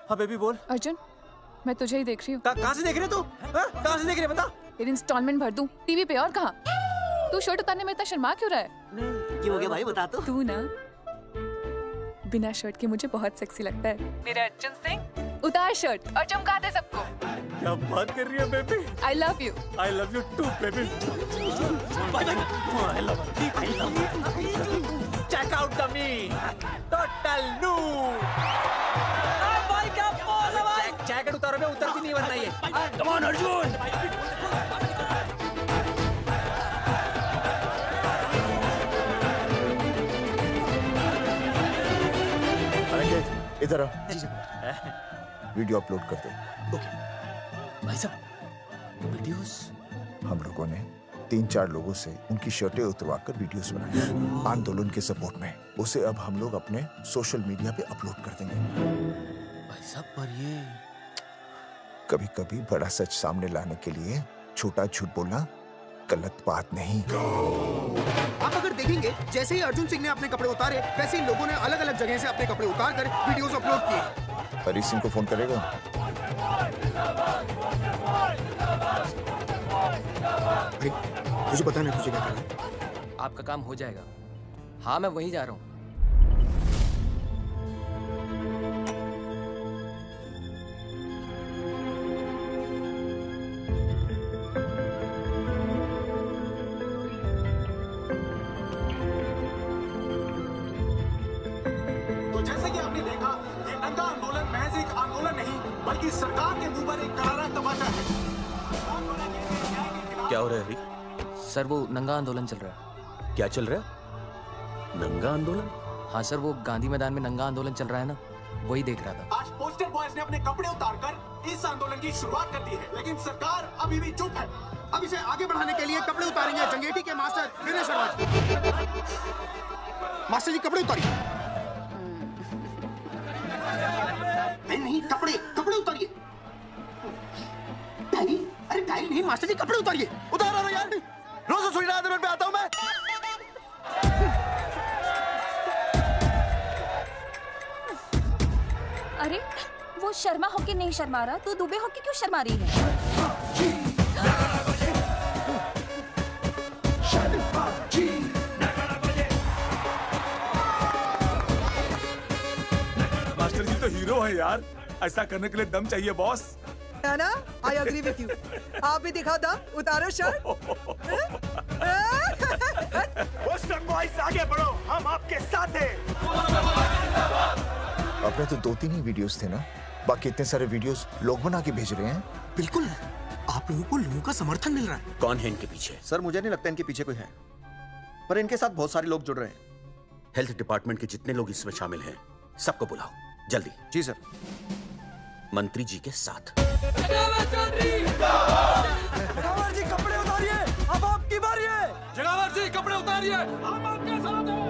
हाँ बेबी बोल। अर्जुन, मैं तुझे ही देख रही हूँ। कहाँ से देख रही है तू? कहाँ से देख रही है बता? तेरी इंस्टॉलमेंट भर दूं टीवी पे और कहाँ? तू शर्ट उतारने में इतना शर्मा क्यों रहा है? क्या हो गया भाई, बता तो। तू ना बिना शर्ट के मुझे बहुत सेक्सी लगता है। मेरे अर्जुन सिंह, उतार शर्ट और चमका दे सबको। क्या बात कर रही है baby? I love you. I love you too baby. I love you. Check out the me. Total new. भाई क्या बोल रहा है? जैकेट उतारो बे, उतरती नहीं वरना ये। Come on Arjun. इधर आओ। वीडियो अपलोड कर दो। भाई साहब, वीडियोस? हम लोगों ने 3-4 लोगों से उनकी शर्टें उतरवाकर वीडियोस बनाए आंदोलन के सपोर्ट में। उसे अब हम लोग अपने सोशल मीडिया पे अपलोड कर देंगे। भाई साहब पर ये कभी कभी बड़ा सच सामने लाने के लिए छोटा झूठ बोलना गलत बात नहीं। आप अगर देखेंगे जैसे ही अर्जुन सिंह ने अपने कपड़े उतारे वैसे ही लोगों ने अलग अलग जगह से अपने कपड़े उतार कर वीडियोस अपलोड किए। हरी सिंह को फोन करेगा? मुझे पता नहीं मुझे क्या करना है। आपका काम हो जाएगा। हाँ मैं वहीं जा रहा हूँ। तो जैसे कि आपने देखा, ये नंगा आंदोलन महज एक आंदोलन नहीं बल्कि सरकार के मुंह पर एक करारा तमाचा है। क्या हो रहा है हरी? सर वो नंगा आंदोलन चल रहा है। क्या चल रहा है? नंगा आंदोलन? हाँ सर वो गांधी मैदान में नंगा आंदोलन चल रहा है ना, वही देख रहा था। आज पोस्टर बॉयज ने अपने कपड़े उतारकर इस आंदोलन की शुरुआत कर दी है, लेकिन सरकार अभी भी चुप है। अब इसे आगे बढ़ाने के लिए कपड़े उतारेंगे जंगेटी के मास्टर विनय शर्मा जी। मास्टर जी कपड़े उतारिए। नहीं कपड़े कपड़े उतारिए। डायरी? अरे डायरी नहीं मास्टर जी कपड़े उतारिए। उतार रहा यार, रोज सुई आंदोलन पे आता हूँ मैं। अरे वो शर्मा होके नहीं शर्मा रहा, तू दुबे होके क्यों शर्मा रही है? मास्टर जी तो हीरो है यार, ऐसा करने के लिए दम चाहिए बॉस। है ना? I agree with you. आप भी दिखाओ दम, उतारो शर्ट। बॉयज आगे बढ़ो, हम आपके साथ हैं। अपने तो 2-3 ही वीडियोस थे ना, बाकी इतने सारे वीडियोस लोग बना के भेज रहे हैं। बिल्कुल, आप लोगों को लोगों का समर्थन मिल रहा है। कौन है इनके पीछे? सर मुझे नहीं लगता इनके पीछे कोई है, पर इनके साथ बहुत सारे लोग जुड़ रहे हैं। हेल्थ डिपार्टमेंट के जितने लोग इसमें शामिल हैं, सबको बुलाओ जल्दी। जी सर। मंत्री जी के साथ। जगावर जी कपड़े उतारिए, अब आपकी बारी है। जगावर जी कपड़े उतारिए, हम आपके साथ हैं।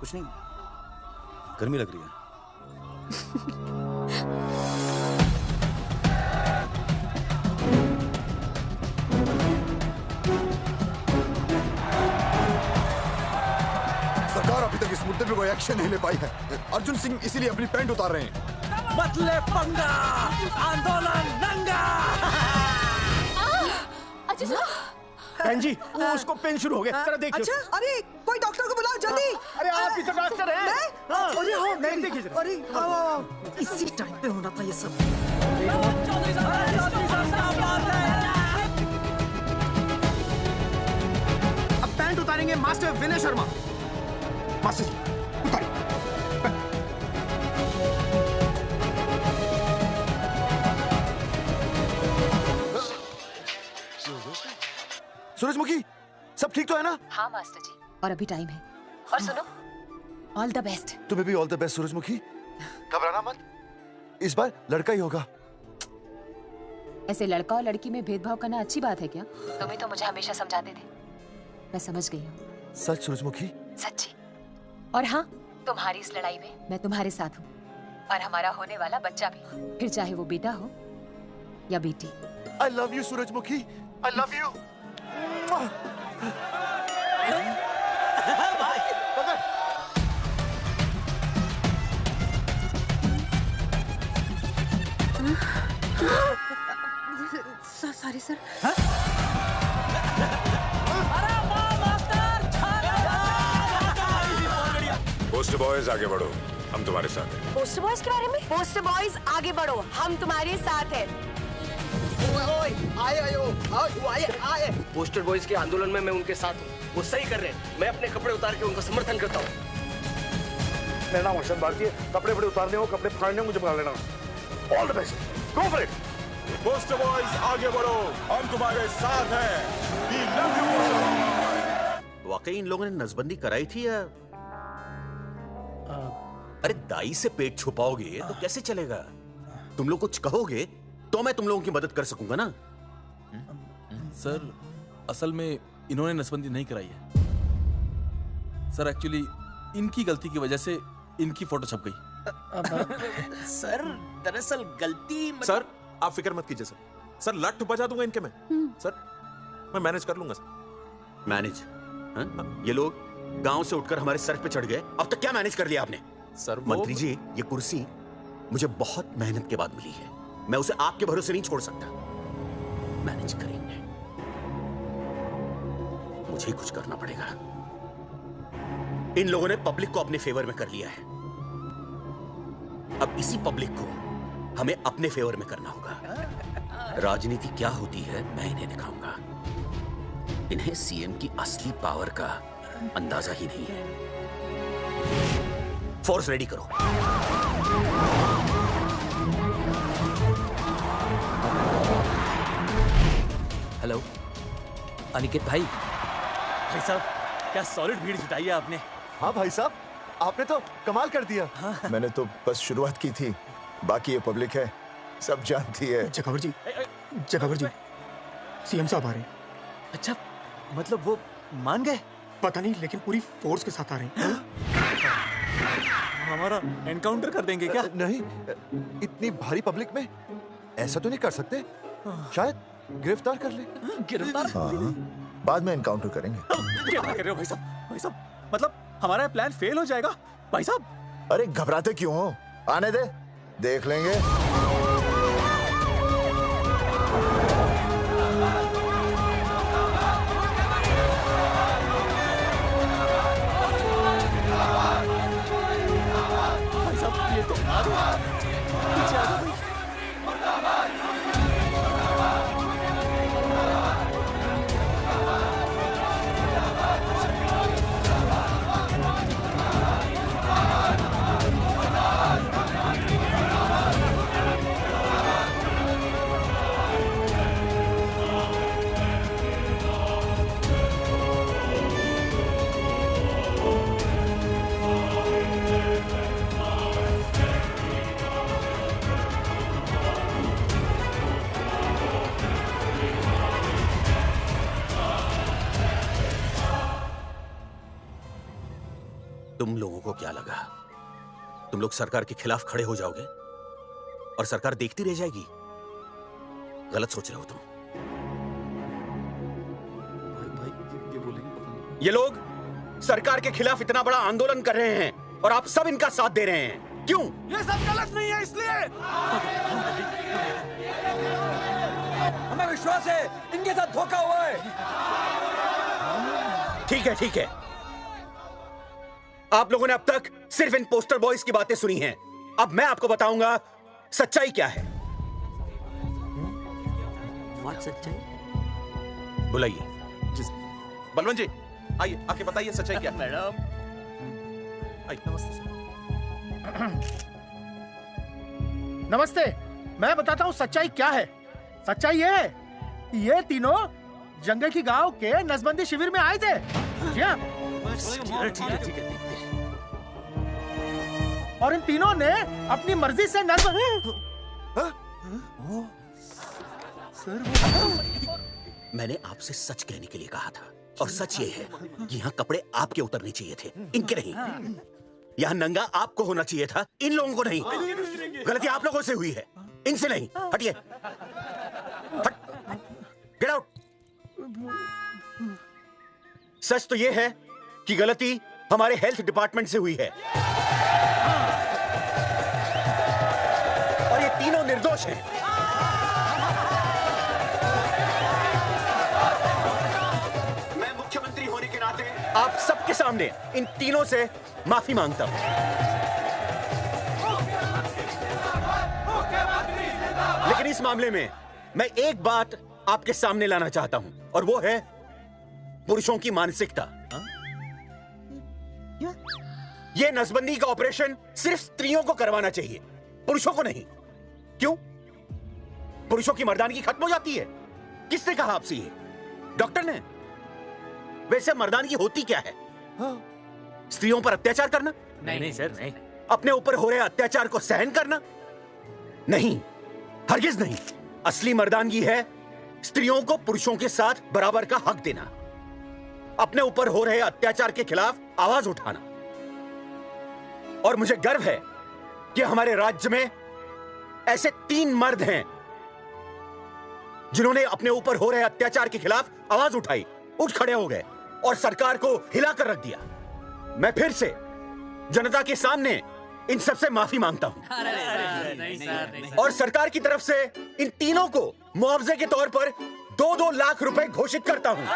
कुछ नहीं, गर्मी लग रही है। सरकार अभी तक इस मुद्दे पे कोई एक्शन नहीं ले पाई है। अर्जुन सिंह इसीलिए अपनी पैंट उतार रहे हैं। मतले पंगा, आंदोलन नंगा। बहन जी, वो उसको पेन शुरू हो गया, जरा देखिए। अच्छा, अरे कोई डॉक्टर को बुलाओ जल्दी। अरे आप ही तो डॉक्टर हैं। अरे हाँ मैं देखिए जरा। अरे इसी टाइम पे होना था ये सब। अब पैंट उतारेंगे मास्टर विनय शर्मा। मास्टर जी उतारिए। सूरजमुखी सब ठीक तो है ना? हाँ मास्टर जी, और अभी टाइम है। और सुनो, ऑल द बेस्ट। तुम्हें भी ऑल द बेस्ट सूरजमुखी। घबराना मत, इस बार लड़का ही होगा। ऐसे लड़का और लड़की में भेदभाव करना अच्छी बात है क्या? तुम्हें तो मुझे हमेशा समझाते थे। मैं समझ गई हूँ। सच सूरजमुखी? सच्ची। और हाँ, तुम्हारी इस लड़ाई में मैं तुम्हारे साथ हूँ, और हमारा होने वाला बच्चा भी, फिर चाहे वो बेटा हो या बेटी। I love you सूरजमुखी, I love you। Sorry sir. Post boys आगे बढ़ो, हम तुम्हारे साथ हैं। पोस्टर बॉयज के बारे में? पोस्टर बॉयज आगे बढ़ो, हम तुम्हारे साथ हैं। पोस्टर बॉयज के आंदोलन में मैं उनके साथ हूँ। वो सही कर रहे हैं। मैं अपने कपड़े उतार के उनका समर्थन करता हूँ। मेरा नाम हर्षद भारती है। कपड़े बड़े उतारने हो, कपड़े फाड़ने हो, मुझे बुला लेना। All the best, go for it. Poster boys आगे बढ़ो, हम तुम्हारे साथ हैं। We love you, poster boy. वाकई इन लोगों ने नसबंदी कराई थी या अरे दाई से पेट छुपाओगे तो कैसे चलेगा? तुम लोग कुछ कहोगे तो मैं तुम लोगों की मदद कर सकूंगा ना। सर असल में इन्होंने नसबंदी नहीं कराई है सर। एक्चुअली इनकी गलती की वजह से इनकी फोटो छप गई। सर दरअसल गलती सर आप फिक्र मत कीजिए सर। सर लट बजा दूंगा इनके में। सर मैं मैनेज कर लूंगा सर। मैनेज? ये लोग गांव से उठकर हमारे सर पे चढ़ गए। अब तक क्या मैनेज कर लिया आपने? सर मंत्री जी, ये कुर्सी मुझे बहुत मेहनत के बाद मिली है। मैं उसे आपके भरोसे नहीं छोड़ सकता। मैनेज करेंगे। मुझे ही कुछ करना पड़ेगा। इन लोगों ने पब्लिक को अपने फेवर में कर लिया है। अब इसी पब्लिक को हमें अपने फेवर में करना होगा। राजनीति क्या होती है मैं इन्हें दिखाऊंगा। इन्हें सीएम की असली पावर का अंदाजा ही नहीं है। फोर्स रेडी करो। हेलो अनिकेत भाई। भाई साहब क्या सॉलिड भीड़ जुटाई है आपने। हाँ भाई साहब, आपने तो कमाल कर दिया। मैंने तो बस शुरुआत की थी, बाकी ये पब्लिक है, सब जानती है। जगावर जी, जगावर जी, सीएम साहब आ रहे हैं। अच्छा, मतलब वो मान गए? पता नहीं, लेकिन पूरी फोर्स के साथ आ रहे हैं। हमारा एनकाउंटर कर देंगे क्या? नहीं, इतनी भारी पब्लिक में ऐसा तो नहीं कर सकते। शायद गिरफ्तार कर ले। गिरफ्तार? हाँ, बाद में एनकाउंटर करेंगे। क्या कर रहे हो भाई साहब? भाई साहब मतलब हमारा प्लान फेल हो जाएगा भाई साहब? अरे घबराते क्यों हो? आने दे, देख लेंगे। भाई साहब ये तो पीछे आ जाओ। तुम लोगों को क्या लगा तुम लोग सरकार के खिलाफ खड़े हो जाओगे और सरकार देखती रह जाएगी? गलत सोच रहे हो तुम। ये लोग सरकार के खिलाफ इतना बड़ा आंदोलन कर रहे हैं और आप सब इनका साथ दे रहे हैं। क्यों? ये सब गलत नहीं है, इसलिए हमें विश्वास है इनके साथ धोखा हुआ है। ठीक है, ठीक है। आप लोगों ने अब तक सिर्फ इन पोस्टर बॉयज की बातें सुनी हैं। अब मैं आपको बताऊंगा सच्चाई क्या है। सच्चाई? बुलाइए। बलवंत जी आइए, आके बताइए सच्चाई क्या है। मैडम आइए। नमस्ते सर। नमस्ते, मैं बताता हूँ सच्चाई क्या है। सच्चाई ये है कि ये तीनों जंगे की गांव के नसबंदी शिविर में आए थे। जी हाँ। ठीक है, ठीक है। और इन तीनों ने अपनी मर्जी से मैंने आपसे सच कहने के लिए कहा था और सच ये है कि यहाँ कपड़े आपके उतरने चाहिए थे, इनके नहीं। यहाँ नंगा आपको होना चाहिए था, इन लोगों को नहीं। गलती आप लोगों से हुई है, इनसे नहीं। हटिए, गेट आउट। सच तो ये है कि गलती हमारे हेल्थ डिपार्टमेंट से हुई है और ये तीनों निर्दोष हैं। मैं मुख्यमंत्री होने के नाते आप सबके सामने इन तीनों से माफी मांगता हूं। लेकिन इस मामले में मैं एक बात आपके सामने लाना चाहता हूं और वो है पुरुषों की मानसिकता। ये नसबंदी का ऑपरेशन सिर्फ स्त्रियों को करवाना चाहिए, पुरुषों को नहीं। क्यों? पुरुषों की मर्दानगी खत्म हो जाती है? किसने कहा आपसे ये? डॉक्टर ने? वैसे मर्दानगी होती क्या है? स्त्रियों पर अत्याचार करना? नहीं सर, नहीं। अपने ऊपर हो रहे अत्याचार को सहन करना? नहीं, हरगिज नहीं। असली मर्दानगी है स्त्रियों को पुरुषों के साथ बराबर का हक देना, अपने ऊपर हो रहे अत्याचार के खिलाफ आवाज उठाना। और मुझे गर्व है कि हमारे राज्य में ऐसे 3 मर्द हैं जिन्होंने अपने ऊपर हो रहे अत्याचार के खिलाफ आवाज उठाई, उठ खड़े हो गए और सरकार को हिलाकर रख दिया। मैं फिर से जनता के सामने इन सबसे माफी मांगता हूं और सरकार की तरफ से इन तीनों को मुआवजे के तौर पर 2-2 लाख रुपए घोषित करता हूं।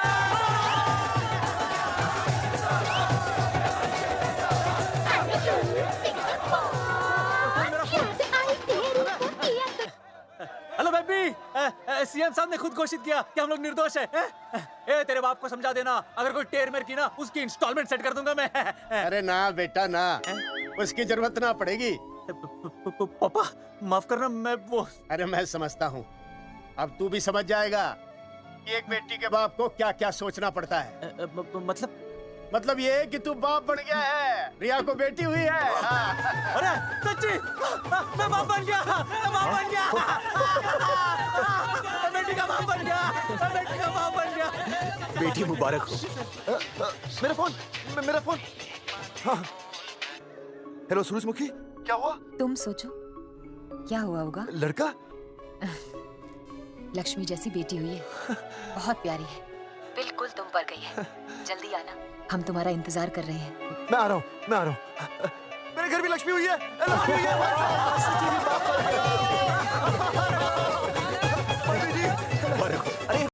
हेलो बेबी, सीएम साहब ने खुद घोषित किया कि हम लोग निर्दोष हैं। ए, तेरे बाप को समझा देना, अगर कोई टेर मेर की ना, उसकी इंस्टॉलमेंट सेट कर दूंगा मैं। अरे ना बेटा ना, उसकी जरूरत ना पड़ेगी। पापा माफ करना, मैं वो। अरे मैं समझता हूँ, अब तू भी समझ जाएगा कि एक बेटी के बाप को क्या क्या सोचना पड़ता है। मतलब ये कि तू बाप बन गया है, रिया को बेटी हुई है। अरे सच्ची, मैं बाप बन गया, मैं बाप बन गया, मैं बेटी का बाप बन गया, मैं बेटी का बाप बन गया। बेटी मुबारक हो। मेरा फोन। हाँ। हेलो सूरजमुखी, क्या हुआ? तुम सोचो क्या हुआ होगा। लड़का? लक्ष्मी जैसी बेटी हुई है, बहुत प्यारी है, बिल्कुल तुम पर गई है। जल्दी आना, हम तुम्हारा इंतजार कर रहे हैं। मैं आ रहा हूँ। मेरे घर भी लक्ष्मी हुई है।